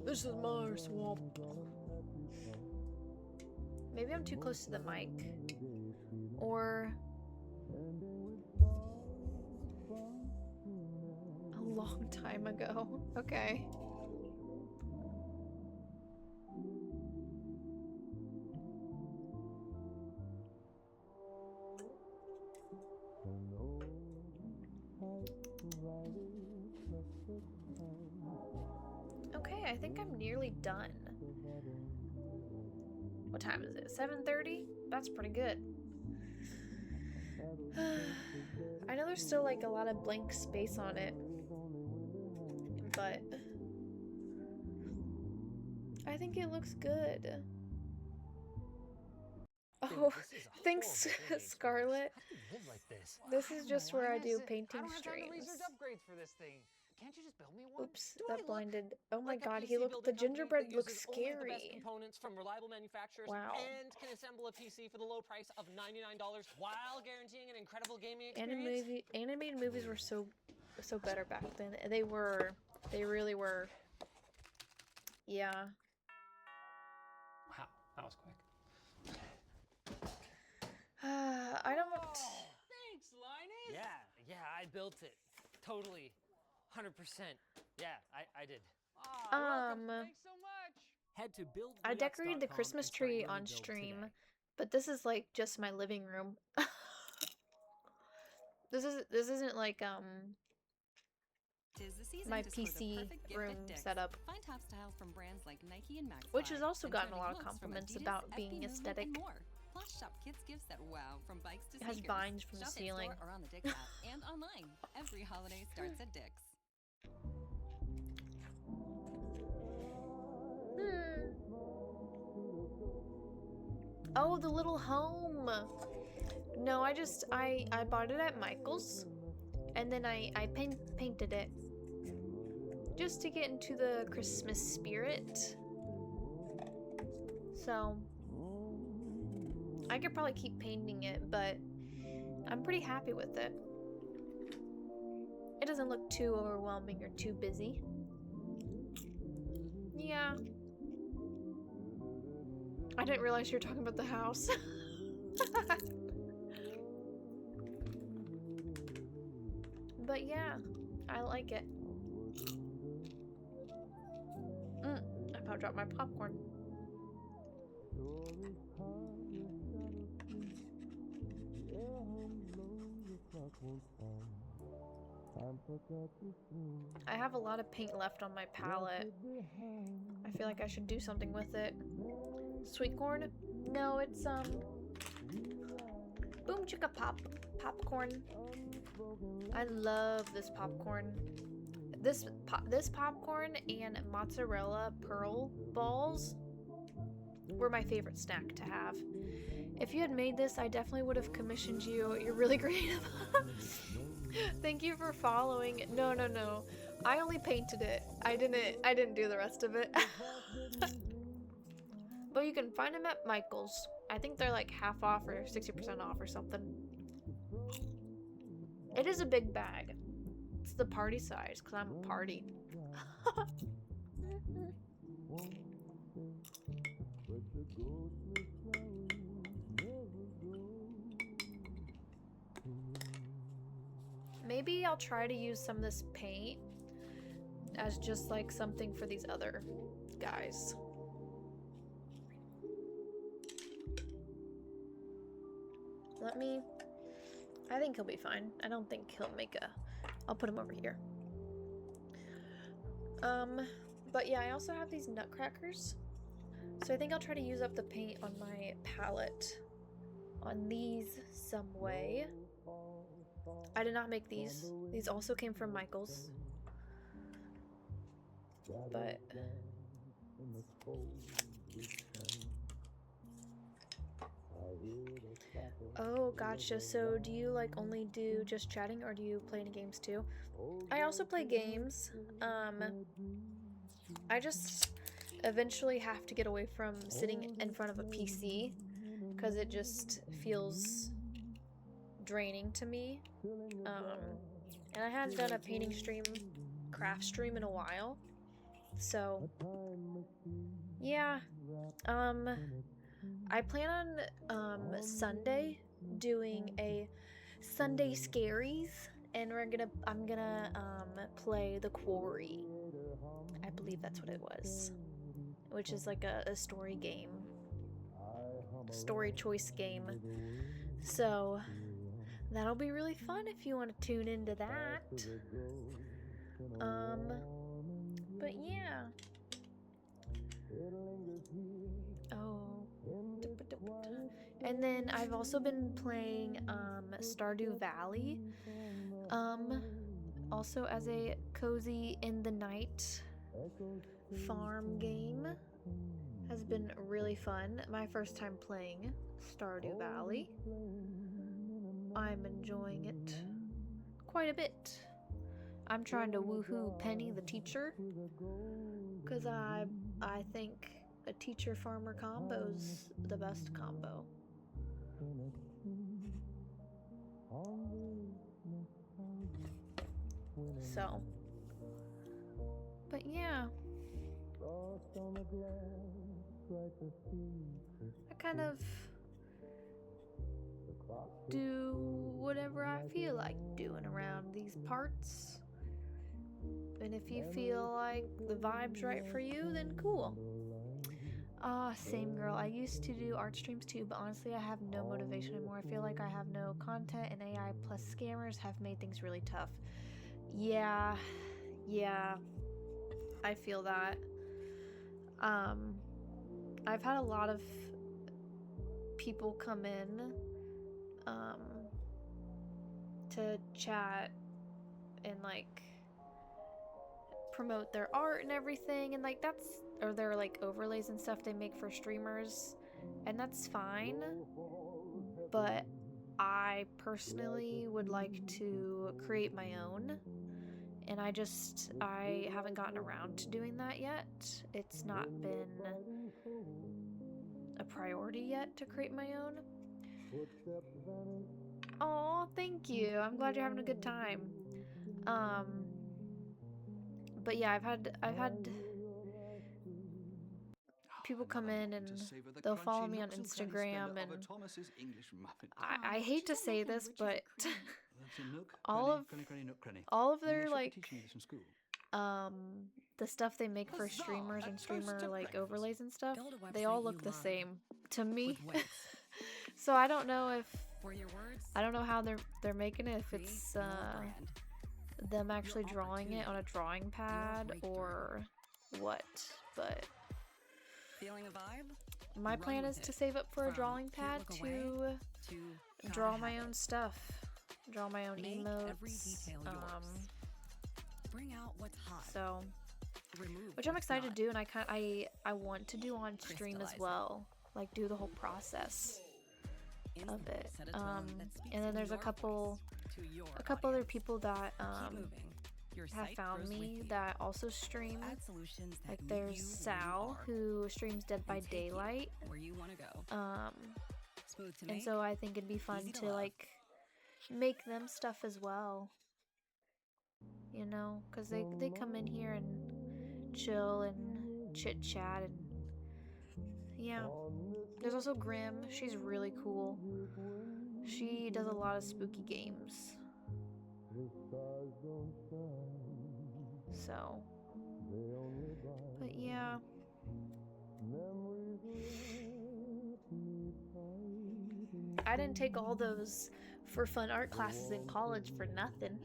This is my swamp. Maybe I'm too close to the mic. Or a long time ago. Okay. Okay, I think I'm nearly done. What time is it? 7:30? That's pretty good. I know there's still like a lot of blank space on it, but I think it looks good. Oh, thanks, Scarlett. This is just where I do painting streams. Upgrades for this thing. Can't you just build me one? Oops, that blinded. Oh my god, he looked. The gingerbread looks scary. Components from reliable manufacturers. Wow. And can assemble a PC for the low price of $99 while guaranteeing an incredible gaming experience. Animated movies were so better back then. They really were. Yeah. Wow, that was quick. I don't. Thanks, Linus. Yeah, I built it. Totally. 100%. Yeah, I did. Thanks so much. Head to build. I decorated the Christmas tree on stream, but this is like just my living room. This isn't like my PC room setup, Find top style from brands like Nike and Max, which has also gotten a lot of compliments about being aesthetic. Plus, shop kids gifts that wow, from bikes to It has sneakers. vines from the Shop ceiling. in-store or on the Dick's app and online. Every holiday starts at Dick's. Oh, the little home. No, I bought it at Michael's, and then I painted it just to get into the Christmas spirit. So I could probably keep painting it, but I'm pretty happy with it. It doesn't look too overwhelming or too busy. Yeah. I didn't realize you were talking about the house. But yeah, I like it. I about dropped my popcorn. I have a lot of paint left on my palette. I feel like I should do something with it. Sweet corn? No, it's Boom Chicka popcorn. I love this popcorn. This popcorn and mozzarella pearl balls were my favorite snack to have. If you had made this, I definitely would have commissioned you. You're really creative. Thank you for following. No. I only painted it. I didn't do the rest of it. But you can find them at Michael's. I think they're like half off or 60% off or something. It is a big bag. It's the party size because I'm a party. Maybe I'll try to use some of this paint as just like something for these other guys. I think he'll be fine. I don't think he'll make a... I'll put him over here. But yeah, I also have these Nutcrackers. So I think I'll try to use up the paint on my palette on these some way. I did not make these. These also came from Michael's. But... Oh, gotcha. So do you like only do just chatting or do you play any games too? I also play games. I just eventually have to get away from sitting in front of a PC because it just feels draining to me. And I hadn't done a painting stream, craft stream in a while. So, yeah. I plan on Sunday doing a Sunday Scaries, and I'm gonna play The Quarry. I believe that's what it was, which is like a story game, story choice game. So that'll be really fun if you want to tune into that. But yeah. Oh. And then I've also been playing Stardew Valley, also as a cozy in the night farm game. Has been really fun. My first time playing Stardew Valley. I'm enjoying it quite a bit. I'm trying to woohoo Penny the teacher because I think a teacher farmer combo's the best combo. So, but yeah, I kind of do whatever I feel like doing around these parts. And if you feel like the vibe's right for you, then cool. Same girl. I used to do art streams too, but honestly I have no motivation anymore. I feel like I have no content, and AI plus scammers have made things really tough. Yeah, I feel that. I've had a lot of people come in to chat and like promote their art and everything, and like that's, or their like overlays and stuff they make for streamers, and that's fine, but I personally would like to create my own, and I haven't gotten around to doing that yet. It's not been a priority yet to create my own. Oh, thank you. I'm glad you're having a good time. But yeah, I've had people come in and they'll follow me on Instagram, and I hate to say this, but all of their like the stuff they make for streamers and streamer like overlays and stuff, they all look the same to me. So I don't know how they're making it, if it's them actually drawing it on a drawing pad or what, but my plan is to save up for a drawing pad to draw my own stuff, draw my own emotes, so, which I'm excited to do, and I want to do on stream as well, like do the whole process of it. And then there's a couple other people that have found me that also stream. Like there's Sal, who streams Dead by Daylight. And so I think it'd be fun to like make them stuff as well, you know, because they come in here and chill and chit chat. And yeah, there's also Grim. She's really cool. She does a lot of spooky games. So, but yeah. I didn't take all those for fun art classes in college for nothing.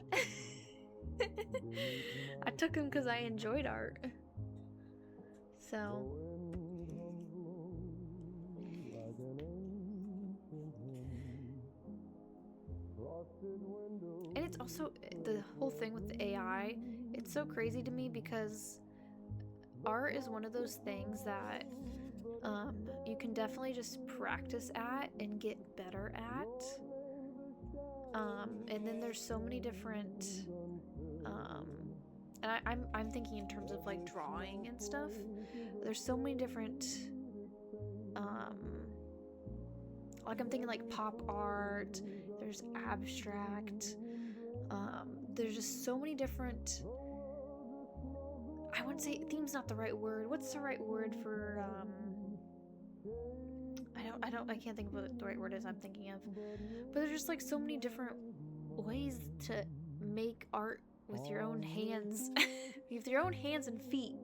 I took them because I enjoyed art. So. And it's also, the whole thing with the AI, it's so crazy to me because art is one of those things that you can definitely just practice at and get better at. And then there's so many different, and I'm thinking in terms of like drawing and stuff. There's so many different, like I'm thinking like pop art, there's abstract, there's just so many different, I wouldn't say, theme's not the right word. What's the right word for, I can't think of what the right word is I'm thinking of. But there's just like so many different ways to make art with your own hands. With your own hands and feet.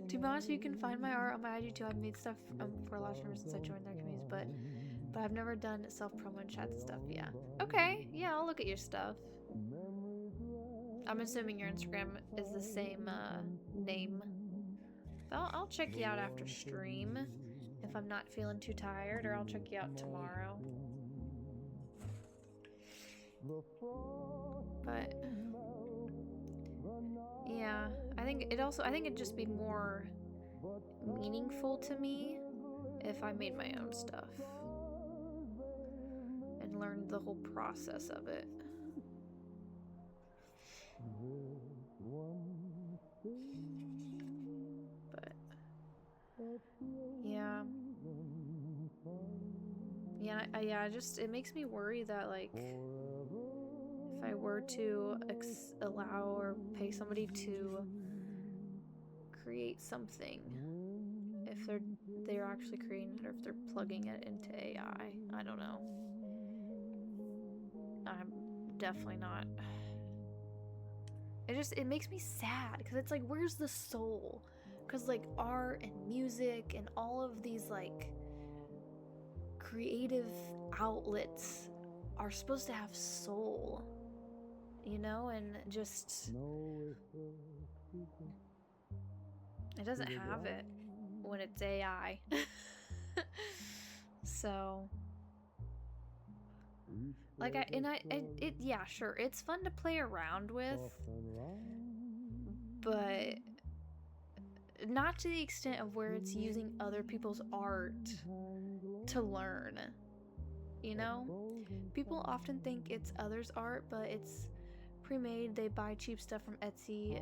To be honest, you can find my art on my IG too. I've made stuff for a lot of streamers since I joined their communities, but I've never done self-promo and chats and stuff. Yeah. Okay, yeah, I'll look at your stuff. I'm assuming your Instagram is the same name. I'll check you out after stream if I'm not feeling too tired, or I'll check you out tomorrow. But yeah, I think it'd just be more meaningful to me if I made my own stuff and learned the whole process of it. But yeah, it makes me worry that like if I were to allow or pay somebody to create something, if they're actually creating it or if they're plugging it into AI, I don't know. I'm definitely not. It makes me sad because it's like, where's the soul? Because like art and music and all of these like creative outlets are supposed to have soul, you know, and just it doesn't have it when it's AI. So like yeah, sure, it's fun to play around with, but not to the extent of where it's using other people's art to learn, you know? People often think it's others' art, but it's pre-made. They buy cheap stuff from Etsy,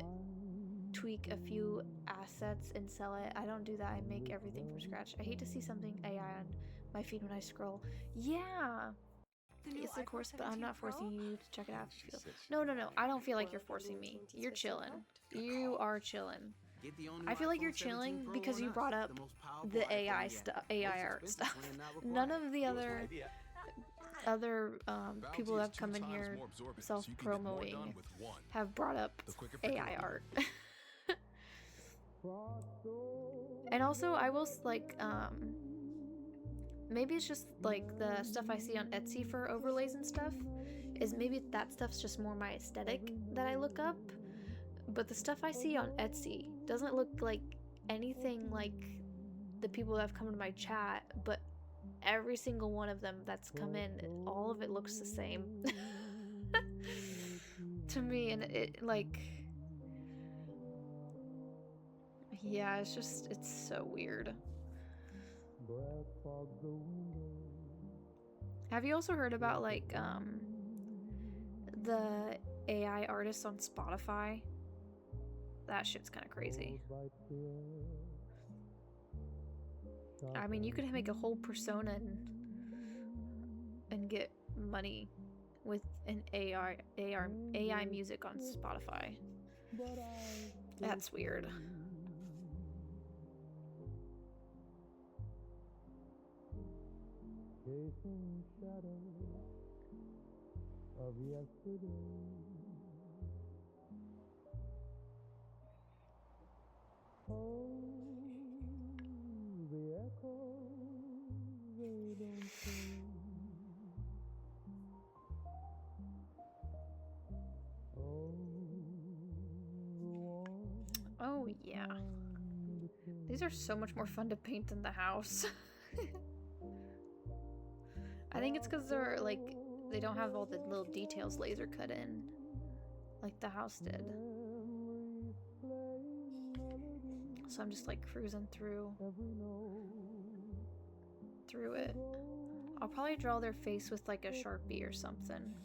tweak a few assets and sell it. I don't do that. I make everything from scratch. I hate to see something AI on my feed when I scroll. Yeah, it's of course, but I'm not forcing you to check it out. No, I don't feel like you're forcing me. You're chilling. You are chilling. I feel like you're chilling because you brought up the AI stuff, AI art stuff. None of the other people that have come in here self-promoting have brought up AI art. And also, I will like maybe it's just like the stuff I see on Etsy for overlays and stuff is maybe that stuff's just more my aesthetic that I look up. But the stuff I see on Etsy doesn't look like anything like the people that have come to my chat, but every single one of them that's come in, all of it looks the same to me. And it like, let me Yeah, it's just, it's so weird. Have you also heard about like the AI artists on Spotify? That shit's kind of crazy. I mean, you could make a whole persona and get money with an AI music on Spotify. That's weird. Chasing shadows of yesterday. Oh, the echoes, they don't sing. Oh, the warmth. Oh yeah. These are so much more fun to paint than the house. I think it's because they're like, they don't have all the little details laser cut in like the house did. So I'm just like cruising through it. I'll probably draw their face with like a Sharpie or something.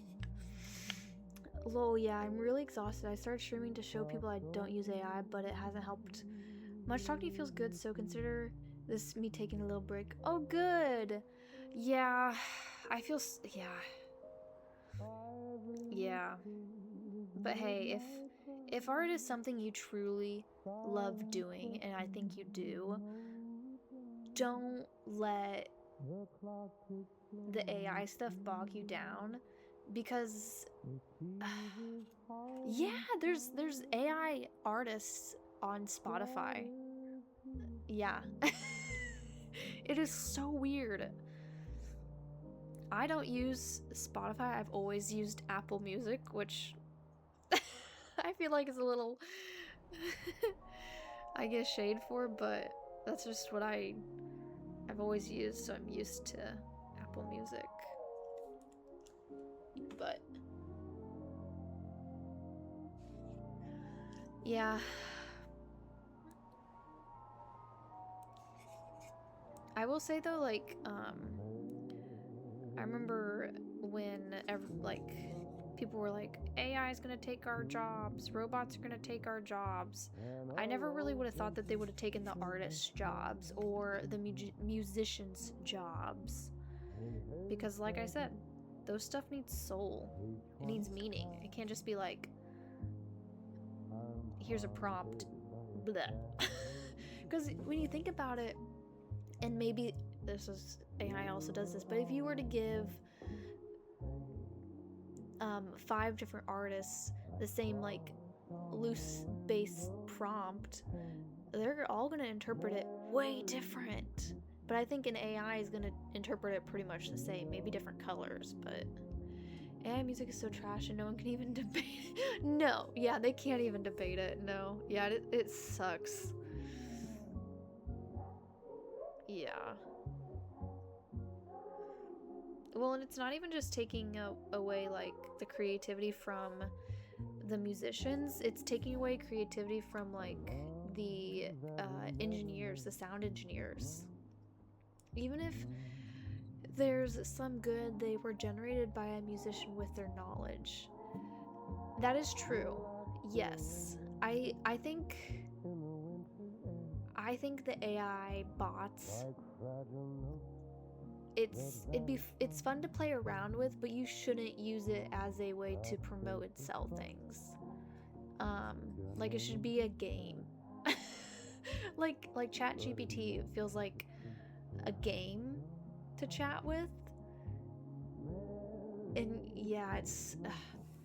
Lol, yeah, I'm really exhausted. I started streaming to show people I don't use AI, but it hasn't helped much. Talking to you feels good, so consider this me taking a little break. Oh, good. Yeah, I feel, yeah. But hey, if art is something you truly love doing, and I think you do, don't let the AI stuff bog you down, because yeah, there's AI artists on Spotify. Yeah. It is so weird. I don't use Spotify. I've always used Apple Music, which I feel like is a little I get shade for, but that's just what I've always used, so I'm used to Apple Music. But yeah. I will say though, like, I remember when people were like, AI is gonna take our jobs, robots are gonna take our jobs. I never really would have thought that they would have taken the artists' jobs or the musicians' jobs. Because like I said, those stuff needs soul. It needs meaning. It can't just be like, here's a prompt. Because when you think about it, and maybe this is, AI also does this, but if you were to give 5 different artists the same like loose base prompt, they're all gonna interpret it way different. But I think an AI is gonna interpret it pretty much the same, maybe different colors, but AI music is so trash and no one can even debate it. No, yeah, they can't even debate it. No, yeah, it sucks. Yeah. Well, and it's not even just taking away like the creativity from the musicians, it's taking away creativity from like the engineers, the sound engineers. Even if there's some good, they were generated by a musician with their knowledge. That is true. Yes. I think the AI bots, it's fun to play around with, but you shouldn't use it as a way to promote and sell things. Like it should be a game. like ChatGPT feels like a game to chat with. And yeah, it's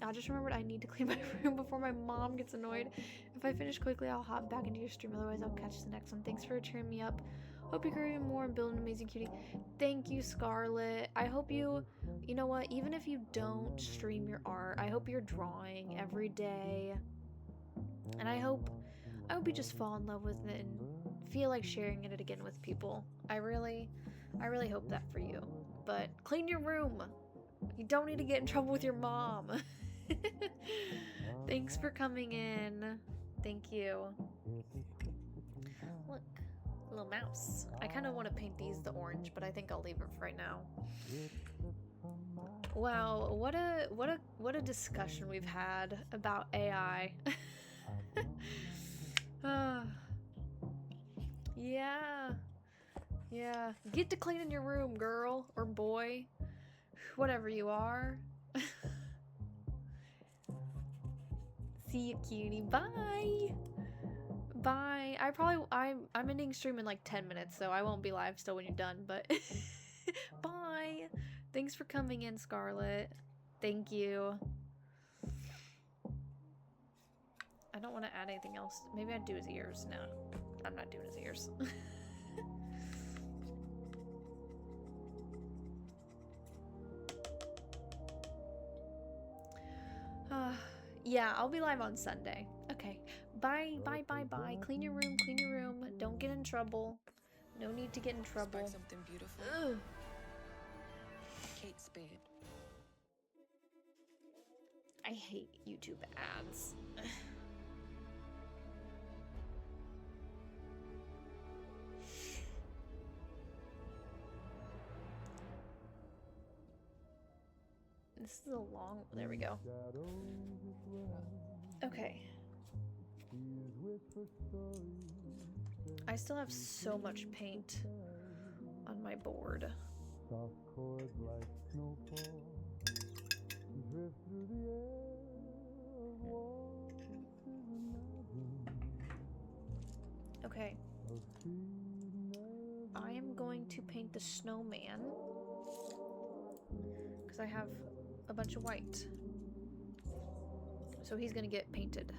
I just remembered I need to clean my room before my mom gets annoyed. If I finish quickly, I'll hop back into your stream, otherwise I'll catch the next one. Thanks for cheering me up. Hope you grow even more and build an amazing cutie. Thank you, Scarlett. I hope you know what, even if you don't stream your art, I hope you're drawing every day. And I hope you just fall in love with it and feel like sharing it again with people. I really hope that for you. But clean your room. You don't need to get in trouble with your mom. Thanks for coming in. Thank you. Look, little mouse. I kind of want to paint these the orange, but I think I'll leave it for right now. Wow, what a discussion we've had about AI. Yeah. Yeah. Get to cleaning your room, girl or boy. Whatever you are. See you, cutie. Bye. Bye. I'm ending stream in like 10 minutes, so I won't be live still when you're done, but bye. Thanks for coming in, Scarlett. Thank you. I don't want to add anything else. Maybe I'd do his ears. No, I'm not doing his ears. Yeah, I'll be live on Sunday. Okay. Bye, bye, bye, bye. Clean your room, clean your room. Don't get in trouble. No need to get in trouble. Expect something beautiful. Ugh. Kate Spade. I hate YouTube ads. This is a long... There we go. Okay. I still have so much paint on my board. Okay. I am going to paint the snowman because I have a bunch of white. So he's gonna get painted.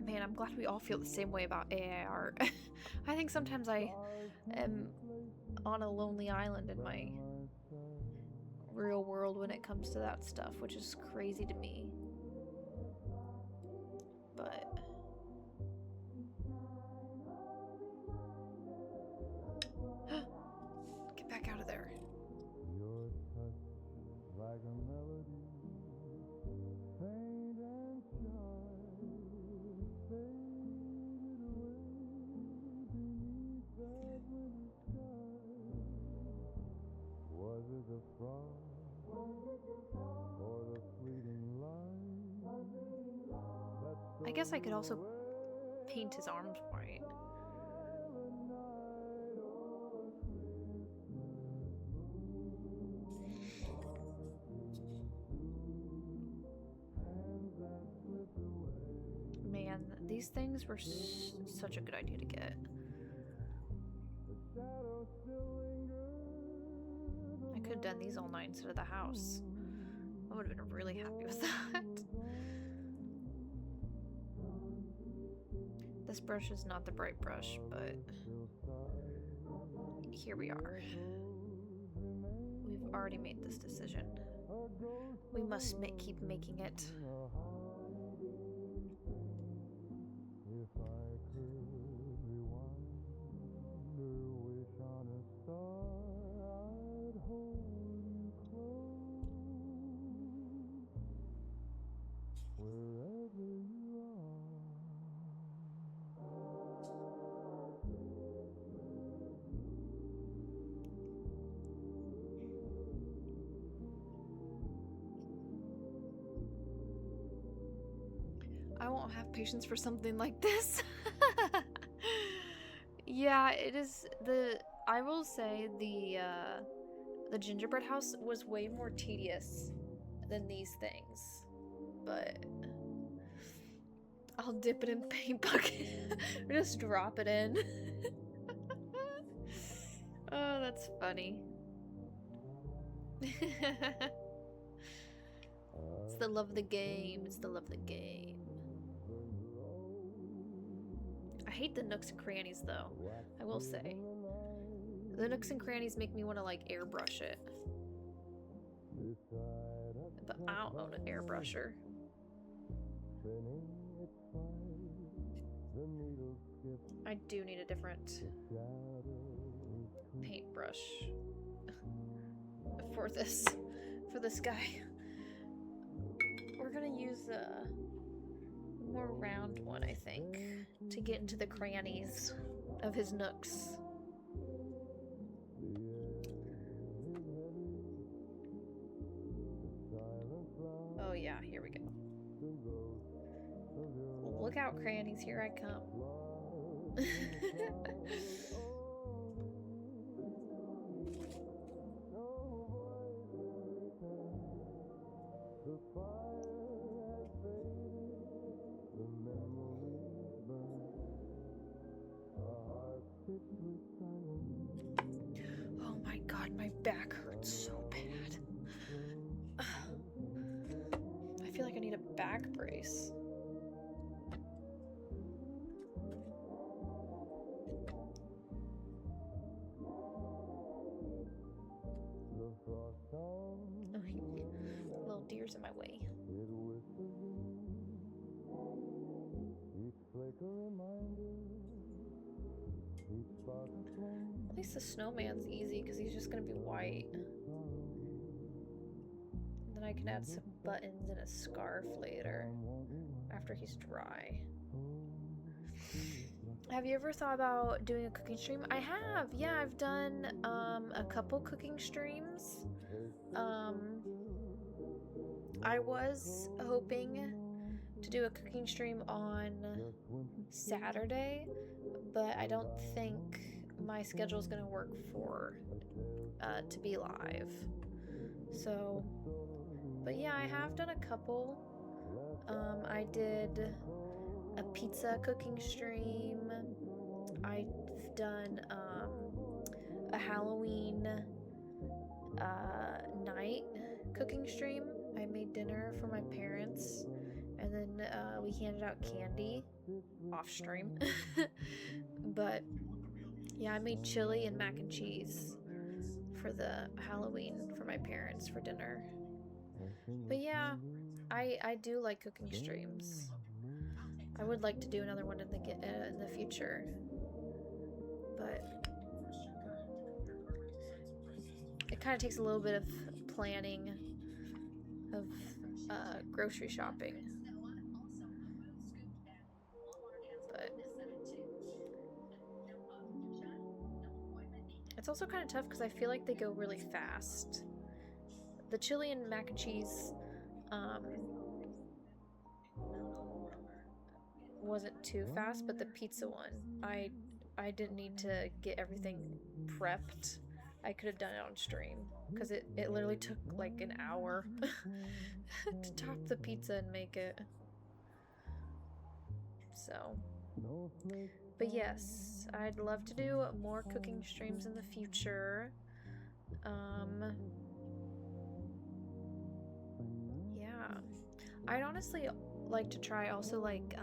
Man, I'm glad we all feel the same way about AI art. I think sometimes I am on a lonely island in my real world when it comes to that stuff, which is crazy to me. But get back out of there. I guess I could also paint his arms white. Man, these things were such a good idea to get. I could have done these all night instead of the house. I would have been really happy with that. This brush is not the bright brush, but here we are. We've already made this decision. We must keep making it. I won't have patience for something like this. Yeah, it is I will say the gingerbread house was way more tedious than these things. But I'll dip it in paint bucket. Or just drop it in. Oh, that's funny. It's the love of the game. It's the love of the game. I hate the nooks and crannies though, I will say. The nooks and crannies make me want to like airbrush it. But I don't own an airbrusher. I do need a different paintbrush. for this guy. We're gonna use a more round one, I think, to get into the crannies of his nooks. Oh yeah, here we go. Look out, crannies, here I come. Oh my god, my back hurts so bad. I feel like I need a back brace. Oh, little deer's in my way. At least the snowman's easy because he's just gonna be white. And then I can add some buttons and a scarf later after he's dry. Have you ever thought about doing a cooking stream? I have. Yeah, I've done a couple cooking streams. I was hoping to do a cooking stream on Saturday, but I don't think my schedule is going to work for to be live. So, but yeah, I have done a couple. I did a pizza cooking stream. I've done a Halloween night cooking stream. I made dinner for my parents, and then we handed out candy off stream. But yeah, I made chili and mac and cheese for the Halloween for my parents for dinner. But yeah, I do like cooking streams. I would like to do another one in the future, but it kind of takes a little bit of planning of grocery shopping. But it's also kind of tough because I feel like they go really fast. The chili and mac and cheese wasn't too fast, but the pizza one, I didn't need to get everything prepped. I could have done it on stream because it literally took like an hour to top the pizza and make it. So, but yes, I'd love to do more cooking streams in the future. Yeah, I'd honestly like to try also like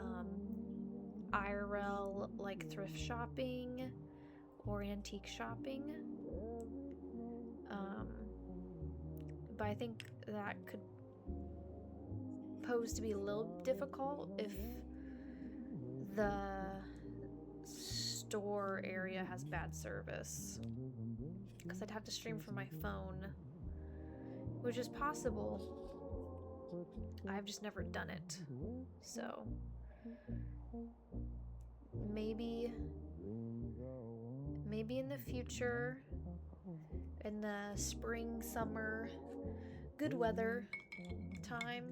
IRL like thrift shopping or antique shopping. But I think that could pose to be a little difficult if the store area has bad service, because I'd have to stream from my phone, which is possible. I've just never done it. So maybe in the future, in the spring, summer, good weather time.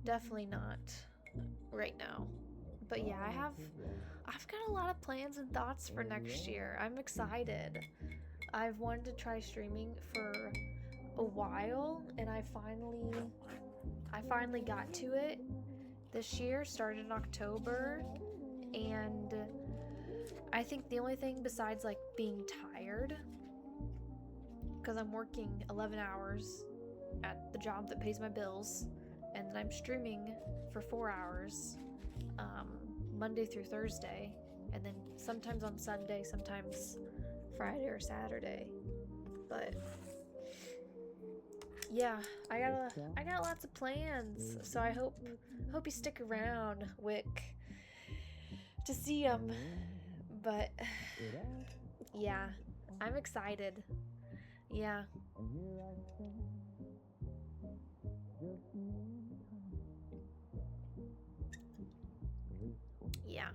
Definitely not right now. But yeah, I've got a lot of plans and thoughts for next year. I'm excited. I've wanted to try streaming for a while, and I finally got to it this year. Started in October, and I think the only thing besides like being tired, because I'm working 11 hours at the job that pays my bills, and then I'm streaming for 4 hours Monday through Thursday, and then sometimes on Sunday, sometimes Friday or Saturday. But yeah, I got lots of plans, so I hope you stick around, Wick, to see them. But yeah, I'm excited. Yeah, Yeah.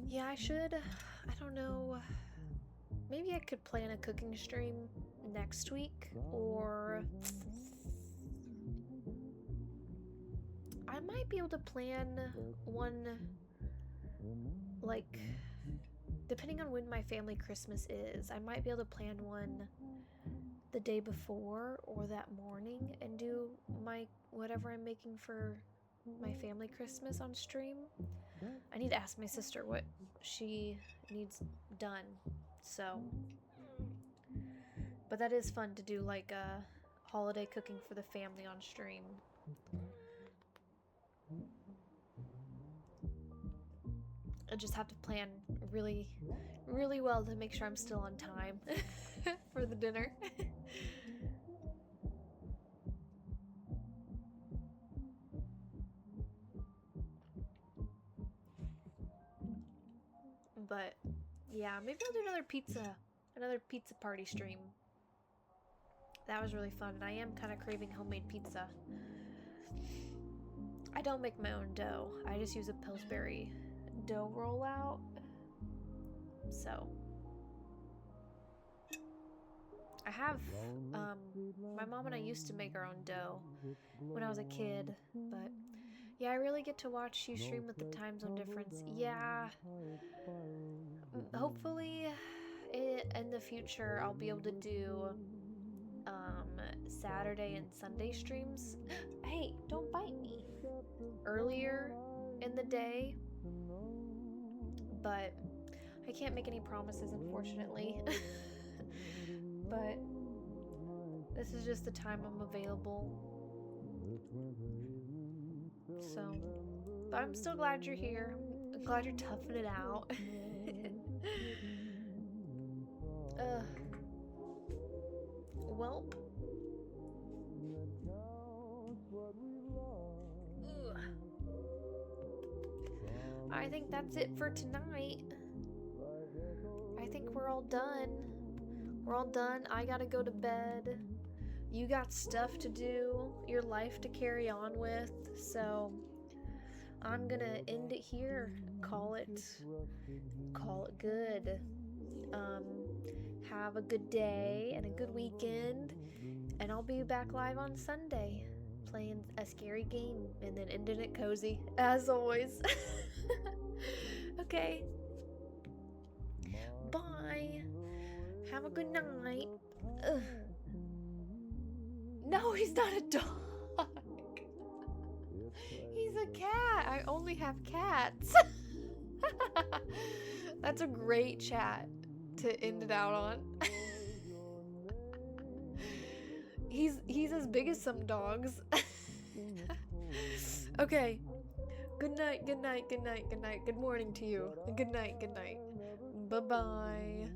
Yeah, I should. I don't know. Maybe I could plan a cooking stream next week, or I might be able to plan one, like, depending on when my family Christmas is, I might be able to plan one the day before or that morning and do my whatever I'm making for my family Christmas on stream. I need to ask my sister what she needs done, so. But that is fun to do, like, holiday cooking for the family on stream. I just have to plan really, really well to make sure I'm still on time for the dinner. But yeah, maybe I'll do another pizza party stream. That was really fun, and I am kind of craving homemade pizza. I don't make my own dough. I just use a Pillsbury dough rollout. So I have my mom and I used to make our own dough when I was a kid, but yeah, I really get to watch you stream with the time zone difference. Yeah, hopefully in the future I'll be able to do Saturday and Sunday streams. Hey, don't bite me. Earlier in the day, but I can't make any promises, unfortunately. But this is just the time I'm available. So, but I'm still glad you're here. I'm glad you're toughing it out. Welp. Ugh. I think that's it for tonight. I think we're all done. We're all done. I gotta go to bed. You got stuff to do, your life to carry on with, so I'm gonna end it here. Call it good. Have a good day and a good weekend, and I'll be back live on Sunday playing a scary game and then ending it cozy as always. Okay, bye, have a good night. Ugh. No, he's not a dog. He's a cat. I only have cats. That's a great chat to end it out on. He's as big as some dogs. Okay. Good night, good night, good night, good night. Good morning to you. Good night, good night. Bye-bye.